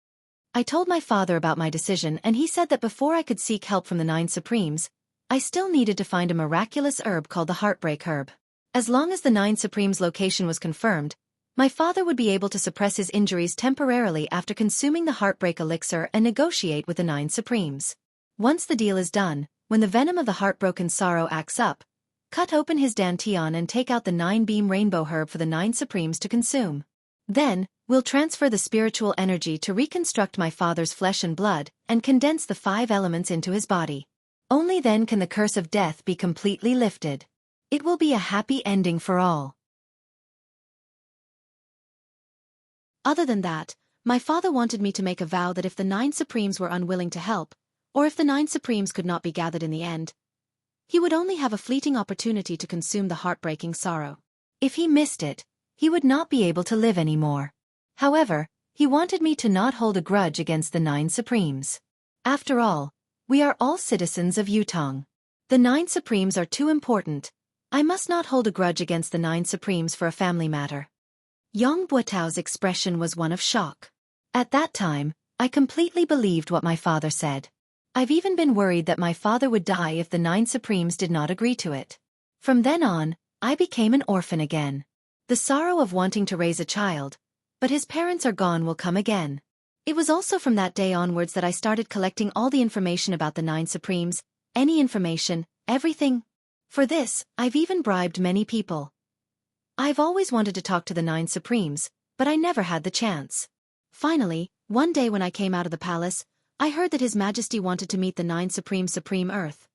I told my father about my decision and he said that before I could seek help from the 9 Supremes, I still needed to find a miraculous herb called the Heartbreak Herb. As long as the 9 Supremes' location was confirmed, my father would be able to suppress his injuries temporarily after consuming the Heartbreak Elixir and negotiate with the 9 Supremes. Once the deal is done, when the venom of the heartbroken sorrow acts up, cut open his dantian and take out the 9-beam rainbow herb for the 9 Supremes to consume. Then, we'll transfer the spiritual energy to reconstruct my father's flesh and blood and condense the 5 elements into his body. Only then can the curse of death be completely lifted. It will be a happy ending for all. Other than that, my father wanted me to make a vow that if the 9 Supremes were unwilling to help, or if the 9 Supremes could not be gathered in the end, he would only have a fleeting opportunity to consume the heartbreaking sorrow. If he missed it, he would not be able to live anymore. However, he wanted me to not hold a grudge against the 9 Supremes. After all, we are all citizens of Yutong. The 9 Supremes are too important. I must not hold a grudge against the 9 Supremes for a family matter. Yang Buetao's expression was one of shock. At that time, I completely believed what my father said. I've even been worried that my father would die if the 9 Supremes did not agree to it. From then on, I became an orphan again. The sorrow of wanting to raise a child, but his parents are gone, will come again. It was also from that day onwards that I started collecting all the information about the 9 Supremes, any information, everything. For this, I've even bribed many people. I've always wanted to talk to the 9 Supremes, but I never had the chance. Finally, one day when I came out of the palace, I heard that His Majesty wanted to meet the 9 Supreme Earth.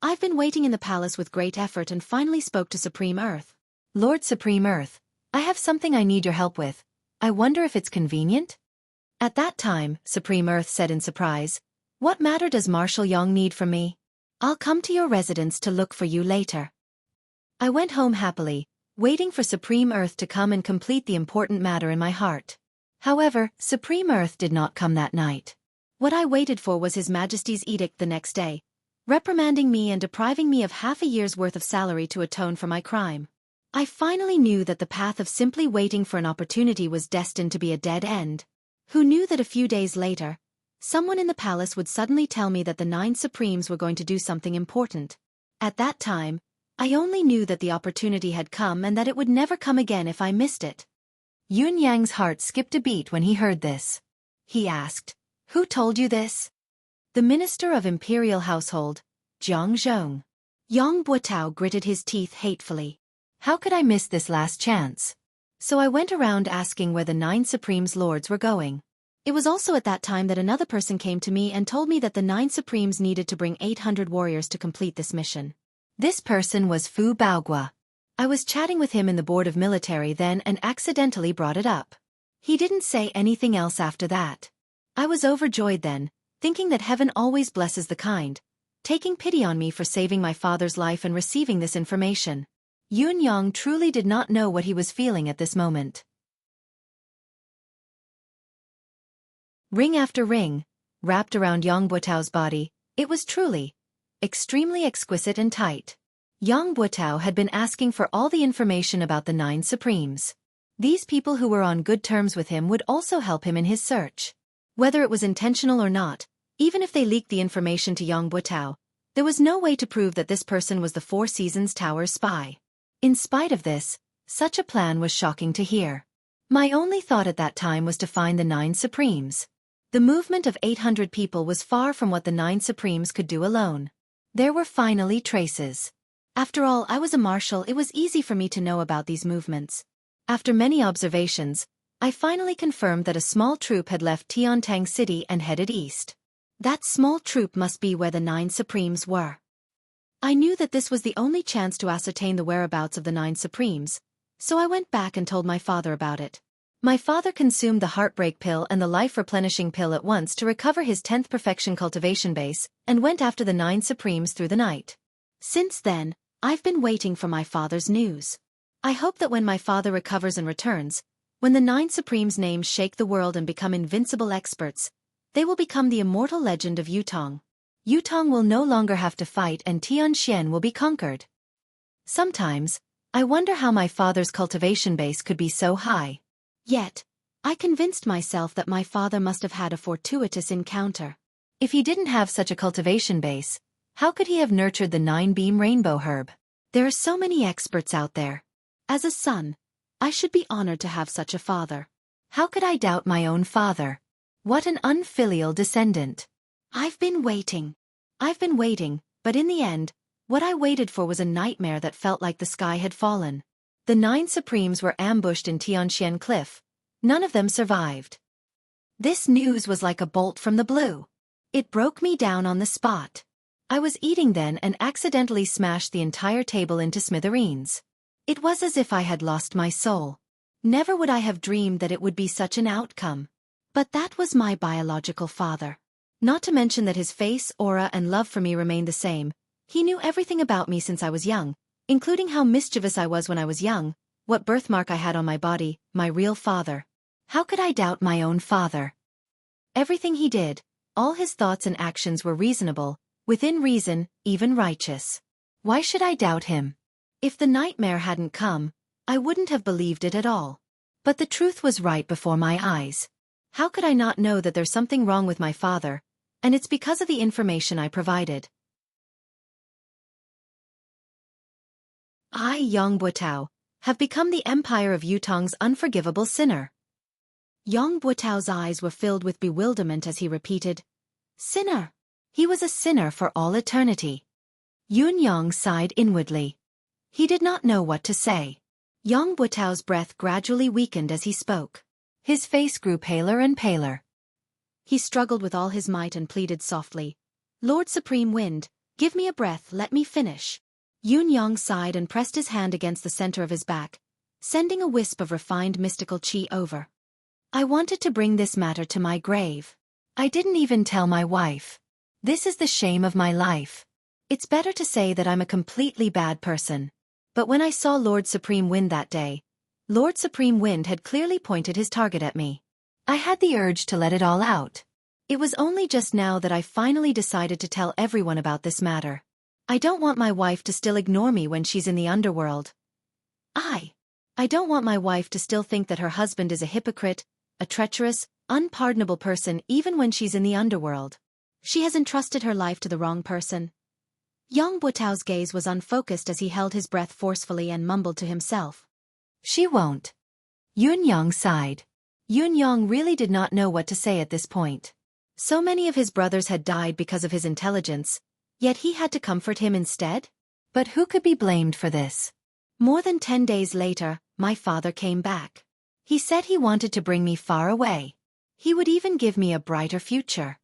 I've been waiting in the palace with great effort and finally spoke to Supreme Earth. Lord Supreme Earth, I have something I need your help with. I wonder if it's convenient? At that time, Supreme Earth said in surprise, "What matter does Marshal Yang need from me? I'll come to your residence to look for you later." I went home happily, waiting for Supreme Earth to come and complete the important matter in my heart. However, Supreme Earth did not come that night. What I waited for was His Majesty's edict the next day, reprimanding me and depriving me of half a year's worth of salary to atone for my crime. I finally knew that the path of simply waiting for an opportunity was destined to be a dead end. Who knew that a few days later, someone in the palace would suddenly tell me that the 9 Supremes were going to do something important? At that time, I only knew that the opportunity had come and that it would never come again if I missed it. Yun Yang's heart skipped a beat when he heard this. He asked, "Who told you this?" The Minister of Imperial Household, Jiang Zhong. Yang Buetao gritted his teeth hatefully. How could I miss this last chance? So I went around asking where the 9 Supremes lords were going. It was also at that time that another person came to me and told me that the 9 Supremes needed to bring 800 warriors to complete this mission. This person was Fu Baogua. I was chatting with him in the Board of Military then and accidentally brought it up. He didn't say anything else after that. I was overjoyed then, thinking that heaven always blesses the kind, taking pity on me for saving my father's life and receiving this information. Yun Yang truly did not know what he was feeling at this moment. Ring after ring, wrapped around Yang Buetao's body, it was truly extremely exquisite and tight. Yang Buetao had been asking for all the information about the 9 Supremes. These people who were on good terms with him would also help him in his search. Whether it was intentional or not, even if they leaked the information to Yang Buetao, there was no way to prove that this person was the Four Seasons Tower's spy. In spite of this, such a plan was shocking to hear. My only thought at that time was to find the 9 Supremes. The movement of 800 people was far from what the 9 Supremes could do alone. There were finally traces. After all, I was a marshal, it was easy for me to know about these movements. After many observations, I finally confirmed that a small troop had left Tiantang City and headed east. That small troop must be where the 9 Supremes were. I knew that this was the only chance to ascertain the whereabouts of the 9 Supremes, so I went back and told my father about it. My father consumed the heartbreak pill and the life-replenishing pill at once to recover his 10th perfection cultivation base, and went after the 9 Supremes through the night. Since then, I've been waiting for my father's news. I hope that when my father recovers and returns, when the 9 Supremes' names shake the world and become invincible experts, they will become the immortal legend of Yutong. Yutong will no longer have to fight and Tianxian will be conquered. Sometimes, I wonder how my father's cultivation base could be so high. Yet, I convinced myself that my father must have had a fortuitous encounter. If he didn't have such a cultivation base, how could he have nurtured the 9-beam rainbow herb? There are so many experts out there. As a son, I should be honored to have such a father. How could I doubt my own father? What an unfilial descendant. I've been waiting, but in the end, what I waited for was a nightmare that felt like the sky had fallen. The 9 Supremes were ambushed in Tianxian Cliff. None of them survived. This news was like a bolt from the blue. It broke me down on the spot. I was eating then and accidentally smashed the entire table into smithereens. It was as if I had lost my soul. Never would I have dreamed that it would be such an outcome. But that was my biological father. Not to mention that his face, aura, and love for me remained the same. He knew everything about me since I was young, including how mischievous I was when I was young, what birthmark I had on my body, my real father. How could I doubt my own father? Everything he did, all his thoughts and actions were reasonable, within reason, even righteous. Why should I doubt him? If the nightmare hadn't come, I wouldn't have believed it at all. But the truth was right before my eyes. How could I not know that there's something wrong with my father, and it's because of the information I provided. I, Yang Buotao, have become the empire of Yutong's unforgivable sinner. Yang Buotao's eyes were filled with bewilderment as he repeated, "Sinner." He was a sinner for all eternity. Yun Yang sighed inwardly. He did not know what to say. Yang Buotao's breath gradually weakened as he spoke. His face grew paler and paler. He struggled with all his might and pleaded softly, "Lord Supreme Wind, give me a breath, let me finish." Yun Yang sighed and pressed his hand against the center of his back, sending a wisp of refined mystical qi over. "I wanted to bring this matter to my grave. I didn't even tell my wife. This is the shame of my life. It's better to say that I'm a completely bad person. But when I saw Lord Supreme Wind that day, Lord Supreme Wind had clearly pointed his target at me. I had the urge to let it all out. It was only just now that I finally decided to tell everyone about this matter. I don't want my wife to still ignore me when she's in the underworld. I don't want my wife to still think that her husband is a hypocrite, a treacherous, unpardonable person even when she's in the underworld. She has entrusted her life to the wrong person." Yang Buotao's gaze was unfocused as he held his breath forcefully and mumbled to himself. "She won't." Yun Yang sighed. Yun Yang really did not know what to say at this point. So many of his brothers had died because of his intelligence, yet he had to comfort him instead? But who could be blamed for this? More than 10 days later, my father came back. He said he wanted to bring me far away. He would even give me a brighter future.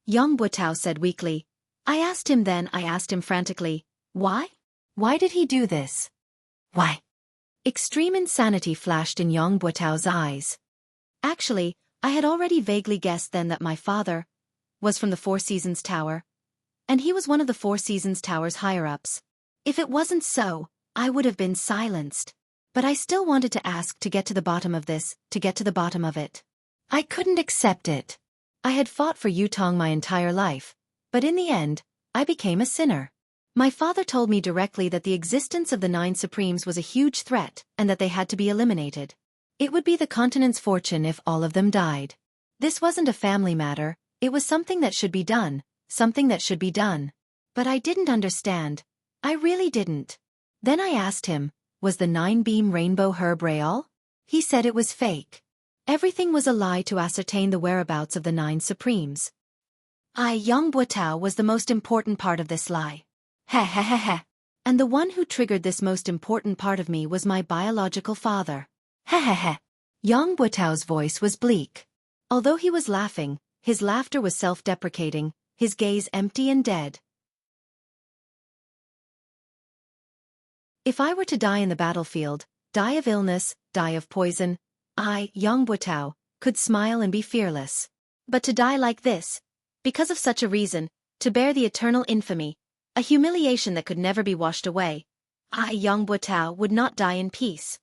Yang Buotao said weakly. I asked him frantically, why? Why did he do this? Why? Extreme insanity flashed in Yang Buotao's eyes. Actually, I had already vaguely guessed then that my father was from the Four Seasons Tower, and he was one of the Four Seasons Tower's higher-ups. If it wasn't so, I would have been silenced. But I still wanted to ask to get to the bottom of this, to get to the bottom of it. I couldn't accept it. I had fought for Yutong my entire life, but in the end, I became a sinner. My father told me directly that the existence of the 9 Supremes was a huge threat and that they had to be eliminated. It would be the continent's fortune if all of them died. This wasn't a family matter, it was something that should be done, something that should be done. But I didn't understand. I really didn't. Then I asked him, was the 9-beam rainbow herb real? He said it was fake. Everything was a lie to ascertain the whereabouts of the 9 Supremes. Yang Buotao was the most important part of this lie. Heh. And the one who triggered this most important part of me was my biological father. Heh. Yang Buotao's voice was bleak. Although he was laughing, his laughter was self-deprecating, his gaze empty and dead. If I were to die in the battlefield, die of illness, die of poison, I, Yang Buotao, could smile and be fearless. But to die like this, because of such a reason, to bear the eternal infamy, a humiliation that could never be washed away, I, Yang Buotao, would not die in peace.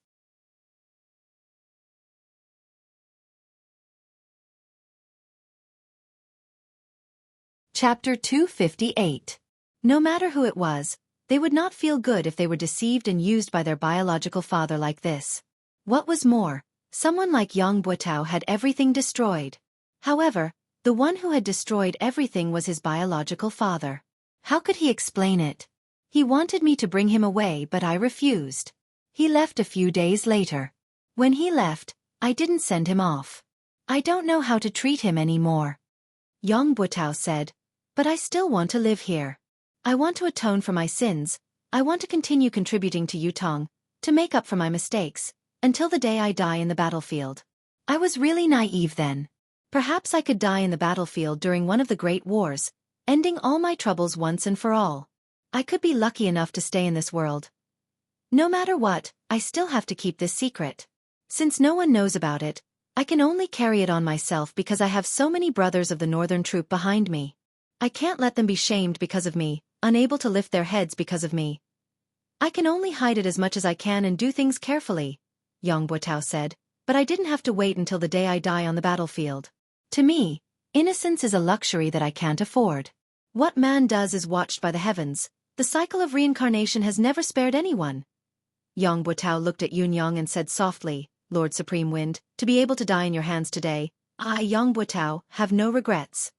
Chapter 258. No matter who it was, they would not feel good if they were deceived and used by their biological father like this. What was more, someone like Yang Buotao had everything destroyed. However, the one who had destroyed everything was his biological father. How could he explain it? He wanted me to bring him away, but I refused. He left a few days later. When he left, I didn't send him off. I don't know how to treat him anymore. Yang Buotao said, but I still want to live here. I want to atone for my sins, I want to continue contributing to Yutong, to make up for my mistakes, until the day I die in the battlefield. I was really naive then. Perhaps I could die in the battlefield during one of the great wars, ending all my troubles once and for all. I could be lucky enough to stay in this world. No matter what, I still have to keep this secret. Since no one knows about it, I can only carry it on myself because I have so many brothers of the Northern Troop behind me. I can't let them be shamed because of me, unable to lift their heads because of me. I can only hide it as much as I can and do things carefully, Yang Buotao said, but I didn't have to wait until the day I die on the battlefield. To me, innocence is a luxury that I can't afford. What man does is watched by the heavens. The cycle of reincarnation has never spared anyone. Yang Buotao looked at Yun Yang and said softly, Lord Supreme Wind, to be able to die in your hands today. I, Yang Buotao, have no regrets.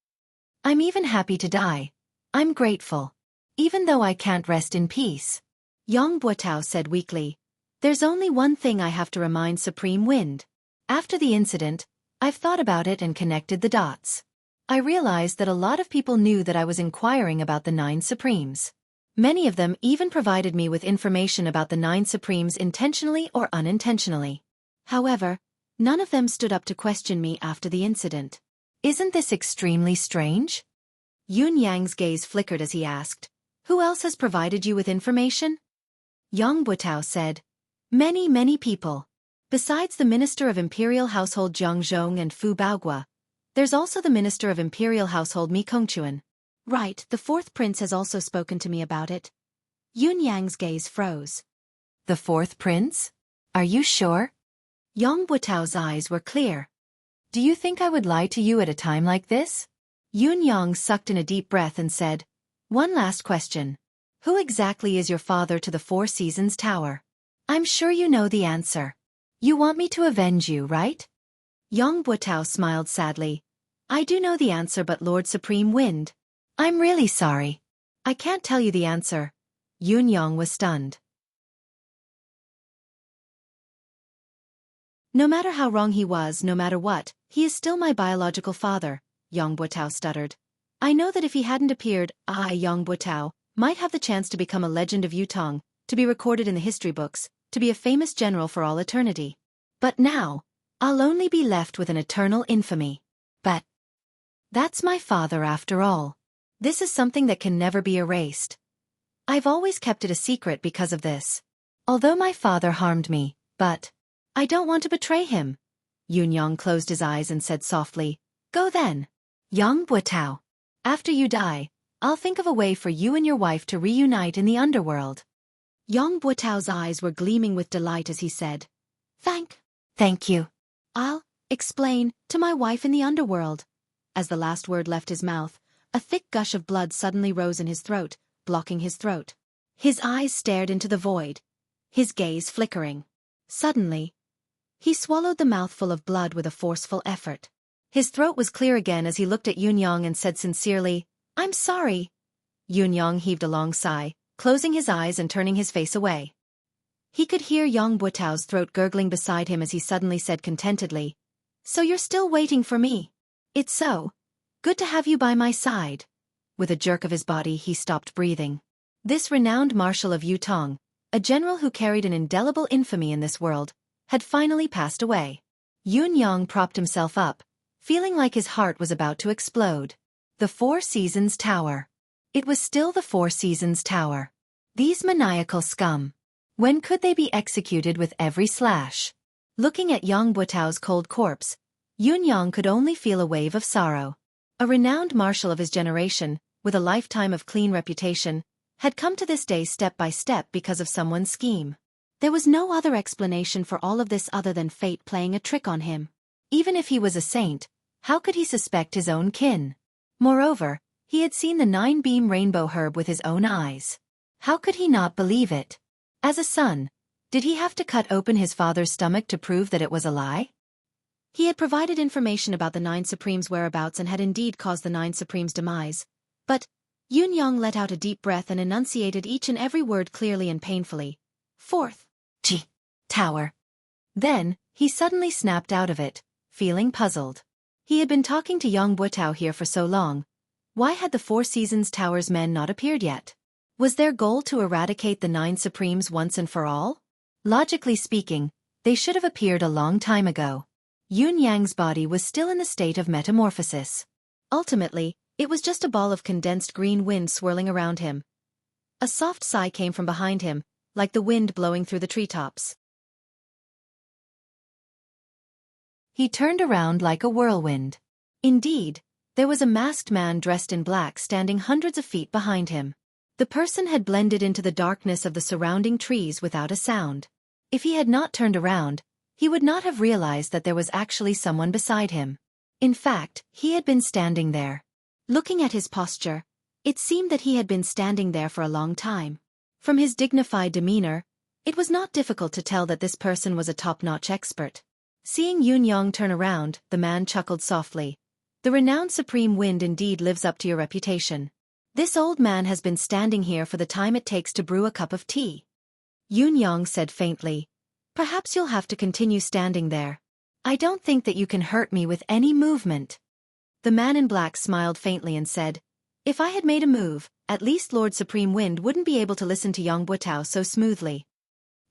I'm even happy to die. I'm grateful. Even though I can't rest in peace. Yang Buotao said weakly. There's only one thing I have to remind Supreme Wind. After the incident, I've thought about it and connected the dots. I realized that a lot of people knew that I was inquiring about the 9 Supremes. Many of them even provided me with information about the 9 Supremes intentionally or unintentionally. However, none of them stood up to question me after the incident. Isn't this extremely strange? Yun Yang's gaze flickered as he asked, who else has provided you with information? Yang Buotao said, many people. Besides the Minister of Imperial Household Jiang Zhong and Fu Baogua, there's also the Minister of Imperial Household Mi Kongquan. Right, the 4th prince has also spoken to me about it. Yun Yang's gaze froze. The 4th prince? Are you sure? Yang Buotao's eyes were clear. Do you think I would lie to you at a time like this? Yun Yang sucked in a deep breath and said, one last question. Who exactly is your father to the 4 Seasons Tower? I'm sure you know the answer. You want me to avenge you, right? Yang Buotao smiled sadly. I do know the answer, but Lord Supreme Wind. I'm really sorry. I can't tell you the answer. Yun Yang was stunned. No matter how wrong he was, no matter what, he is still my biological father, Yang Buotao stuttered. I know that if he hadn't appeared, I, Yang Buotao, might have the chance to become a legend of Yutong, to be recorded in the history books, to be a famous general for all eternity. But now, I'll only be left with an eternal infamy. But that's my father after all. This is something that can never be erased. I've always kept it a secret because of this. Although my father harmed me, but I don't want to betray him. Yun Yang closed his eyes and said softly, go then. Yang Buotao. After you die, I'll think of a way for you and your wife to reunite in the underworld. Yang Buotao's eyes were gleaming with delight as he said, Thank you. I'll explain to my wife in the underworld. As the last word left his mouth, a thick gush of blood suddenly rose in his throat, blocking his throat. His eyes stared into the void, his gaze flickering. Suddenly, he swallowed the mouthful of blood with a forceful effort. His throat was clear again as he looked at Yun Yang and said sincerely, I'm sorry. Yun Yang heaved a long sigh, closing his eyes and turning his face away. He could hear Yang Buotao's throat gurgling beside him as he suddenly said contentedly, So you're still waiting for me? It's so good to have you by my side. With a jerk of his body he stopped breathing. This renowned marshal of Yutong, a general who carried an indelible infamy in this world, had finally passed away. Yun Yang propped himself up, feeling like his heart was about to explode. The 4 Seasons Tower. It was still the 4 Seasons Tower. These maniacal scum. When could they be executed with every slash? Looking at Yang Buotao's cold corpse, Yun Yang could only feel a wave of sorrow. A renowned marshal of his generation, with a lifetime of clean reputation, had come to this day step by step because of someone's scheme. There was no other explanation for all of this other than fate playing a trick on him. Even if he was a saint, how could he suspect his own kin? Moreover, he had seen the 9-beam rainbow herb with his own eyes. How could he not believe it? As a son, did he have to cut open his father's stomach to prove that it was a lie? He had provided information about the 9 Supremes' whereabouts and had indeed caused the 9 Supremes' demise. But Yun Yang let out a deep breath and enunciated each and every word clearly and painfully. 4th Tower. Then, he suddenly snapped out of it, feeling puzzled. He had been talking to Yang Buotao here for so long. Why had the 4 Seasons Tower's men not appeared yet? Was their goal to eradicate the 9 Supremes once and for all? Logically speaking, they should have appeared a long time ago. Yun Yang's body was still in the state of metamorphosis. Ultimately, it was just a ball of condensed green wind swirling around him. A soft sigh came from behind him, like the wind blowing through the treetops. He turned around like a whirlwind. Indeed, there was a masked man dressed in black standing hundreds of feet behind him. The person had blended into the darkness of the surrounding trees without a sound. If he had not turned around, he would not have realized that there was actually someone beside him. In fact, he had been standing there. Looking at his posture, it seemed that he had been standing there for a long time. From his dignified demeanor, It was not difficult to tell that this person was a top-notch expert. Seeing Yunyang turn around, the man chuckled softly. The renowned Supreme Wind indeed lives up to your reputation. This old man has been standing here for the time it takes to brew a cup of tea. Yunyang said faintly. Perhaps you'll have to continue standing there. I don't think that you can hurt me with any movement. The man in black smiled faintly and said, if I had made a move, at least Lord Supreme Wind wouldn't be able to listen to Yang Buotao so smoothly.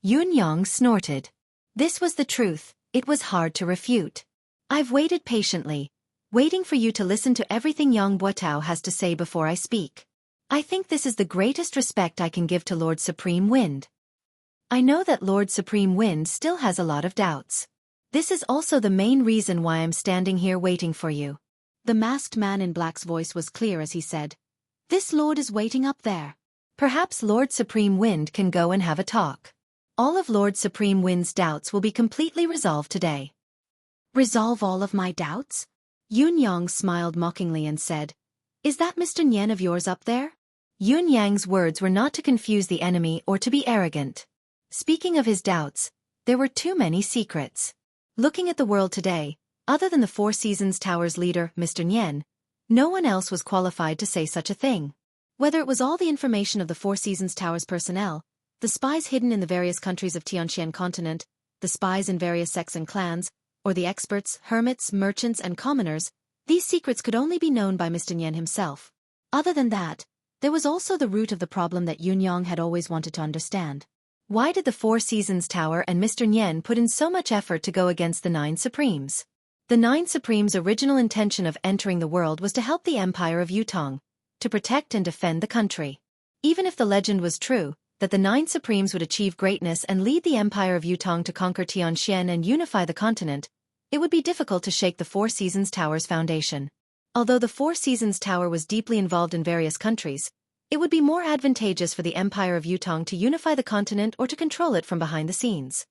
Yunyang snorted. This was the truth. It was hard to refute. I've waited patiently, waiting for you to listen to everything Yang Buotao has to say before I speak. I think this is the greatest respect I can give to Lord Supreme Wind. I know that Lord Supreme Wind still has a lot of doubts. This is also the main reason why I'm standing here waiting for you. The masked man in black's voice was clear as he said, this lord is waiting up there. Perhaps Lord Supreme Wind can go and have a talk. All of Lord Supreme Wind's doubts will be completely resolved today. Resolve all of my doubts? Yunyang smiled mockingly and said, is that Mr. Nyen of yours up there? Yunyang's words were not to confuse the enemy or to be arrogant. Speaking of his doubts, there were too many secrets. Looking at the world today, other than the Four Seasons Tower's leader, Mr. Nyen, no one else was qualified to say such a thing. Whether it was all the information of the Four Seasons Tower's personnel, the spies hidden in the various countries of Tianxian continent, the spies in various sects and clans, or the experts, hermits, merchants, and commoners, these secrets could only be known by Mr. Nyen himself. Other than that, there was also the root of the problem that Yunyang had always wanted to understand. Why did the Four Seasons Tower and Mr. Nyen put in so much effort to go against the Nine Supremes? The Nine Supremes' original intention of entering the world was to help the Empire of Yutong, to protect and defend the country. Even if the legend was true, that the Nine Supremes would achieve greatness and lead the Empire of Yutong to conquer Tianxian and unify the continent, it would be difficult to shake the Four Seasons Tower's foundation. Although the Four Seasons Tower was deeply involved in various countries, it would be more advantageous for the Empire of Yutong to unify the continent or to control it from behind the scenes.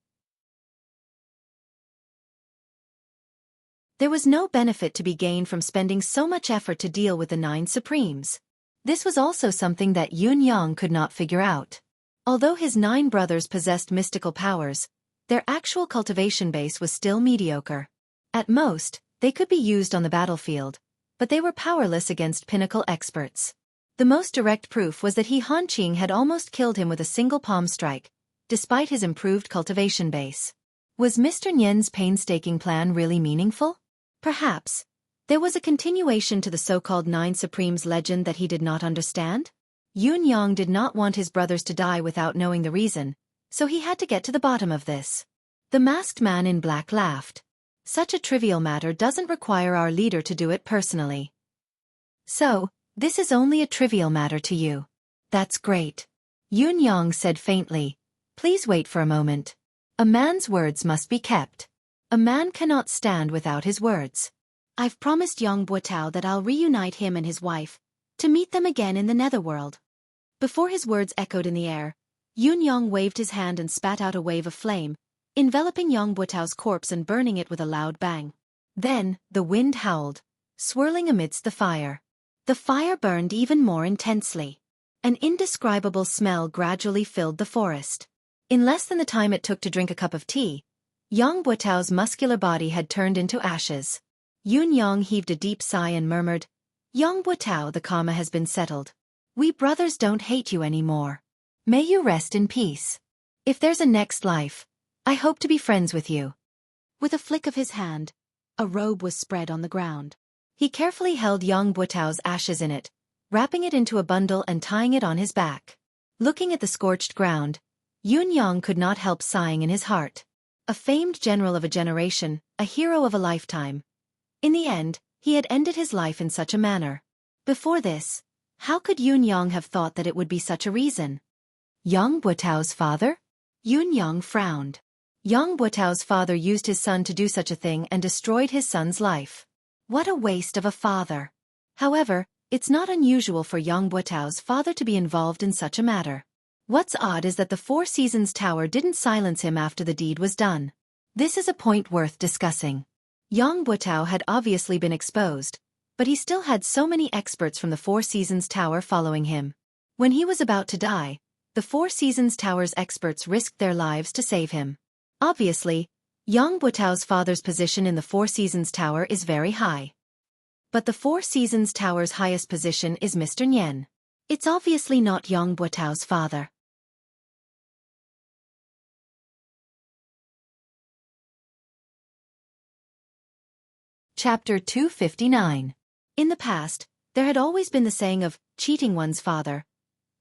There was no benefit to be gained from spending so much effort to deal with the Nine Supremes. This was also something that Yunyang could not figure out. Although his 9 brothers possessed mystical powers, their actual cultivation base was still mediocre. At most, they could be used on the battlefield, but they were powerless against pinnacle experts. The most direct proof was that Han Qing had almost killed him with a single palm strike, despite his improved cultivation base. Was Mr. Nyen's painstaking plan really meaningful? Perhaps. There was a continuation to the so-called Nine Supremes legend that he did not understand? Yunyang did not want his brothers to die without knowing the reason, so he had to get to the bottom of this. The masked man in black laughed. Such a trivial matter doesn't require our leader to do it personally. So, this is only a trivial matter to you. That's great. Yunyang said faintly. Please wait for a moment. A man's words must be kept. A man cannot stand without his words. I've promised Yang Buotao that I'll reunite him and his wife, to meet them again in the netherworld. Before his words echoed in the air, Yunyang waved his hand and spat out a wave of flame, enveloping Yang Buotao's corpse and burning it with a loud bang. Then, the wind howled, swirling amidst the fire. The fire burned even more intensely. An indescribable smell gradually filled the forest. In less than the time it took to drink a cup of tea, Yang Buotao's muscular body had turned into ashes. Yunyang heaved a deep sigh and murmured, Yang Buotao, the karma has been settled. We brothers don't hate you anymore. May you rest in peace. If there's a next life, I hope to be friends with you. With a flick of his hand, a robe was spread on the ground. He carefully held Yang Buotao's ashes in it, wrapping it into a bundle and tying it on his back. Looking at the scorched ground, Yunyang could not help sighing in his heart. A famed general of a generation, a hero of a lifetime. In the end, he had ended his life in such a manner. Before this, how could Yunyang have thought that it would be such a reason? Yang Buotao's father? Yunyang frowned. Yang Buotao's father used his son to do such a thing and destroyed his son's life. What a waste of a father. However, it's not unusual for Yang Buotao's father to be involved in such a matter. What's odd is that the Four Seasons Tower didn't silence him after the deed was done. This is a point worth discussing. Yang Buotao had obviously been exposed, but he still had so many experts from the Four Seasons Tower following him. When he was about to die, The Four Seasons Tower's experts risked their lives to save him. Obviously, Yang Buotao's father's position in the Four Seasons Tower is very high. But the Four Seasons Tower's highest position is Mr. Nian. It's obviously not Yang Buotao's father. Chapter 259. In the past, there had always been the saying of cheating one's father.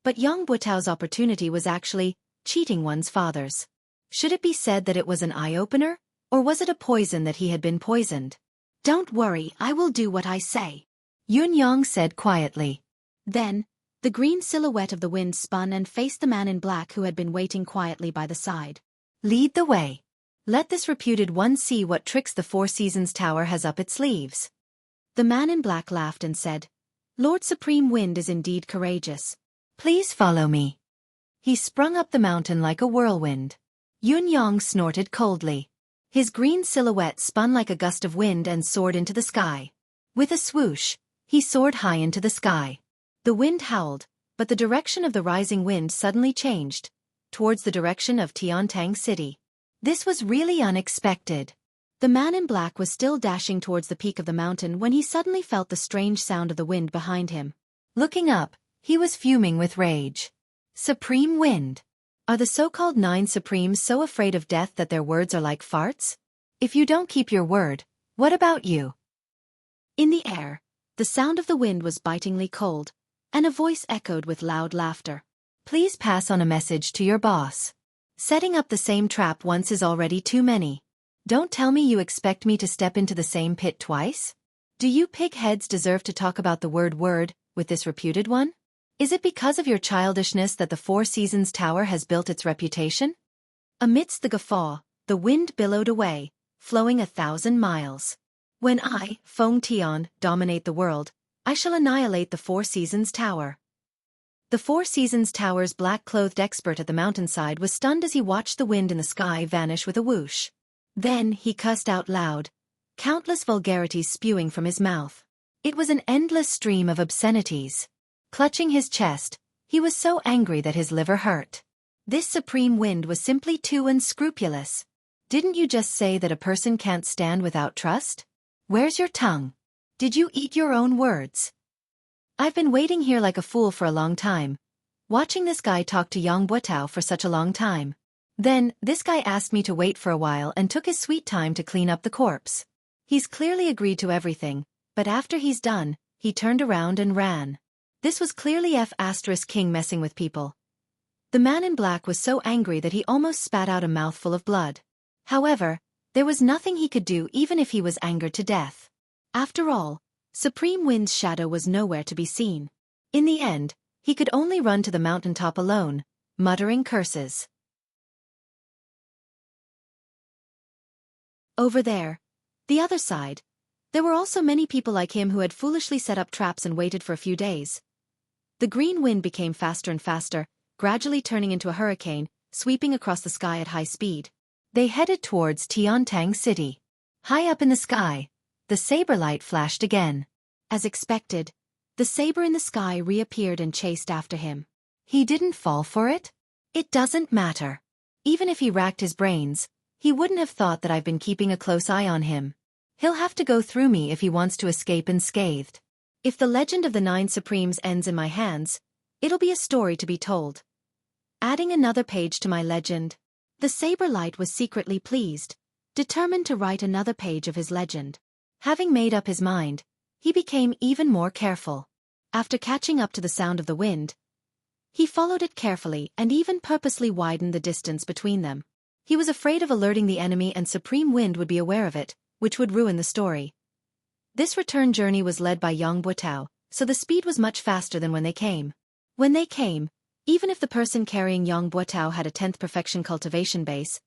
But Yang Buotao's opportunity was actually cheating one's father's. Should it be said that it was an eye-opener, or was it a poison that he had been poisoned? Don't worry, I will do what I say, Yun Yang said quietly. Then, the green silhouette of the wind spun and faced the man in black who had been waiting quietly by the side. Lead the way. Let this reputed one see what tricks the Four Seasons Tower has up its sleeves. The man in black laughed and said, Lord Supreme Wind is indeed courageous. Please follow me. He sprung up the mountain like a whirlwind. Yun Yang snorted coldly. His green silhouette spun like a gust of wind and soared into the sky. With a swoosh, he soared high into the sky. The wind howled, but the direction of the rising wind suddenly changed, towards the direction of Tiantang City. This was really unexpected. The man in black was still dashing towards the peak of the mountain when he suddenly felt the strange sound of the wind behind him. Looking up, he was fuming with rage. Supreme Wind. Are the so-called 9 Supremes so afraid of death that their words are like farts? If you don't keep your word, what about you? In the air, the sound of the wind was bitingly cold, and a voice echoed with loud laughter. Please pass on a message to your boss. Setting up the same trap once is already too many. Don't tell me you expect me to step into the same pit twice? Do you pig-heads deserve to talk about the word with this reputed one? Is it because of your childishness that the Four Seasons Tower has built its reputation? Amidst the guffaw, the wind billowed away, flowing 1,000 miles. When I, Feng Tian, dominate the world, I shall annihilate the Four Seasons Tower. The Four Seasons Tower's black-clothed expert at the mountainside was stunned as he watched the wind in the sky vanish with a whoosh. Then he cussed out loud, countless vulgarities spewing from his mouth. It was an endless stream of obscenities. Clutching his chest, he was so angry that his liver hurt. This supreme wind was simply too unscrupulous. Didn't you just say that a person can't stand without trust? Where's your tongue? Did you eat your own words? I've been waiting here like a fool for a long time, watching this guy talk to Yang Buotao for such a long time. Then, this guy asked me to wait for a while and took his sweet time to clean up the corpse. He's clearly agreed to everything, but after he's done, he turned around and ran. This was clearly King messing with people. The man in black was so angry that he almost spat out a mouthful of blood. However, there was nothing he could do even if he was angered to death. After all, Supreme Wind's shadow was nowhere to be seen. In the end, he could only run to the mountaintop alone, muttering curses. Over there, the other side, there were also many people like him who had foolishly set up traps and waited for a few days. The green wind became faster and faster, gradually turning into a hurricane, sweeping across the sky at high speed. They headed towards Tiantang City. High up in the sky, the saber light flashed again. As expected, the saber in the sky reappeared and chased after him. He didn't fall for it? It doesn't matter. Even if he racked his brains, he wouldn't have thought that I've been keeping a close eye on him. He'll have to go through me if he wants to escape unscathed. If the legend of the 9 Supremes ends in my hands, it'll be a story to be told. Adding another page to my legend. The saber light was secretly pleased, determined to write another page of his legend. Having made up his mind, he became even more careful. After catching up to the sound of the wind, he followed it carefully and even purposely widened the distance between them. He was afraid of alerting the enemy and Supreme Wind would be aware of it, which would ruin the story. This return journey was led by Yang Buotao, so the speed was much faster than when they came. When they came, even if the person carrying Yang Buotao had a 10th perfection cultivation base,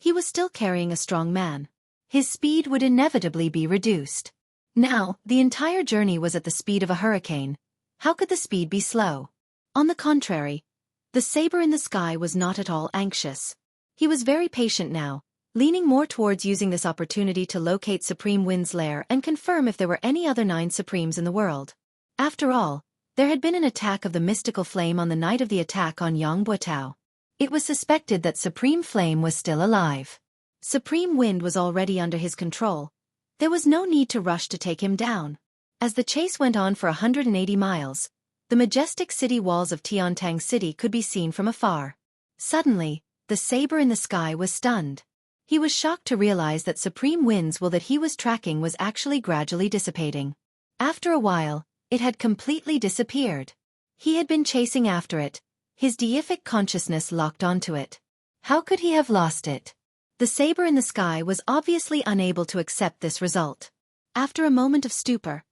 he was still carrying a strong man. His speed would inevitably be reduced. Now, the entire journey was at the speed of a hurricane. How could the speed be slow? On the contrary, the saber in the sky was not at all anxious. He was very patient now, leaning more towards using this opportunity to locate Supreme Wind's lair and confirm if there were any other 9 Supremes in the world. After all, There had been an attack of the mystical flame on the night of the attack on Yangbuotao. It was suspected that Supreme Flame was still alive. Supreme Wind was already under his control. There was no need to rush to take him down. As the chase went on for 180 miles, the majestic city walls of Tiantang City could be seen from afar. Suddenly, the saber in the sky was stunned. He was shocked to realize that Supreme Wind's will that he was tracking was actually gradually dissipating. After a while, it had completely disappeared. He had been chasing after it. His deific consciousness locked onto it. How could he have lost it? The saber in the sky was obviously unable to accept this result. After a moment of stupor,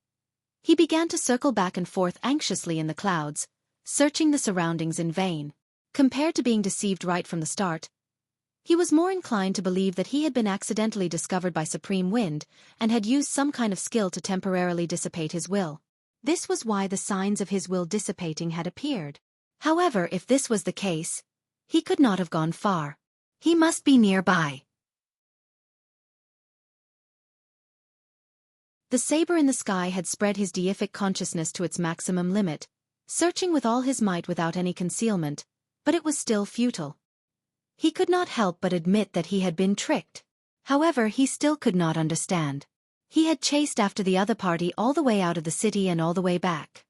he began to circle back and forth anxiously in the clouds, searching the surroundings in vain. Compared to being deceived right from the start, he was more inclined to believe that he had been accidentally discovered by Supreme Wind and had used some kind of skill to temporarily dissipate his will. This was why the signs of his will dissipating had appeared. However, if this was the case, he could not have gone far. He must be nearby. The saber in the sky had spread his deific consciousness to its maximum limit, searching with all his might without any concealment, but it was still futile. He could not help but admit that he had been tricked. However, he still could not understand. He had chased after the other party all the way out of the city and all the way back.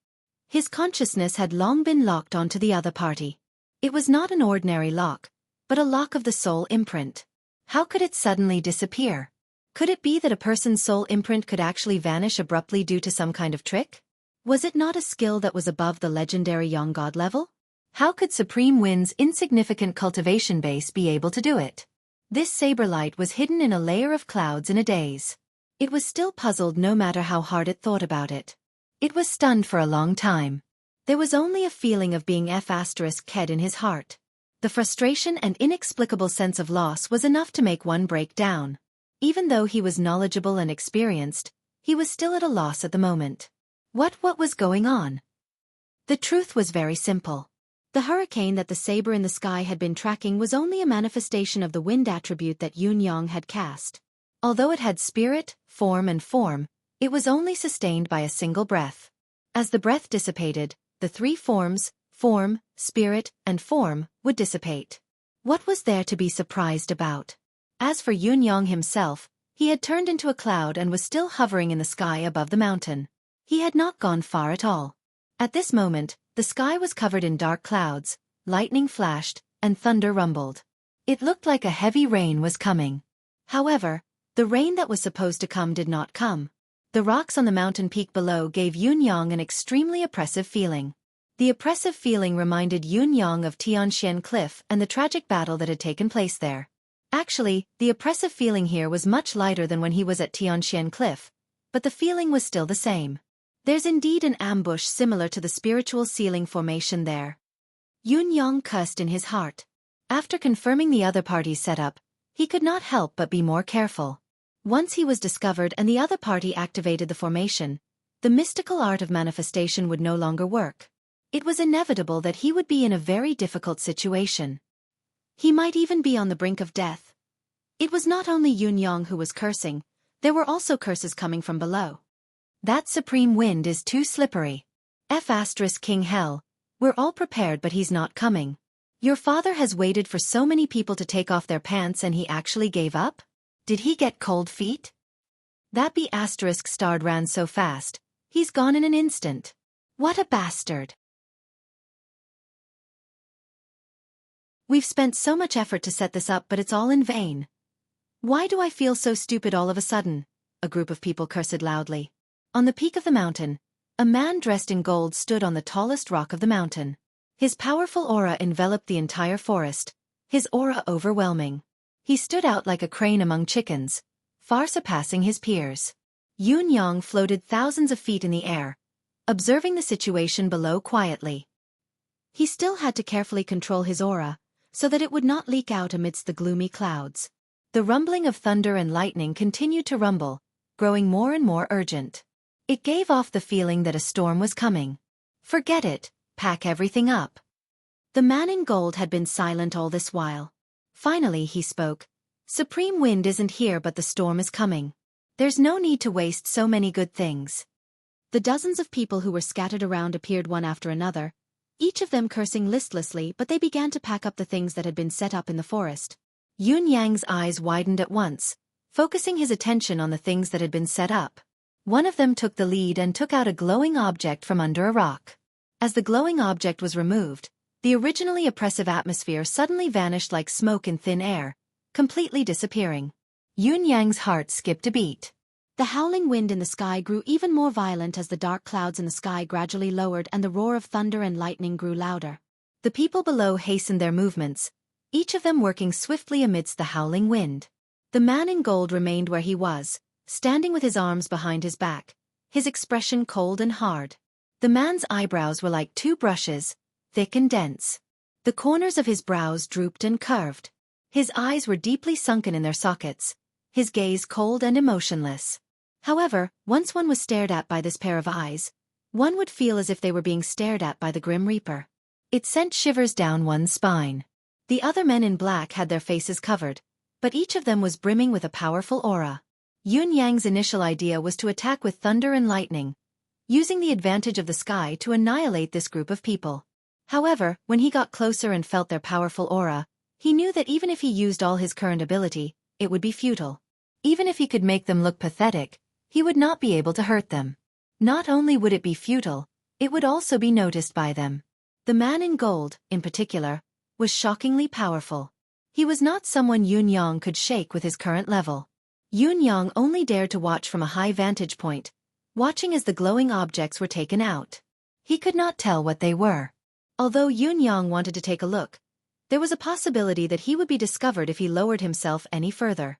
His consciousness had long been locked onto the other party. It was not an ordinary lock, but a lock of the soul imprint. How could it suddenly disappear? Could it be that a person's soul imprint could actually vanish abruptly due to some kind of trick? Was it not a skill that was above the legendary Young God level? How could Supreme Wind's insignificant cultivation base be able to do it? This saber light was hidden in a layer of clouds in a daze. It was still puzzled no matter how hard it thought about it. It was stunned for a long time. There was only a feeling of being F***ked in his heart. The frustration and inexplicable sense of loss was enough to make one break down. Even though he was knowledgeable and experienced, he was still at a loss at the moment. What was going on? The truth was very simple. The hurricane that the saber in the sky had been tracking was only a manifestation of the wind attribute that Yun Yang had cast. Although it had spirit, form, it was only sustained by a single breath. As the breath dissipated, the three forms, form, spirit, and form, would dissipate. What was there to be surprised about? As for Yun Yang himself, he had turned into a cloud and was still hovering in the sky above the mountain. He had not gone far at all. At this moment, the sky was covered in dark clouds, lightning flashed, and thunder rumbled. It looked like a heavy rain was coming. However, the rain that was supposed to come did not come. The rocks on the mountain peak below gave Yun Yang an extremely oppressive feeling. The oppressive feeling reminded Yun Yang of Tianxian Cliff and the tragic battle that had taken place there. Actually, the oppressive feeling here was much lighter than when he was at Tianxian Cliff, but the feeling was still the same. There's indeed an ambush similar to the spiritual ceiling formation there. Yun Yang cursed in his heart. After confirming the other party's setup, he could not help but be more careful. Once he was discovered and the other party activated the formation, the mystical art of manifestation would no longer work. It was inevitable that he would be in a very difficult situation. He might even be on the brink of death. It was not only Yun Yang who was cursing, there were also curses coming from below. That Supreme Wind is too slippery. King Hell, we're all prepared but he's not coming. Your father has waited for so many people to take off their pants and he actually gave up? Did he get cold feet? That B***starred ran so fast, he's gone in an instant. What a bastard. We've spent so much effort to set this up but it's all in vain. Why do I feel so stupid all of a sudden? A group of people cursed loudly. On the peak of the mountain, a man dressed in gold stood on the tallest rock of the mountain. His powerful aura enveloped the entire forest, his aura overwhelming. He stood out like a crane among chickens, far surpassing his peers. Yun Yang floated thousands of feet in the air, observing the situation below quietly. He still had to carefully control his aura, so that it would not leak out amidst the gloomy clouds. The rumbling of thunder and lightning continued to rumble, growing more and more urgent. It gave off the feeling that a storm was coming. Forget it, pack everything up. The man in gold had been silent all this while. Finally he spoke. Supreme Wind isn't here but the storm is coming. There's no need to waste so many good things. The dozens of people who were scattered around appeared one after another, each of them cursing listlessly, but they began to pack up the things that had been set up in the forest. Yun Yang's eyes widened at once, focusing his attention on the things that had been set up. One of them took the lead and took out a glowing object from under a rock. As the glowing object was removed, the originally oppressive atmosphere suddenly vanished like smoke in thin air, completely disappearing. Yun Yang's heart skipped a beat. The howling wind in the sky grew even more violent as the dark clouds in the sky gradually lowered and the roar of thunder and lightning grew louder. The people below hastened their movements, each of them working swiftly amidst the howling wind. The man in gold remained where he was, standing with his arms behind his back, his expression cold and hard. The man's eyebrows were like two brushes, thick and dense. The corners of his brows drooped and curved. His eyes were deeply sunken in their sockets, his gaze cold and emotionless. However, once one was stared at by this pair of eyes, one would feel as if they were being stared at by the Grim Reaper. It sent shivers down one's spine. The other men in black had their faces covered, but each of them was brimming with a powerful aura. Yun Yang's initial idea was to attack with thunder and lightning, using the advantage of the sky to annihilate this group of people. However, when he got closer and felt their powerful aura, he knew that even if he used all his current ability, it would be futile. Even if he could make them look pathetic, he would not be able to hurt them. Not only would it be futile, it would also be noticed by them. The man in gold, in particular, was shockingly powerful. He was not someone Yun Yang could shake with his current level. Yun Yang only dared to watch from a high vantage point, watching as the glowing objects were taken out. He could not tell what they were. Although Yun Yang wanted to take a look, there was a possibility that he would be discovered if he lowered himself any further.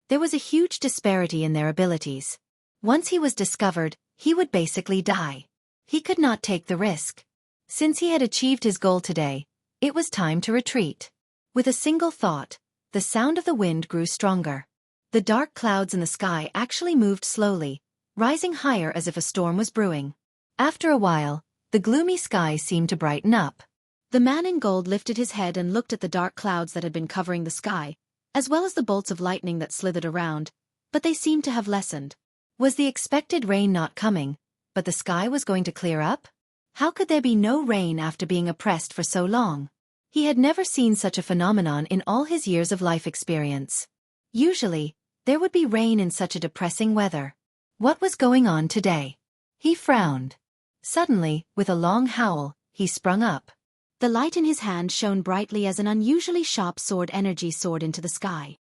There was a huge disparity in their abilities. Once he was discovered, he would basically die. He could not take the risk. Since he had achieved his goal today, it was time to retreat. With a single thought, the sound of the wind grew stronger. The dark clouds in the sky actually moved slowly, rising higher as if a storm was brewing. After a while, the gloomy sky seemed to brighten up. The man in gold lifted his head and looked at the dark clouds that had been covering the sky, as well as the bolts of lightning that slithered around, but they seemed to have lessened. Was the expected rain not coming, but the sky was going to clear up? How could there be no rain after being oppressed for so long? He had never seen such a phenomenon in all his years of life experience. Usually, there would be rain in such a depressing weather. What was going on today? He frowned. Suddenly, with a long howl, he sprung up. The light in his hand shone brightly as an unusually sharp sword energy soared into the sky.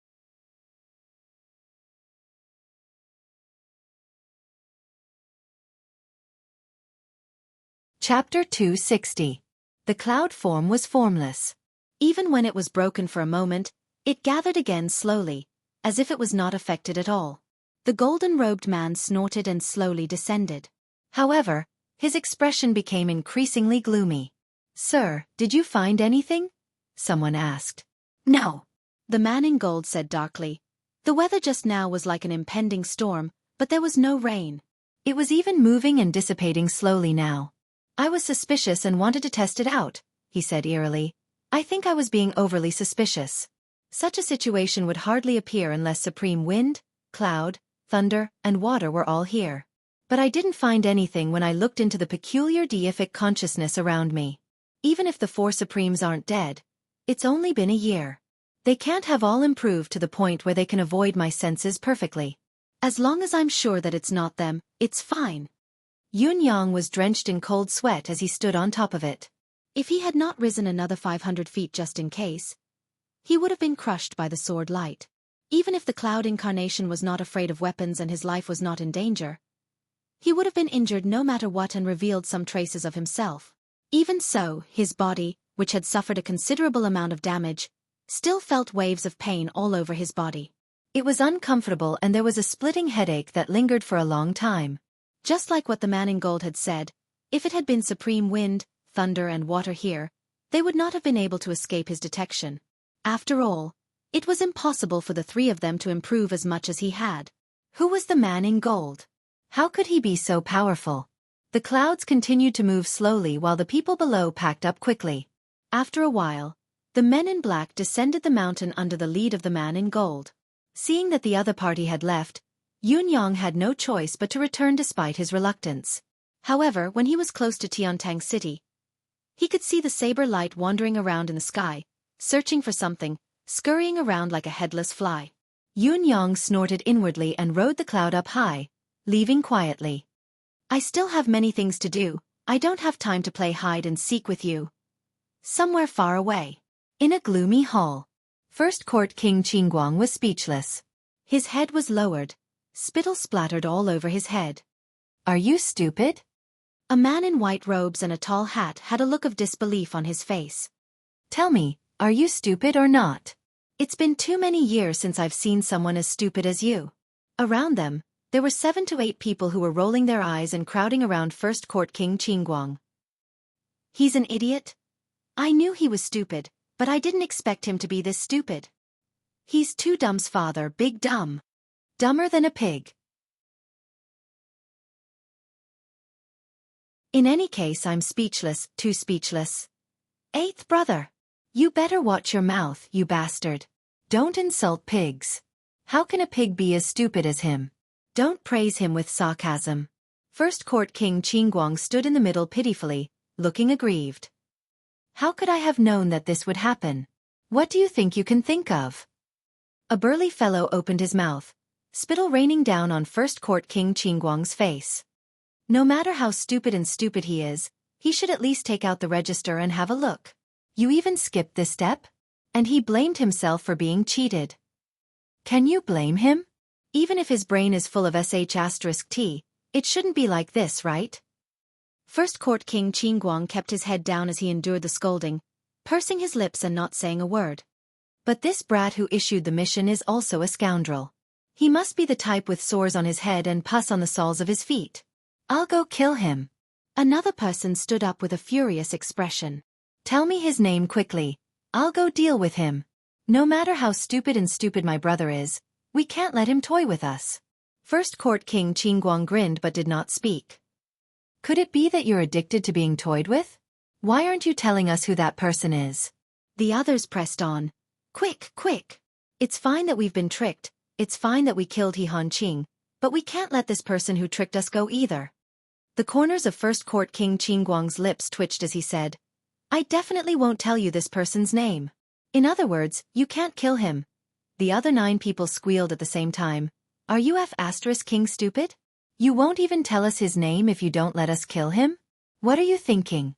Chapter 260. The cloud form was formless. Even when it was broken for a moment, it gathered again slowly, as if it was not affected at all. The golden-robed man snorted and slowly descended. However, his expression became increasingly gloomy. "Sir, did you find anything?" someone asked. "No," the man in gold said darkly. The weather just now was like an impending storm, but there was no rain. It was even moving and dissipating slowly now. "I was suspicious and wanted to test it out," he said eerily. "I think I was being overly suspicious. Such a situation would hardly appear unless supreme wind, cloud, thunder, and water were all here. But I didn't find anything when I looked into the peculiar deific consciousness around me. Even if the four supremes aren't dead, it's only been a year. They can't have all improved to the point where they can avoid my senses perfectly. As long as I'm sure that it's not them, it's fine." Yun Yang was drenched in cold sweat as he stood on top of it. If he had not risen another 500 feet just in case, he would have been crushed by the sword light. Even if the cloud incarnation was not afraid of weapons and his life was not in danger, he would have been injured no matter what and revealed some traces of himself. Even so, his body, which had suffered a considerable amount of damage, still felt waves of pain all over his body. It was uncomfortable and there was a splitting headache that lingered for a long time. Just like what the man in gold had said, if it had been supreme wind, thunder and water here, they would not have been able to escape his detection. After all, it was impossible for the three of them to improve as much as he had. Who was the man in gold? How could he be so powerful? The clouds continued to move slowly while the people below packed up quickly. After a while, the men in black descended the mountain under the lead of the man in gold. Seeing that the other party had left, Yunyang had no choice but to return despite his reluctance. However, when he was close to Tiantang City, he could see the saber light wandering around in the sky, searching for something, scurrying around like a headless fly. Yunyang snorted inwardly and rode the cloud up high, leaving quietly. I still have many things to do. I don't have time to play hide and seek with you. Somewhere far away, in a gloomy hall, First Court King Qingguang was speechless. His head was lowered. Spittle splattered all over his head. Are you stupid? A man in white robes and a tall hat had a look of disbelief on his face. Tell me, are you stupid or not? It's been too many years since I've seen someone as stupid as you. Around them, there were 7 to 8 people who were rolling their eyes and crowding around First Court King Qingguang. He's an idiot? I knew he was stupid, but I didn't expect him to be this stupid. He's too dumb's father, big dumb. Dumber than a pig. In any case, I'm speechless, too speechless. 8th brother. You better watch your mouth, you bastard. Don't insult pigs. How can a pig be as stupid as him? Don't praise him with sarcasm. First Court King Qingguang stood in the middle pitifully, looking aggrieved. How could I have known that this would happen? What do you think you can think of? A burly fellow opened his mouth, spittle raining down on First Court King Qingguang's face. No matter how stupid he is, he should at least take out the register and have a look. You even skipped this step? And he blamed himself for being cheated. Can you blame him? Even if his brain is full of sh*t, it shouldn't be like this, right? First Court King Qingguang kept his head down as he endured the scolding, pursing his lips and not saying a word. But this brat who issued the mission is also a scoundrel. He must be the type with sores on his head and pus on the soles of his feet. I'll go kill him. Another person stood up with a furious expression. Tell me his name quickly. I'll go deal with him. No matter how stupid my brother is, we can't let him toy with us. First Court King Qingguang grinned but did not speak. Could it be that you're addicted to being toyed with? Why aren't you telling us who that person is? The others pressed on. Quick, quick. It's fine that we've been tricked. It's fine that we killed He Hanqing, but we can't let this person who tricked us go either. The corners of First Court King Qingguang's lips twitched as he said, I definitely won't tell you this person's name. In other words, you can't kill him. The other 9 people squealed at the same time. Are you King stupid? You won't even tell us his name if you don't let us kill him? What are you thinking?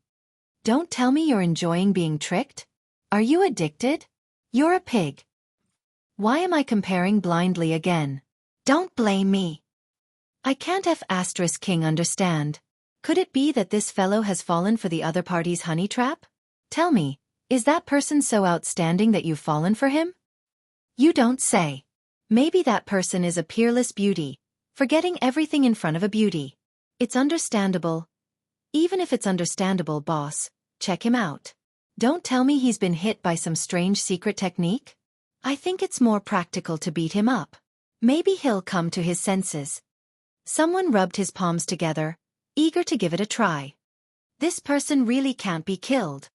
Don't tell me you're enjoying being tricked? Are you addicted? You're a pig. Why am I comparing blindly again? Don't blame me. I can't King understand. Could it be that this fellow has fallen for the other party's honey trap? Tell me, is that person so outstanding that you've fallen for him? You don't say. Maybe that person is a peerless beauty, forgetting everything in front of a beauty. It's understandable. Even if it's understandable, boss, check him out. Don't tell me he's been hit by some strange secret technique. I think it's more practical to beat him up. Maybe he'll come to his senses. Someone rubbed his palms together, eager to give it a try. This person really can't be killed.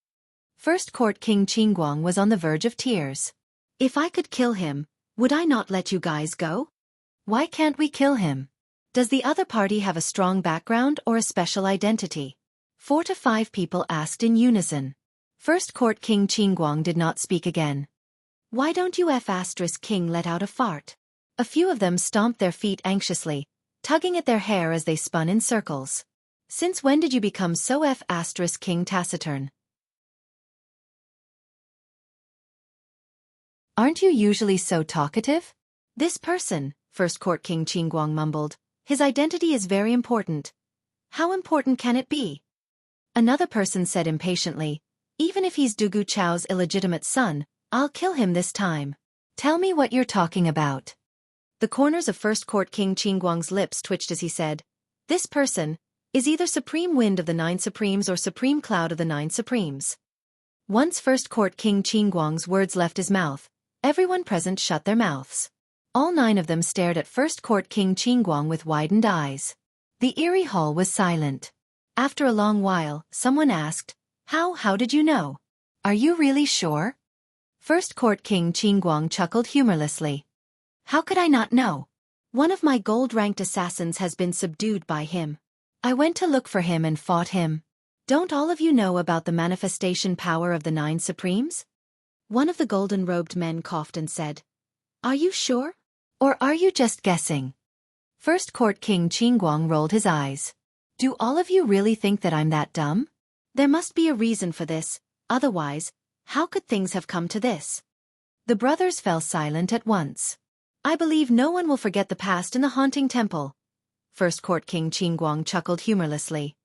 First Court King Qingguang was on the verge of tears. If I could kill him, would I not let you guys go? Why can't we kill him? Does the other party have a strong background or a special identity? 4 to 5 people asked in unison. First Court King Qingguang did not speak again. Why don't you King let out a fart? A few of them stomped their feet anxiously, tugging at their hair as they spun in circles. Since when did you become so King taciturn? Aren't you usually so talkative? This person, First Court King Qingguang mumbled, his identity is very important. How important can it be? Another person said impatiently, even if he's Dugu Chao's illegitimate son, I'll kill him this time. Tell me what you're talking about. The corners of First Court King Qingguang's lips twitched as he said, this person is either Supreme Wind of the 9 Supremes or Supreme Cloud of the 9 Supremes. Once First Court King Qingguang's words left his mouth, everyone present shut their mouths. All 9 of them stared at First Court King Qingguang with widened eyes. The eerie hall was silent. After a long while, someone asked, How did you know? Are you really sure? First Court King Qingguang chuckled humorlessly. How could I not know? One of my gold-ranked assassins has been subdued by him. I went to look for him and fought him. Don't all of you know about the manifestation power of the 9 Supremes? One of the golden-robed men coughed and said, Are you sure? Or are you just guessing? First Court King Qingguang rolled his eyes. Do all of you really think that I'm that dumb? There must be a reason for this, otherwise, how could things have come to this? The brothers fell silent at once. I believe no one will forget the past in the haunting temple. First Court King Qingguang chuckled humorlessly.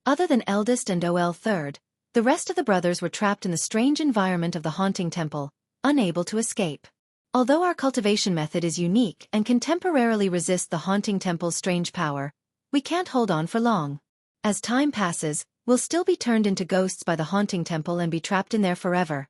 Other than eldest and OL third, the rest of the brothers were trapped in the strange environment of the haunting temple, unable to escape. Although our cultivation method is unique and can temporarily resist the haunting temple's strange power, we can't hold on for long. As time passes, we'll still be turned into ghosts by the haunting temple and be trapped in there forever.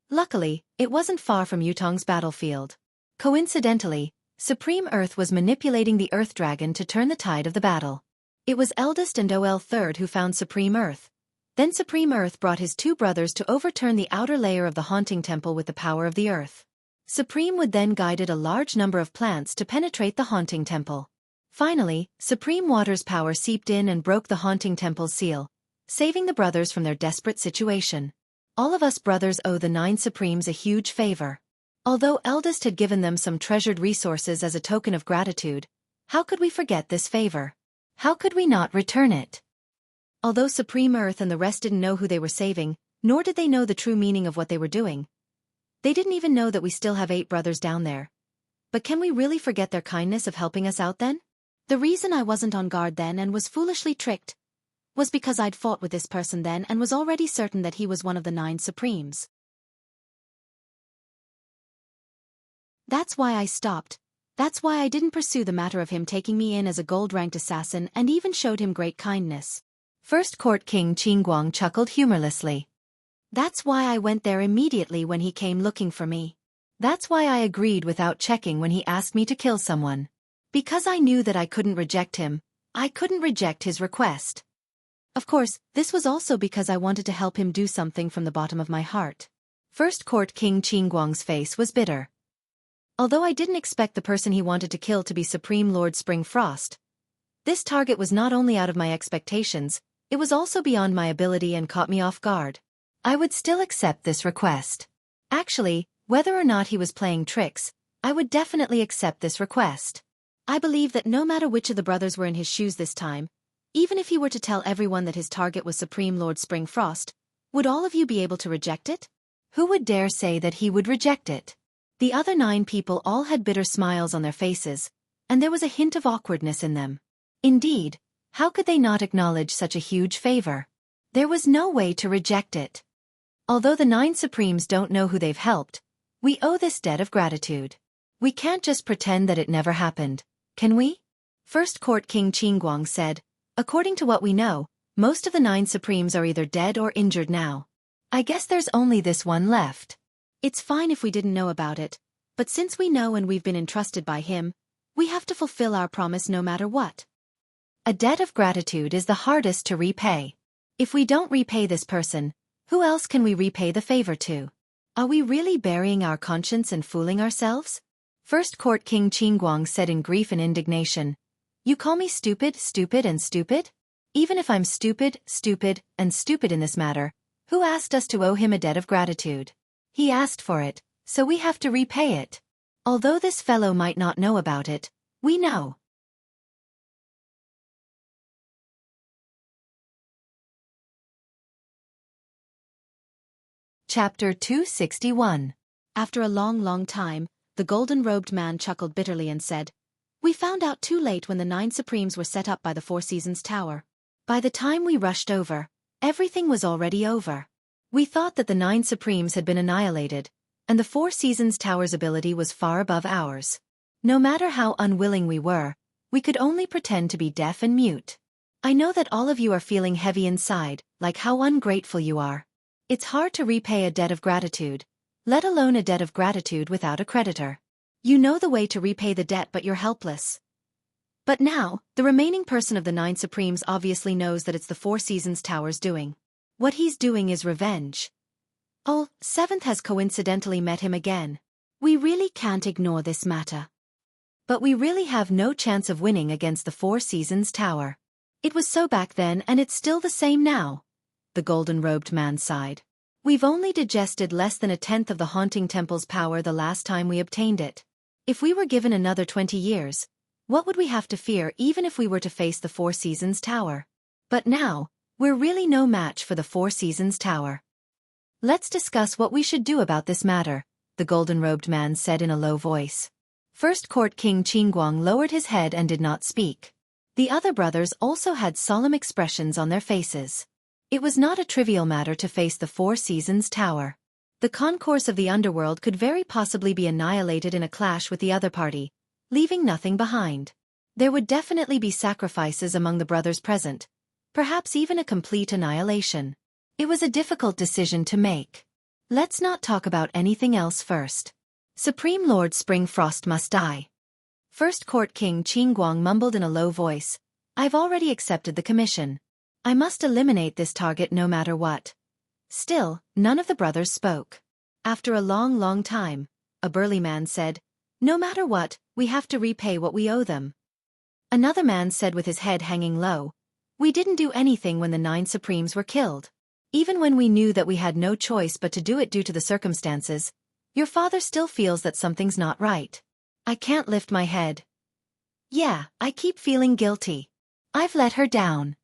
Luckily, it wasn't far from Yutong's battlefield. Coincidentally, Supreme Earth was manipulating the Earth Dragon to turn the tide of the battle. It was eldest and OL third who found Supreme Earth. Then Supreme Earth brought his 2 brothers to overturn the outer layer of the haunting temple with the power of the earth. Supreme would then guided a large number of plants to penetrate the haunting temple. Finally, Supreme Water's power seeped in and broke the haunting temple's seal, saving the brothers from their desperate situation. All of us brothers owe the 9 Supremes a huge favor. Although Eldest had given them some treasured resources as a token of gratitude, how could we forget this favor? How could we not return it? Although Supreme Earth and the rest didn't know who they were saving, nor did they know the true meaning of what they were doing. They didn't even know that we still have 8 brothers down there. But can we really forget their kindness of helping us out then? The reason I wasn't on guard then and was foolishly tricked was because I'd fought with this person then and was already certain that he was one of the 9 Supremes. That's why I stopped. That's why I didn't pursue the matter of him taking me in as a gold-ranked assassin and even showed him great kindness. First Court King Qingguang chuckled humorlessly. That's why I went there immediately when he came looking for me. That's why I agreed without checking when he asked me to kill someone. Because I knew that I couldn't reject him, I couldn't reject his request. Of course, this was also because I wanted to help him do something from the bottom of my heart. First Court King Qingguang's face was bitter. Although I didn't expect the person he wanted to kill to be Supreme Lord Spring Frost, this target was not only out of my expectations, it was also beyond my ability and caught me off guard. I would still accept this request. Actually, whether or not he was playing tricks, I would definitely accept this request. I believe that no matter which of the brothers were in his shoes this time, even if he were to tell everyone that his target was Supreme Lord Spring Frost, would all of you be able to reject it? Who would dare say that he would reject it? The other 9 people all had bitter smiles on their faces, and there was a hint of awkwardness in them. Indeed, how could they not acknowledge such a huge favor? There was no way to reject it. Although the 9 Supremes don't know who they've helped, we owe this debt of gratitude. We can't just pretend that it never happened, can we? First Court King Qingguang said, according to what we know, most of the 9 Supremes are either dead or injured now. I guess there's only this one left. It's fine if we didn't know about it, but since we know and we've been entrusted by him, we have to fulfill our promise no matter what. A debt of gratitude is the hardest to repay. If we don't repay this person, who else can we repay the favor to? Are we really burying our conscience and fooling ourselves? First Court King Qingguang said in grief and indignation, You call me stupid, stupid and stupid? Even if I'm stupid, stupid, and stupid in this matter, who asked us to owe him a debt of gratitude? He asked for it, so we have to repay it. Although this fellow might not know about it, we know. Chapter 261. After a long time, the golden-robed man chuckled bitterly and said, We found out too late when the 9 Supremes were set up by the 4 Seasons Tower. By the time we rushed over, everything was already over. We thought that the 9 Supremes had been annihilated, and the 4 Seasons Tower's ability was far above ours. No matter how unwilling we were, we could only pretend to be deaf and mute. I know that all of you are feeling heavy inside, like how ungrateful you are. It's hard to repay a debt of gratitude, let alone a debt of gratitude without a creditor. You know the way to repay the debt but you're helpless. But now, the remaining person of the 9 Supremes obviously knows that it's the 4 Seasons Tower's doing. What he's doing is revenge. Oh, 7th has coincidentally met him again. We really can't ignore this matter. But we really have no chance of winning against the Four Seasons Tower. It was so back then and it's still the same now. The golden-robed man sighed. We've only digested less than 1/10 of the Haunting Temple's power the last time we obtained it. If we were given another 20 years, what would we have to fear even if we were to face the Four Seasons Tower? But now, we're really no match for the Four Seasons Tower. Let's discuss what we should do about this matter, the golden-robed man said in a low voice. First Court King Qingguang lowered his head and did not speak. The other brothers also had solemn expressions on their faces. It was not a trivial matter to face the Four Seasons Tower. The concourse of the underworld could very possibly be annihilated in a clash with the other party, leaving nothing behind. There would definitely be sacrifices among the brothers present, perhaps even a complete annihilation. It was a difficult decision to make. Let's not talk about anything else first. Supreme Lord Springfrost must die. First Court King Qingguang mumbled in a low voice, I've already accepted the commission. I must eliminate this target no matter what. Still, none of the brothers spoke. After a long time, a burly man said, no matter what, we have to repay what we owe them. Another man said with his head hanging low, we didn't do anything when the 9 Supremes were killed. Even when we knew that we had no choice but to do it due to the circumstances, your father still feels that something's not right. I can't lift my head. Yeah, I keep feeling guilty. I've let her down.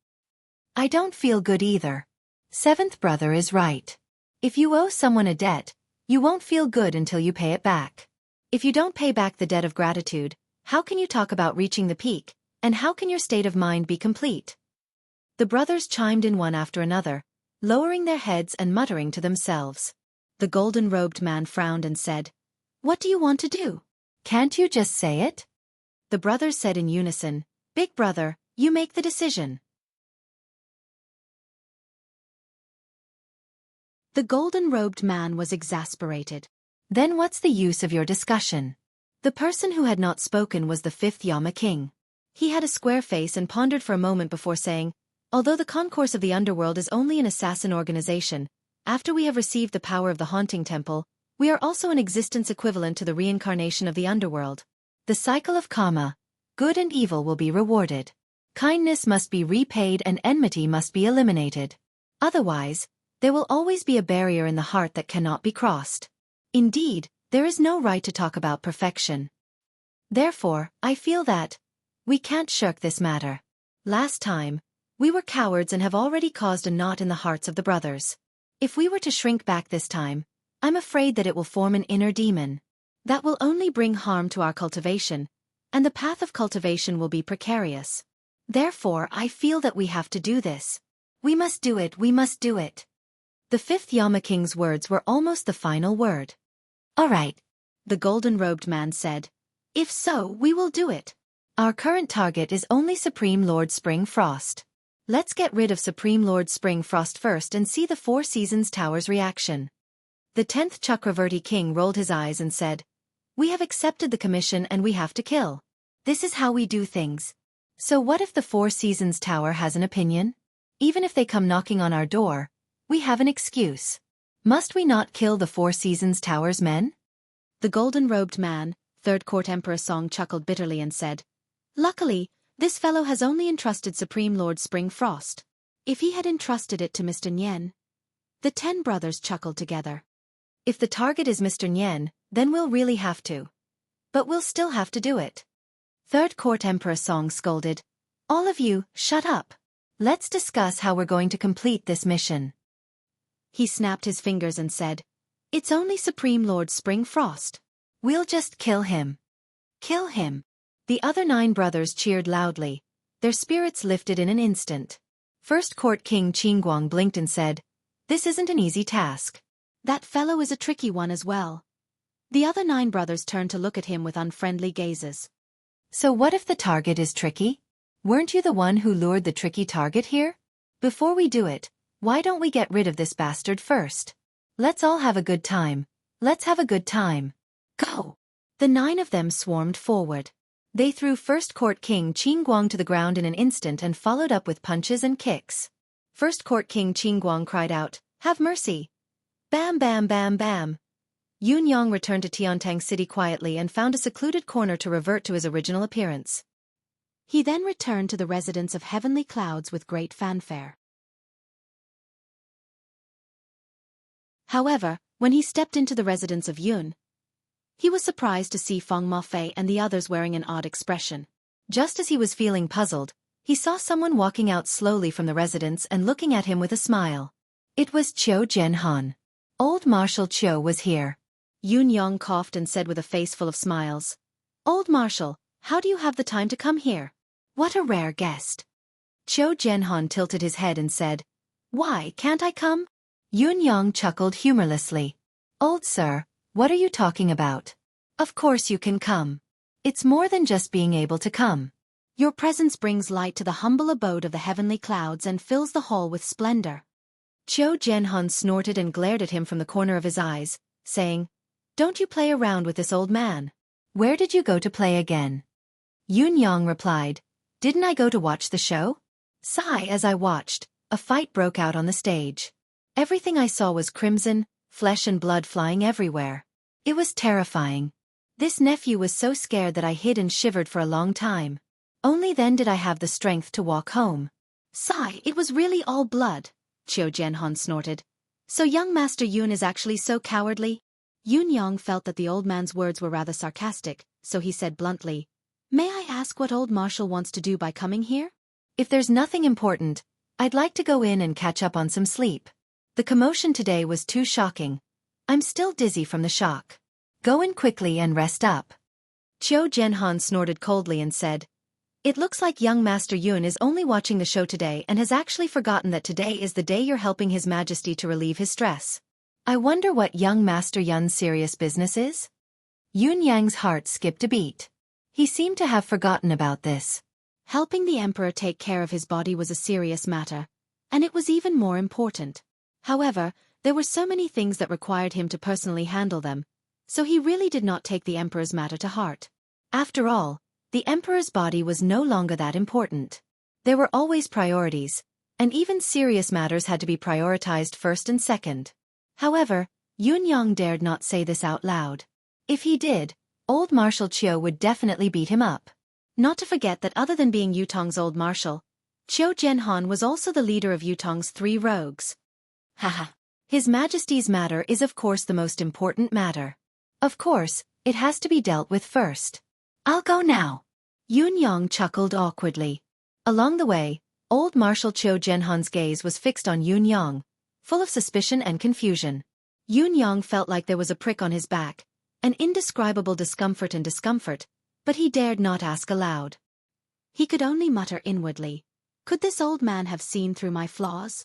I don't feel good either. 7th brother is right. If you owe someone a debt, you won't feel good until you pay it back. If you don't pay back the debt of gratitude, how can you talk about reaching the peak, and how can your state of mind be complete? The brothers chimed in one after another, lowering their heads and muttering to themselves. The golden-robed man frowned and said, what do you want to do? Can't you just say it? The brothers said in unison, Big brother, you make the decision. The golden-robed man was exasperated. Then what's the use of your discussion? The person who had not spoken was the 5th Yama King. He had a square face and pondered for a moment before saying, although the concourse of the underworld is only an assassin organization, after we have received the power of the Haunting Temple, we are also an existence equivalent to the reincarnation of the underworld. The cycle of karma, good and evil will be rewarded. Kindness must be repaid and enmity must be eliminated. Otherwise, there will always be a barrier in the heart that cannot be crossed. Indeed, there is no right to talk about perfection. Therefore, I feel that we can't shirk this matter. Last time, we were cowards and have already caused a knot in the hearts of the brothers. If we were to shrink back this time, I'm afraid that it will form an inner demon. That will only bring harm to our cultivation, and the path of cultivation will be precarious. Therefore, I feel that we have to do this. We must do it, we must do it. The 5th Yama King's words were almost the final word. All right, the golden-robed man said. If so, we will do it. Our current target is only Supreme Lord Springfrost. Let's get rid of Supreme Lord Springfrost first and see the Four Seasons Tower's reaction. The 10th Chakravarti King rolled his eyes and said, we have accepted the commission and we have to kill. This is how we do things. So what if the Four Seasons Tower has an opinion? Even if they come knocking on our door, we have an excuse. Must we not kill the Four Seasons Tower's men? The golden-robed man, 3rd Court Emperor Song chuckled bitterly and said, luckily, this fellow has only entrusted Supreme Lord Springfrost. If he had entrusted it to Mr. Nyen. The 10 brothers chuckled together. If the target is Mr. Nyen, then we'll really have to. But we'll still have to do it. 3rd Court Emperor Song scolded, all of you, shut up. Let's discuss how we're going to complete this mission. He snapped his fingers and said, it's only Supreme Lord Springfrost. We'll just kill him. Kill him. The other 9 brothers cheered loudly. Their spirits lifted in an instant. First Court King Qingguang blinked and said, this isn't an easy task. That fellow is a tricky one as well. The other 9 brothers turned to look at him with unfriendly gazes. So what if the target is tricky? Weren't you the one who lured the tricky target here? Before we do it, why don't we get rid of this bastard first? Let's all have a good time. Let's have a good time. Go! The 9 of them swarmed forward. They threw First Court King Qingguang to the ground in an instant and followed up with punches and kicks. First Court King Qingguang cried out, have mercy! Bam bam bam bam! Yun Yang returned to Tiantang City quietly and found a secluded corner to revert to his original appearance. He then returned to the residence of Heavenly Clouds with great fanfare. However, when he stepped into the residence of Yun, he was surprised to see Feng Mafei and the others wearing an odd expression. Just as he was feeling puzzled, he saw someone walking out slowly from the residence and looking at him with a smile. It was Qiu Jianhan. Old Marshal Qiu was here. Yun Yang coughed and said with a face full of smiles, "Old Marshal, how do you have the time to come here? What a rare guest." Qiu Jianhan tilted his head and said, "Why can't I come?" Yun Yang chuckled humorlessly. "Old sir, what are you talking about? Of course you can come. It's more than just being able to come. Your presence brings light to the humble abode of the heavenly clouds and fills the hall with splendor." Qiu Jianhan snorted and glared at him from the corner of his eyes, saying, "Don't you play around with this old man? Where did you go to play again?" Yun Yang replied, "Didn't I go to watch the show?" Sigh. As I watched, a fight broke out on the stage. Everything I saw was crimson, flesh and blood flying everywhere. It was terrifying. This nephew was so scared that I hid and shivered for a long time. Only then did I have the strength to walk home. Sigh. It was really all blood, Qiu Jianhan snorted. So young Master Yun is actually so cowardly? Yun Yang felt that the old man's words were rather sarcastic, so he said bluntly, "May I ask what old Marshal wants to do by coming here?" "If there's nothing important, I'd like to go in and catch up on some sleep. The commotion today was too shocking. I'm still dizzy from the shock. Go in quickly and rest up." Qiu Jianhan snorted coldly and said, "It looks like young Master Yun is only watching the show today and has actually forgotten that today is the day you're helping His Majesty to relieve his stress. I wonder what young Master Yun's serious business is?" Yun Yang's heart skipped a beat. He seemed to have forgotten about this. Helping the emperor take care of his body was a serious matter, and it was even more important. However, there were so many things that required him to personally handle them, so he really did not take the emperor's matter to heart. After all, the emperor's body was no longer that important. There were always priorities, and even serious matters had to be prioritized first and second. However, Yun Yang dared not say this out loud. If he did, old Marshal Qiu would definitely beat him up. Not to forget that other than being Yutong's old marshal, Qiu Jianhan was also the leader of Yutong's 3 rogues. Haha. His Majesty's matter is of course the most important matter. Of course, it has to be dealt with first. I'll go now. Yun Yang chuckled awkwardly. Along the way, old Marshal Qiu Jianhan's gaze was fixed on Yun Yang, full of suspicion and confusion. Yun Yang felt like there was a prick on his back, an indescribable discomfort, but he dared not ask aloud. He could only mutter inwardly, "Could this old man have seen through my flaws?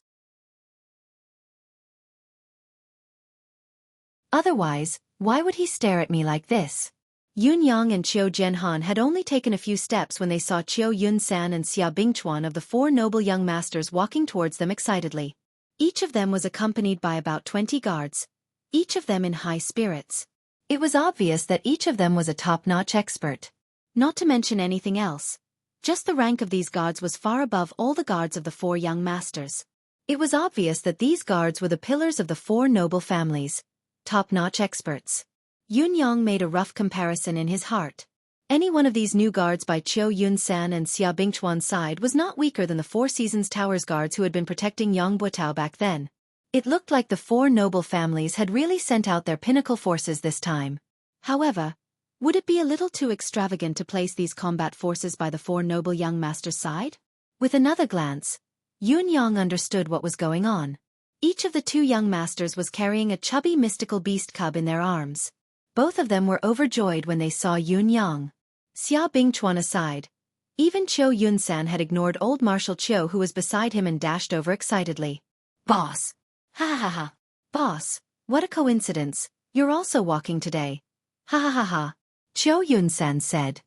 Otherwise, why would he stare at me like this?" Yun Yang and Qiu Jianhan had only taken a few steps when they saw Qiu Yunsan and Xia Bingchuan of the 4 noble young masters walking towards them excitedly. Each of them was accompanied by about 20 guards, each of them in high spirits. It was obvious that each of them was a top-notch expert. Not to mention anything else, just the rank of these guards was far above all the guards of the 4 young masters. It was obvious that these guards were the pillars of the 4 noble families, top-notch experts. Yun Yang made a rough comparison in his heart. Any one of these new guards by Qiu Yunsan and Xia Bingchuan's side was not weaker than the 4 Seasons Towers guards who had been protecting Yang Buotao back then. It looked like the 4 noble families had really sent out their pinnacle forces this time. However, would it be a little too extravagant to place these combat forces by the 4 noble young masters' side? With another glance, Yun Yang understood what was going on. Each of the 2 young masters was carrying a chubby mystical beast cub in their arms. Both of them were overjoyed when they saw Yun Yang. Xia Bingchuan aside, even Qiu Yunsan had ignored old Marshal Qiu who was beside him and dashed over excitedly. "Boss! Ha ha ha ha! Boss, what a coincidence, you're also walking today. Ha ha ha ha!" Qiu Yunsan said.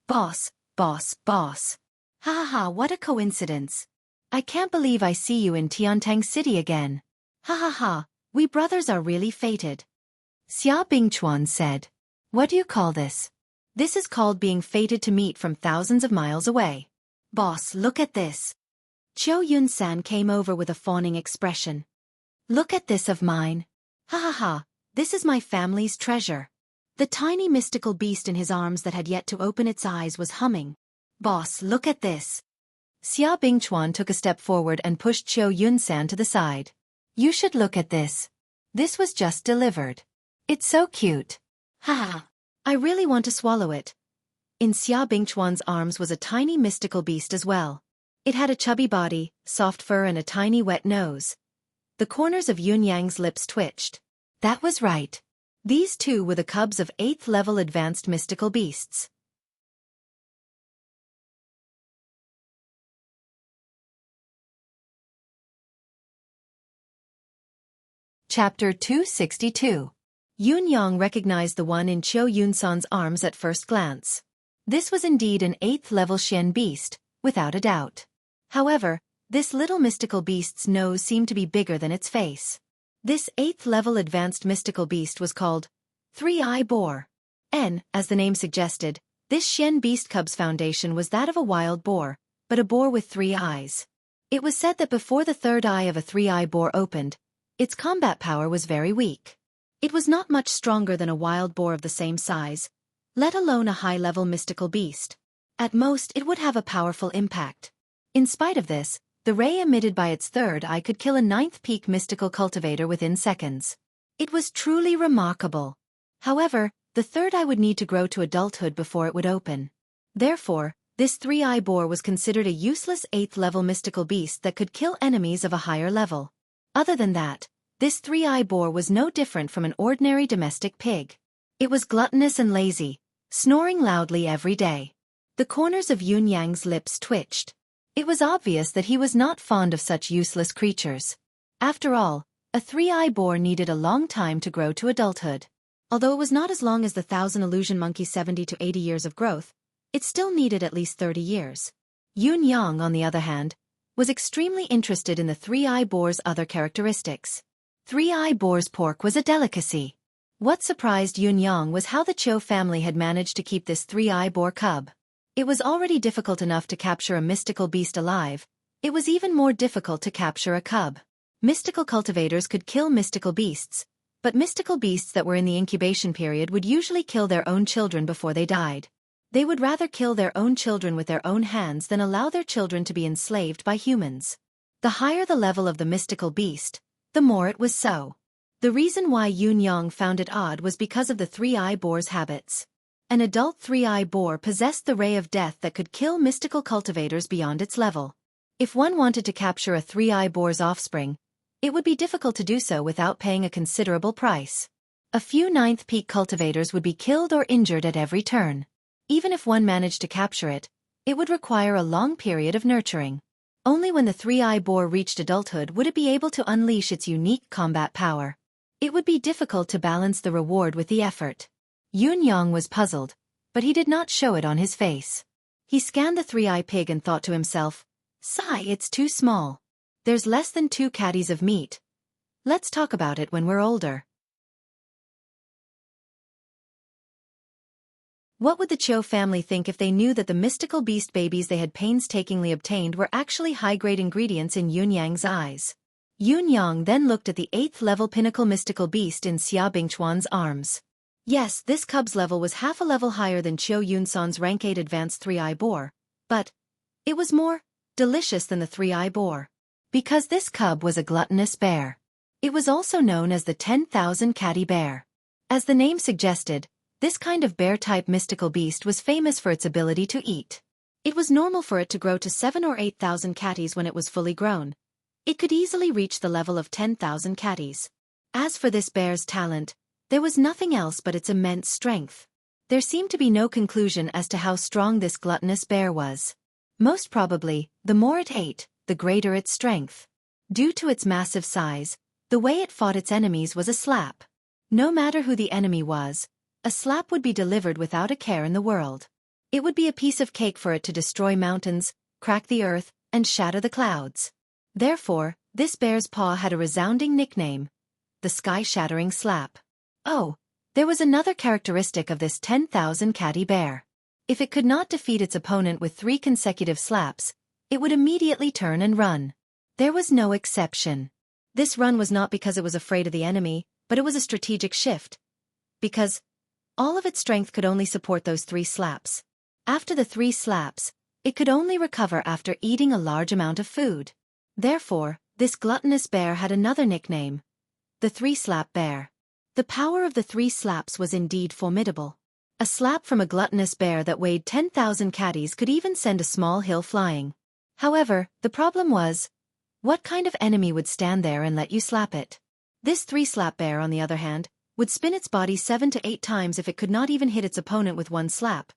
Boss, boss. Ha ha ha, what a coincidence. I can't believe I see you in Tiantang City again. Ha ha ha, we brothers are really fated." Xia Bingchuan said. "What do you call this?" "This is called being fated to meet from thousands of miles away." "Boss, look at this." Qiu Yunsan came over with a fawning expression. "Look at this of mine. Ha ha ha, This is my family's treasure. The tiny mystical beast in his arms that had yet to open its eyes was humming. Boss, look at this. Xia Bingchuan took a step forward and pushed Qiu Yunsan to the side. You should look at this. This was just delivered. It's so cute. Haha. I really want to swallow it. In Xia Bingchuan's arms was a tiny mystical beast as well. It had a chubby body, soft fur and a tiny wet nose. The corners of Yun Yang's lips twitched. That was right. These two were the cubs of 8th level advanced mystical beasts. Chapter 262. Yun Yang recognized the one in Qiu Yunsan's arms at first glance. This was indeed an 8th level Xian beast, without a doubt. However, this little mystical beast's nose seemed to be bigger than its face. This 8th level advanced mystical beast was called Three-Eye Boar. As the name suggested, this Xian beast cub's foundation was that of a wild boar, but a boar with 3 eyes. It was said that before the third eye of a three-eye boar opened, its combat power was very weak. It was not much stronger than a wild boar of the same size, let alone a high-level mystical beast. At most, it would have a powerful impact. In spite of this, the ray emitted by its third eye could kill a 9th peak mystical cultivator within seconds. It was truly remarkable. However, the third eye would need to grow to adulthood before it would open. Therefore, this three-eye boar was considered a useless 8th level mystical beast that could kill enemies of a higher level. Other than that, this three-eye boar was no different from an ordinary domestic pig. It was gluttonous and lazy, snoring loudly every day. The corners of Yun Yang's lips twitched. It was obvious that he was not fond of such useless creatures. After all, a three-eye boar needed a long time to grow to adulthood. Although it was not as long as the 1,000 illusion monkey's 70 to 80 years of growth, it still needed at least 30 years. Yun Yang, on the other hand, was extremely interested in the three-eye boar's other characteristics. Three-eye boar's pork was a delicacy. What surprised Yun Yang was how the Qiu family had managed to keep this three-eye boar cub. It was already difficult enough to capture a mystical beast alive. It was even more difficult to capture a cub. Mystical cultivators could kill mystical beasts, but mystical beasts that were in the incubation period would usually kill their own children before they died. They would rather kill their own children with their own hands than allow their children to be enslaved by humans. The higher the level of the mystical beast, the more it was so. The reason why Yun Yang found it odd was because of the three-eye boar's habits. An adult three-eye boar possessed the ray of death that could kill mystical cultivators beyond its level. If one wanted to capture a three-eye boar's offspring, it would be difficult to do so without paying a considerable price. A few 9th peak cultivators would be killed or injured at every turn. Even if one managed to capture it, it would require a long period of nurturing. Only when the three-eye boar reached adulthood would it be able to unleash its unique combat power. It would be difficult to balance the reward with the effort. Yun Yang was puzzled, but he did not show it on his face. He scanned the three-eye pig and thought to himself, "Sigh, it's too small. There's less than 2 caddies of meat. Let's talk about it when we're older." What would the Qiu family think if they knew that the mystical beast babies they had painstakingly obtained were actually high-grade ingredients in Yun Yang's eyes? Yun Yang then looked at the 8th level pinnacle mystical beast in Xia Bingchuan's arms. Yes, this cub's level was half a level higher than Qiu Yunsan's rank 8 advanced three-eye boar, but it was more delicious than the three-eye boar. Because this cub was a gluttonous bear. It was also known as the 10,000 catty bear. As the name suggested, this kind of bear-type mystical beast was famous for its ability to eat. It was normal for it to grow to 7 or 8,000 catties when it was fully grown. It could easily reach the level of 10,000 catties. As for this bear's talent, there was nothing else but its immense strength. There seemed to be no conclusion as to how strong this gluttonous bear was. Most probably, the more it ate, the greater its strength. Due to its massive size, the way it fought its enemies was a slap. No matter who the enemy was, a slap would be delivered without a care in the world. It would be a piece of cake for it to destroy mountains, crack the earth, and shatter the clouds. Therefore, this bear's paw had a resounding nickname: the sky-shattering slap. Oh, there was another characteristic of this 10,000 catty bear. If it could not defeat its opponent with 3 consecutive slaps, it would immediately turn and run. There was no exception. This run was not because it was afraid of the enemy, but it was a strategic shift, because all of its strength could only support those 3 slaps. After the 3 slaps, it could only recover after eating a large amount of food. Therefore, this gluttonous bear had another nickname, the 3-slap bear. The power of the 3 slaps was indeed formidable. A slap from a gluttonous bear that weighed 10,000 caddies could even send a small hill flying. However, the problem was, what kind of enemy would stand there and let you slap it? This 3-slap bear, on the other hand, would spin its body 7 to 8 times if it could not even hit its opponent with 1 slap.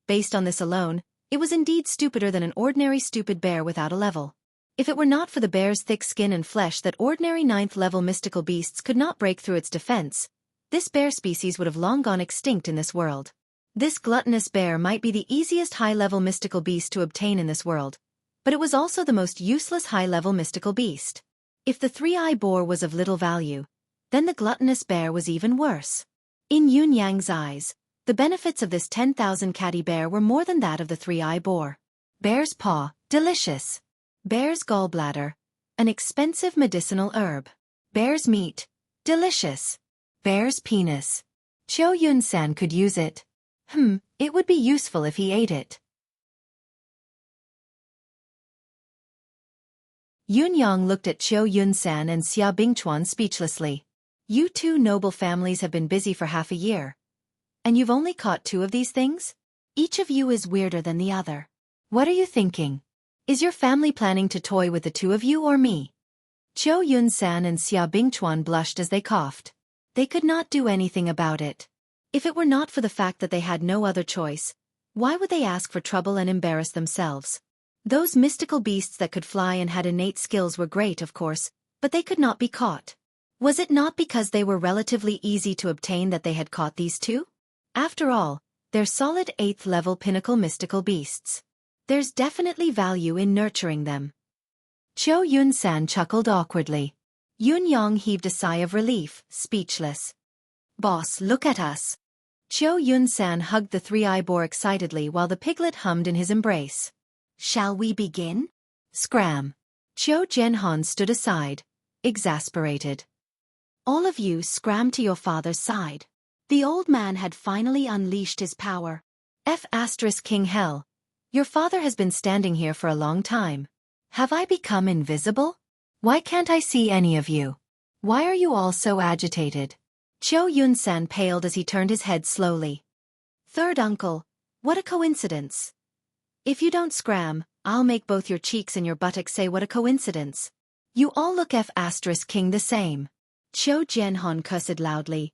Based on this alone, it was indeed stupider than an ordinary stupid bear without a level. If it were not for the bear's thick skin and flesh that ordinary 9th-level mystical beasts could not break through its defense, this bear species would have long gone extinct in this world. This gluttonous bear might be the easiest high-level mystical beast to obtain in this world, but it was also the most useless high-level mystical beast. If the 3-eye boar was of little value, then the gluttonous bear was even worse. In Yun Yang's eyes, the benefits of this 10,000 caddy bear were more than that of the 3-eye boar. Bear's paw, delicious. Bear's gallbladder, an expensive medicinal herb. Bear's meat, delicious. Bear's penis. Qiu Yun-san could use it. It would be useful if he ate it. Yun Yang looked at Qiu Yun-san and Xia Bingchuan speechlessly. You 2 noble families have been busy for half a year. And you've only caught 2 of these things? Each of you is weirder than the other. What are you thinking? Is your family planning to toy with the 2 of you or me? Qiu Yun-san and Xia Bingchuan blushed as they coughed. They could not do anything about it. If it were not for the fact that they had no other choice, why would they ask for trouble and embarrass themselves? Those mystical beasts that could fly and had innate skills were great, of course, but they could not be caught. Was it not because they were relatively easy to obtain that they had caught these 2? After all, they're solid 8th-level pinnacle mystical beasts. There's definitely value in nurturing them. Qiu Yun-san chuckled awkwardly. Yun Yang heaved a sigh of relief, speechless. Boss, look at us. Qiu Yun-san hugged the 3-eye boar excitedly while the piglet hummed in his embrace. Shall we begin? Scram. Qiu Zhenhan stood aside, exasperated. All of you scram to your father's side. The old man had finally unleashed his power. King Hell. Your father has been standing here for a long time. Have I become invisible? Why can't I see any of you? Why are you all so agitated? Qiu Yun-san paled as he turned his head slowly. Third uncle, what a coincidence. If you don't scram, I'll make both your cheeks and your buttocks say what a coincidence. You all look King the same. Qiu Zhenhan cursed loudly.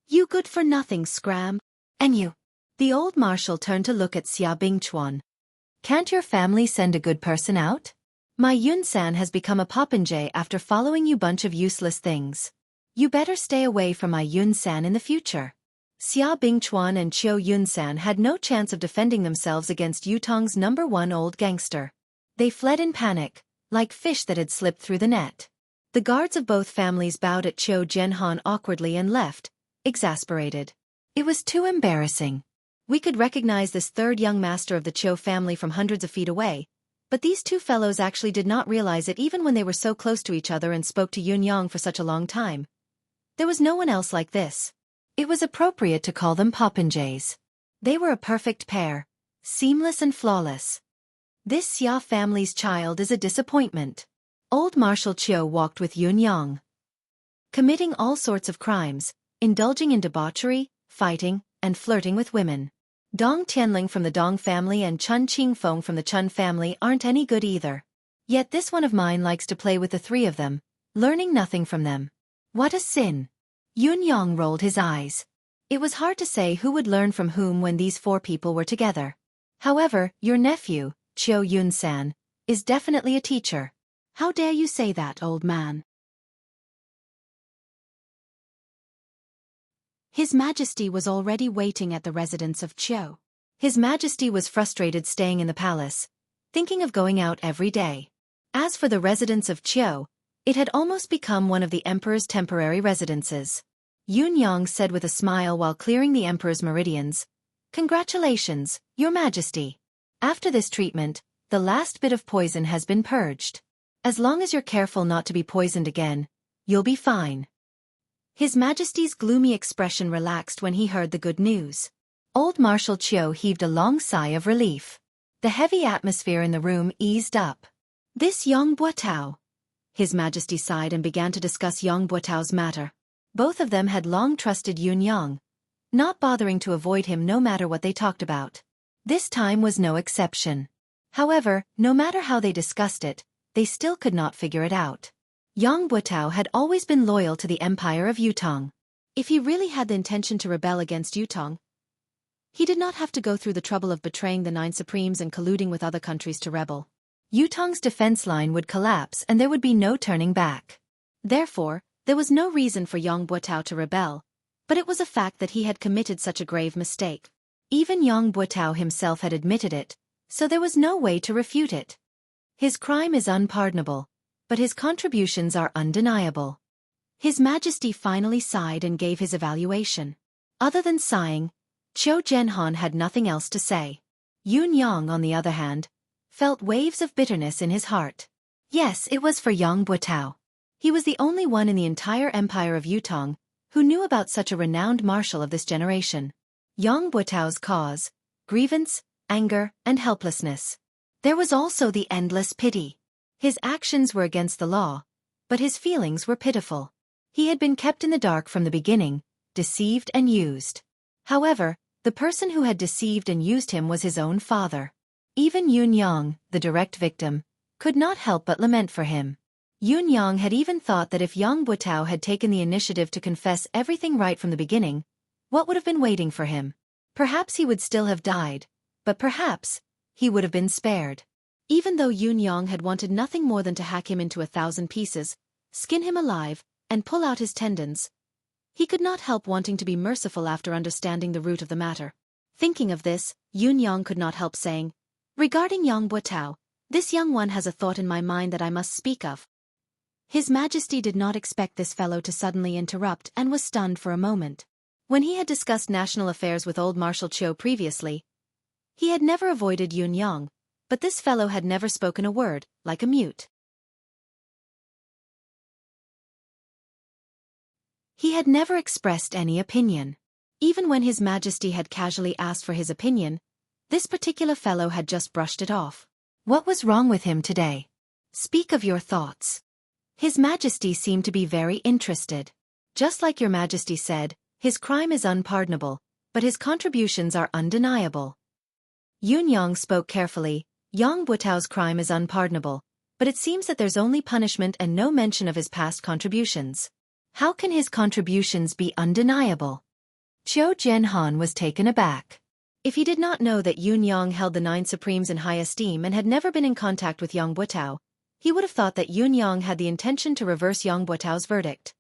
You good for nothing scram. And you. The old marshal turned to look at Xia Bingchuan. Can't your family send a good person out? My Yun-san has become a popinjay after following you bunch of useless things. You better stay away from my Yun-san in the future. Xia Bingchuan and Qiu Yun-san had no chance of defending themselves against Yutong's #1 old gangster. They fled in panic, like fish that had slipped through the net. The guards of both families bowed at Qiu Zhenhan awkwardly and left, exasperated. It was too embarrassing. We could recognize this 3rd young master of the Qiu family from hundreds of feet away, but these 2 fellows actually did not realize it even when they were so close to each other and spoke to Yun Yang for such a long time. There was no one else like this. It was appropriate to call them popinjays. They were a perfect pair, seamless and flawless. This Xia family's child is a disappointment. Old Marshal Qiu walked with Yun Yang, committing all sorts of crimes, indulging in debauchery, fighting, and flirting with women. Dong Tianling from the Dong family and Chun Qingfeng from the Chun family aren't any good either. Yet this one of mine likes to play with the 3 of them, learning nothing from them. What a sin! Yun Yang rolled his eyes. It was hard to say who would learn from whom when these 4 people were together. However, your nephew, Qiu Yun-san, is definitely a teacher. How dare you say that, old man? His Majesty was already waiting at the residence of Qiu. His Majesty was frustrated staying in the palace, thinking of going out every day. As for the residence of Qiu, it had almost become one of the emperor's temporary residences. Yun Yang said with a smile while clearing the emperor's meridians, "Congratulations, your Majesty. After this treatment, the last bit of poison has been purged. As long as you're careful not to be poisoned again, you'll be fine." His Majesty's gloomy expression relaxed when he heard the good news. Old Marshal Qiu heaved a long sigh of relief. The heavy atmosphere in the room eased up. This Yang Buotao. His Majesty sighed and began to discuss Yang Buotao's matter. Both of them had long trusted Yun Yang, not bothering to avoid him no matter what they talked about. This time was no exception. However, no matter how they discussed it, they still could not figure it out. Yang Buotao had always been loyal to the Empire of Yutong. If he really had the intention to rebel against Yutong, he did not have to go through the trouble of betraying the Nine Supremes and colluding with other countries to rebel. Yutong's defense line would collapse and there would be no turning back. Therefore, there was no reason for Yang Buotao to rebel, but it was a fact that he had committed such a grave mistake. Even Yang Buotao himself had admitted it, so there was no way to refute it. His crime is unpardonable, but his contributions are undeniable. His Majesty finally sighed and gave his evaluation. Other than sighing, Qiu Zhenhan had nothing else to say. Yun Yang, on the other hand, felt waves of bitterness in his heart. Yes, it was for Yang Buotao. He was the only one in the entire Empire of Yutong who knew about such a renowned marshal of this generation. Yang Buotao's cause, grievance, anger, and helplessness. There was also the endless pity. His actions were against the law, but his feelings were pitiful. He had been kept in the dark from the beginning, deceived and used. However, the person who had deceived and used him was his own father. Even Yun Yang, the direct victim, could not help but lament for him. Yun Yang had even thought that if Yang Buotao had taken the initiative to confess everything right from the beginning, what would have been waiting for him? Perhaps he would still have died, but perhaps he would have been spared. Even though Yun Yang had wanted nothing more than to hack him into 1,000 pieces, skin him alive, and pull out his tendons, he could not help wanting to be merciful after understanding the root of the matter. Thinking of this, Yun Yang could not help saying, "Regarding Yang Buotao, this young one has a thought in my mind that I must speak of." His Majesty did not expect this fellow to suddenly interrupt and was stunned for a moment. When he had discussed national affairs with old Marshal Qiu previously, he had never avoided Yun Yang, but this fellow had never spoken a word, like a mute. He had never expressed any opinion. Even when His Majesty had casually asked for his opinion, this particular fellow had just brushed it off. What was wrong with him today? Speak of your thoughts. His Majesty seemed to be very interested. Just like Your Majesty said, his crime is unpardonable, but his contributions are undeniable. Yun Yang spoke carefully. Yang Buotao's crime is unpardonable, but it seems that there's only punishment and no mention of his past contributions. How can his contributions be undeniable? Qiu Zhenhan was taken aback. If he did not know that Yun Yang held the Nine Supremes in high esteem and had never been in contact with Yang Buotao, he would have thought that Yun Yang had the intention to reverse Yang Buotao's verdict.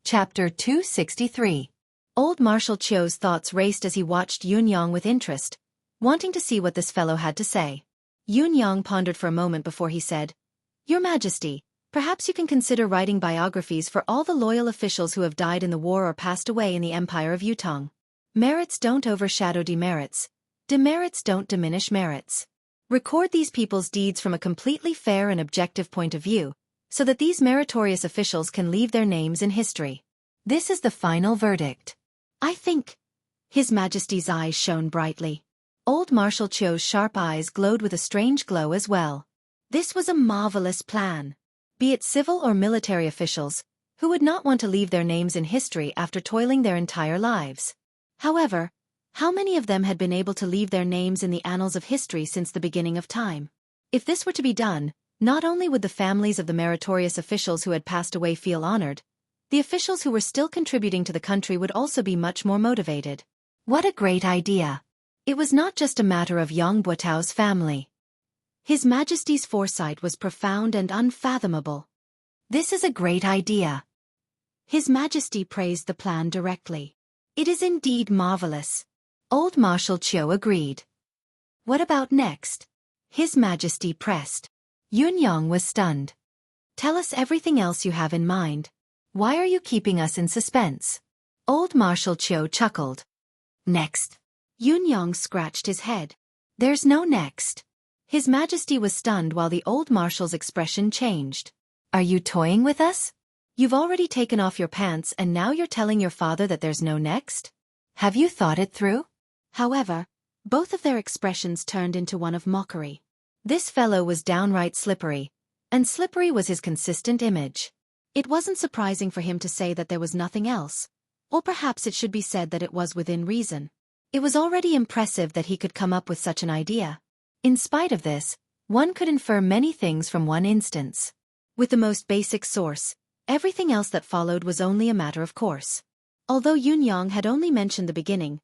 Chapter 263. Old Marshal Qiu's thoughts raced as he watched Yun Yang with interest, wanting to see what this fellow had to say. Yun Yang pondered for a moment before he said, "Your Majesty, perhaps you can consider writing biographies for all the loyal officials who have died in the war or passed away in the Empire of Yutong. Merits don't overshadow demerits. Demerits don't diminish merits. Record these people's deeds from a completely fair and objective point of view, so that these meritorious officials can leave their names in history. This is the final verdict. I think." His Majesty's eyes shone brightly. Old Marshal Qiu's sharp eyes glowed with a strange glow as well. This was a marvelous plan. Be it civil or military officials, who would not want to leave their names in history after toiling their entire lives? However, how many of them had been able to leave their names in the annals of history since the beginning of time? If this were to be done, not only would the families of the meritorious officials who had passed away feel honored, the officials who were still contributing to the country would also be much more motivated. What a great idea! It was not just a matter of Yang Buotao's family. His Majesty's foresight was profound and unfathomable. This is a great idea. His Majesty praised the plan directly. It is indeed marvelous. Old Marshal Qiu agreed. What about next? His Majesty pressed. Yun Yang was stunned. Tell us everything else you have in mind. Why are you keeping us in suspense? Old Marshal Qiu chuckled. Next. Yun Yang scratched his head. There's no next. His Majesty was stunned while the old marshal's expression changed. Are you toying with us? You've already taken off your pants and now you're telling your father that there's no next? Have you thought it through? However, both of their expressions turned into one of mockery. This fellow was downright slippery, and slippery was his consistent image. It wasn't surprising for him to say that there was nothing else, or perhaps it should be said that it was within reason. It was already impressive that he could come up with such an idea. In spite of this, one could infer many things from one instance. With the most basic source, everything else that followed was only a matter of course. Although Yunyang had only mentioned the beginning,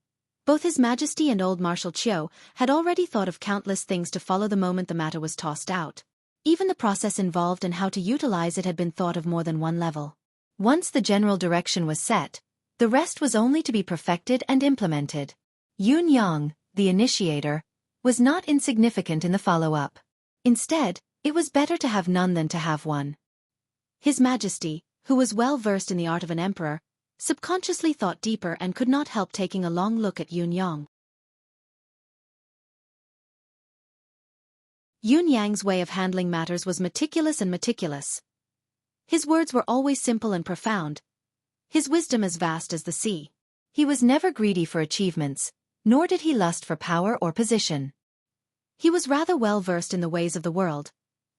both His Majesty and old Marshal Qiu had already thought of countless things to follow the moment the matter was tossed out. Even the process involved and how to utilize it had been thought of more than one level. Once the general direction was set, the rest was only to be perfected and implemented. Yunyang, the initiator, was not insignificant in the follow-up. Instead, it was better to have none than to have one. His Majesty, who was well versed in the art of an emperor, subconsciously thought deeper and could not help taking a long look at Yunyang. Yunyang's way of handling matters was meticulous and meticulous. His words were always simple and profound, his wisdom as vast as the sea. He was never greedy for achievements, nor did he lust for power or position. He was rather well versed in the ways of the world,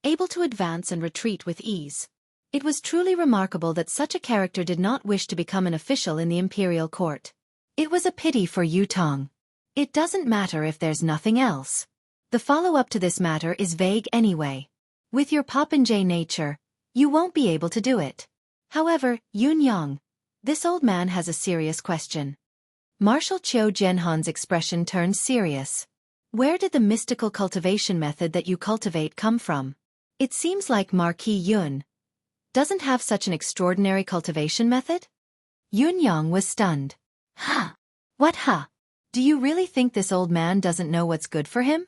able to advance and retreat with ease. It was truly remarkable that such a character did not wish to become an official in the imperial court. It was a pity for Yu Tong. It doesn't matter if there's nothing else. The follow-up to this matter is vague anyway. With your popinjay nature, you won't be able to do it. However, Yunyang, this old man has a serious question. Marshal Qiu Zhenhan's expression turned serious. Where did the mystical cultivation method that you cultivate come from? It seems like Marquis Yun doesn't have such an extraordinary cultivation method? Yunyang was stunned. Huh? What huh? Do you really think this old man doesn't know what's good for him?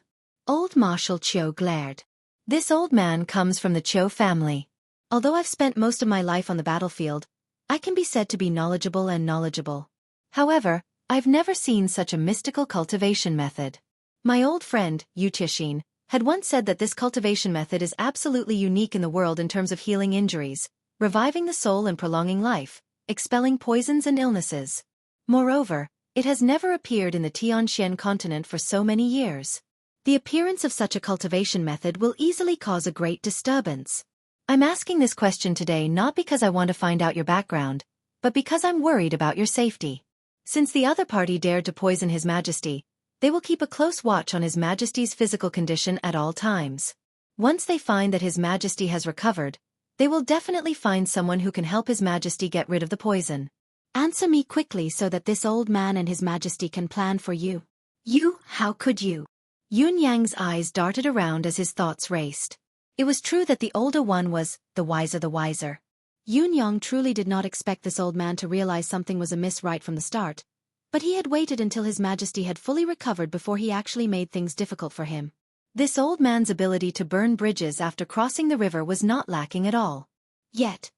Old Marshal Qiu glared. This old man comes from the Qiu family. Although I've spent most of my life on the battlefield, I can be said to be knowledgeable. However, I've never seen such a mystical cultivation method. My old friend, Yu Tixin, had once said that this cultivation method is absolutely unique in the world in terms of healing injuries, reviving the soul and prolonging life, expelling poisons and illnesses. Moreover, it has never appeared in the Tianxian continent for so many years. The appearance of such a cultivation method will easily cause a great disturbance. I'm asking this question today not because I want to find out your background, but because I'm worried about your safety. Since the other party dared to poison His Majesty, they will keep a close watch on His Majesty's physical condition at all times. Once they find that His Majesty has recovered, they will definitely find someone who can help His Majesty get rid of the poison. Answer me quickly so that this old man and His Majesty can plan for you. You, how could you? Yunyang's eyes darted around as his thoughts raced. It was true that the older one was the wiser. Yunyang truly did not expect this old man to realize something was amiss right from the start, but he had waited until His Majesty had fully recovered before he actually made things difficult for him. This old man's ability to burn bridges after crossing the river was not lacking at all. Yet,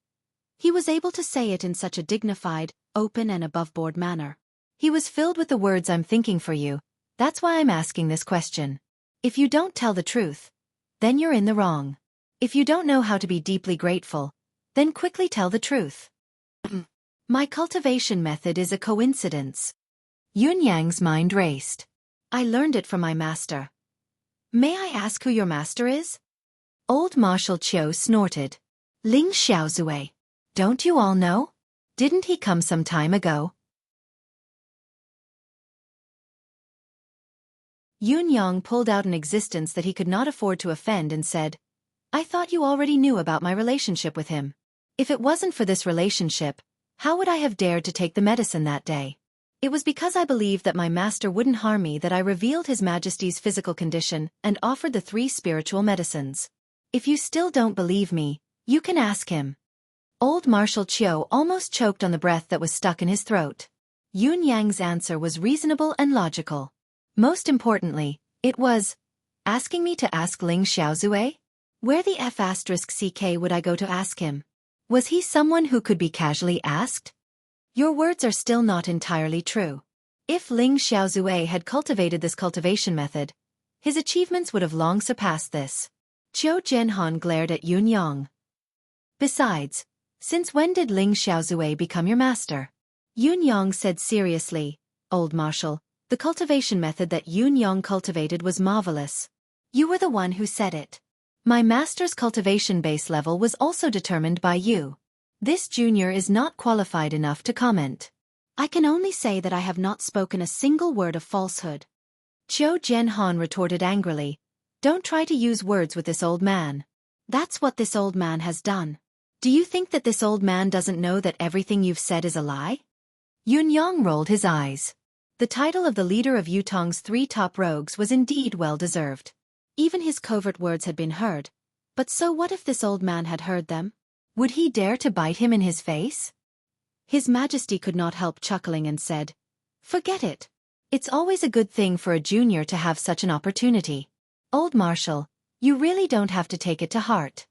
he was able to say it in such a dignified, open and above-board manner. He was filled with the words "I'm thinking for you. That's why I'm asking this question. If you don't tell the truth, then you're in the wrong. If you don't know how to be deeply grateful, then quickly tell the truth." My cultivation method is a coincidence. Yunyang's mind raced. I learned it from my master. May I ask who your master is? Old Marshal Qiu snorted. Ling Xiaozue. Don't you all know? Didn't he come some time ago? Yunyang pulled out an existence that he could not afford to offend and said, I thought you already knew about my relationship with him. If it wasn't for this relationship, how would I have dared to take the medicine that day? It was because I believed that my master wouldn't harm me that I revealed His Majesty's physical condition and offered the 3 spiritual medicines. If you still don't believe me, you can ask him. Old Marshal Qiu almost choked on the breath that was stuck in his throat. Yunyang's answer was reasonable and logical. Most importantly, it was asking me to ask Ling Xiaozue? Where the F*ck would I go to ask him? Was he someone who could be casually asked? Your words are still not entirely true. If Ling Xiaozue had cultivated this cultivation method, His achievements would have long surpassed this. Qiu Jianhan glared at Yun Yang. Besides, since when did Ling Xiaozue become your master? Yun Yang said seriously, Old Marshal, the cultivation method that Yun Yang cultivated was marvelous. You were the one who said it. My master's cultivation base level was also determined by you. This junior is not qualified enough to comment. I can only say that I have not spoken a single word of falsehood. Qiu Jianhan retorted angrily. Don't try to use words with this old man. That's what this old man has done. Do you think that this old man doesn't know that everything you've said is a lie? Yun Yang rolled his eyes. The title of the leader of Yutong's 3 top rogues was indeed well-deserved. Even his covert words had been heard. But so what if this old man had heard them? Would he dare to bite him in his face? His Majesty could not help chuckling and said, Forget it. It's always a good thing for a junior to have such an opportunity. Old Marshal, you really don't have to take it to heart.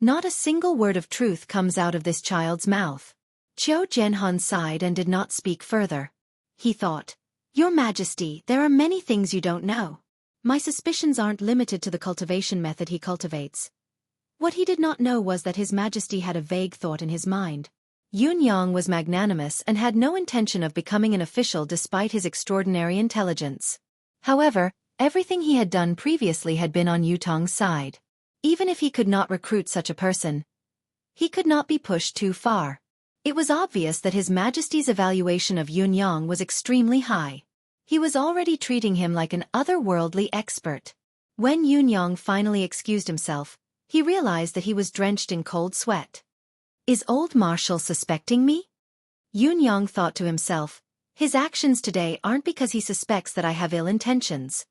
Not a single word of truth comes out of this child's mouth. Qiu Jianhan sighed and did not speak further. He thought, Your Majesty, there are many things you don't know. My suspicions aren't limited to the cultivation method he cultivates. What he did not know was that His Majesty had a vague thought in his mind. Yun Yang was magnanimous and had no intention of becoming an official despite his extraordinary intelligence. However, everything he had done previously had been on Yutong's side. Even if he could not recruit such a person, he could not be pushed too far. It was obvious that His Majesty's evaluation of Yun Yang was extremely high. He was already treating him like an otherworldly expert. When Yun Yang finally excused himself, he realized that he was drenched in cold sweat. Is Old Marshal suspecting me? Yun Yang thought to himself, his actions today aren't because he suspects that I have ill intentions.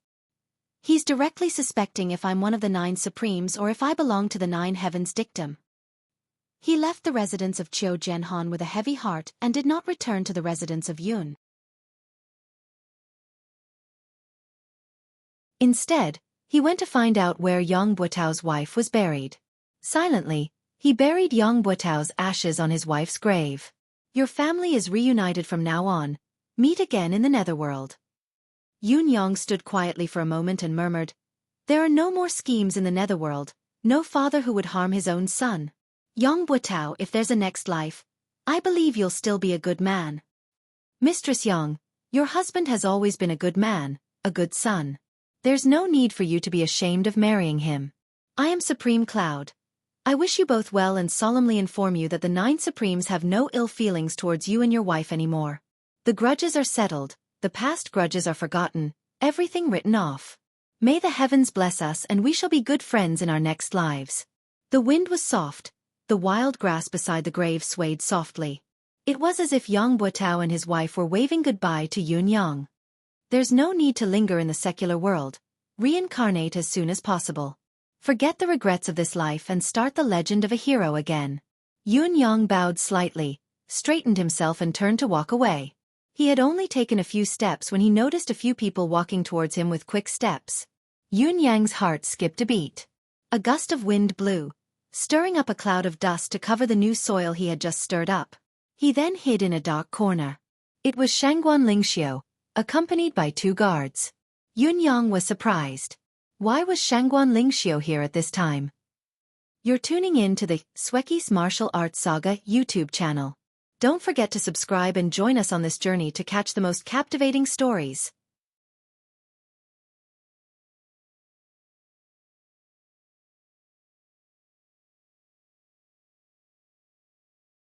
He's directly suspecting if I'm one of the 9 Supremes or if I belong to the 9 Heavens dictum. He left the residence of Qiu Jianhan with a heavy heart and did not return to the residence of Yun. Instead, he went to find out where Yang Buotao's wife was buried. Silently, he buried Yang Buotao's ashes on his wife's grave. Your family is reunited from now on. Meet again in the netherworld. Yun Yang stood quietly for a moment and murmured, There are no more schemes in the netherworld, no father who would harm his own son. Yang Buotao, if there's a next life, I believe you'll still be a good man. Mistress Yang, your husband has always been a good man, a good son. There's no need for you to be ashamed of marrying him. I am Supreme Cloud. I wish you both well and solemnly inform you that the 9 Supremes have no ill feelings towards you and your wife anymore. The grudges are settled, the past grudges are forgotten, everything written off. May the heavens bless us and we shall be good friends in our next lives. The wind was soft, the wild grass beside the grave swayed softly. It was as if Yang Buotao and his wife were waving goodbye to Yun Yang. There's no need to linger in the secular world. Reincarnate as soon as possible. Forget the regrets of this life and start the legend of a hero again. Yun Yang bowed slightly, straightened himself and turned to walk away. He had only taken a few steps when he noticed a few people walking towards him with quick steps. Yun Yang's heart skipped a beat. A gust of wind blew, stirring up a cloud of dust to cover the new soil he had just stirred up. He then hid in a dark corner. It was Shangguan Lingxiu, accompanied by 2 guards. Yun Yang was surprised. Why was Shangguan Lingxiu here at this time? You're tuning in to the Xueqi's Martial Arts Saga YouTube channel. Don't forget to subscribe and join us on this journey to catch the most captivating stories.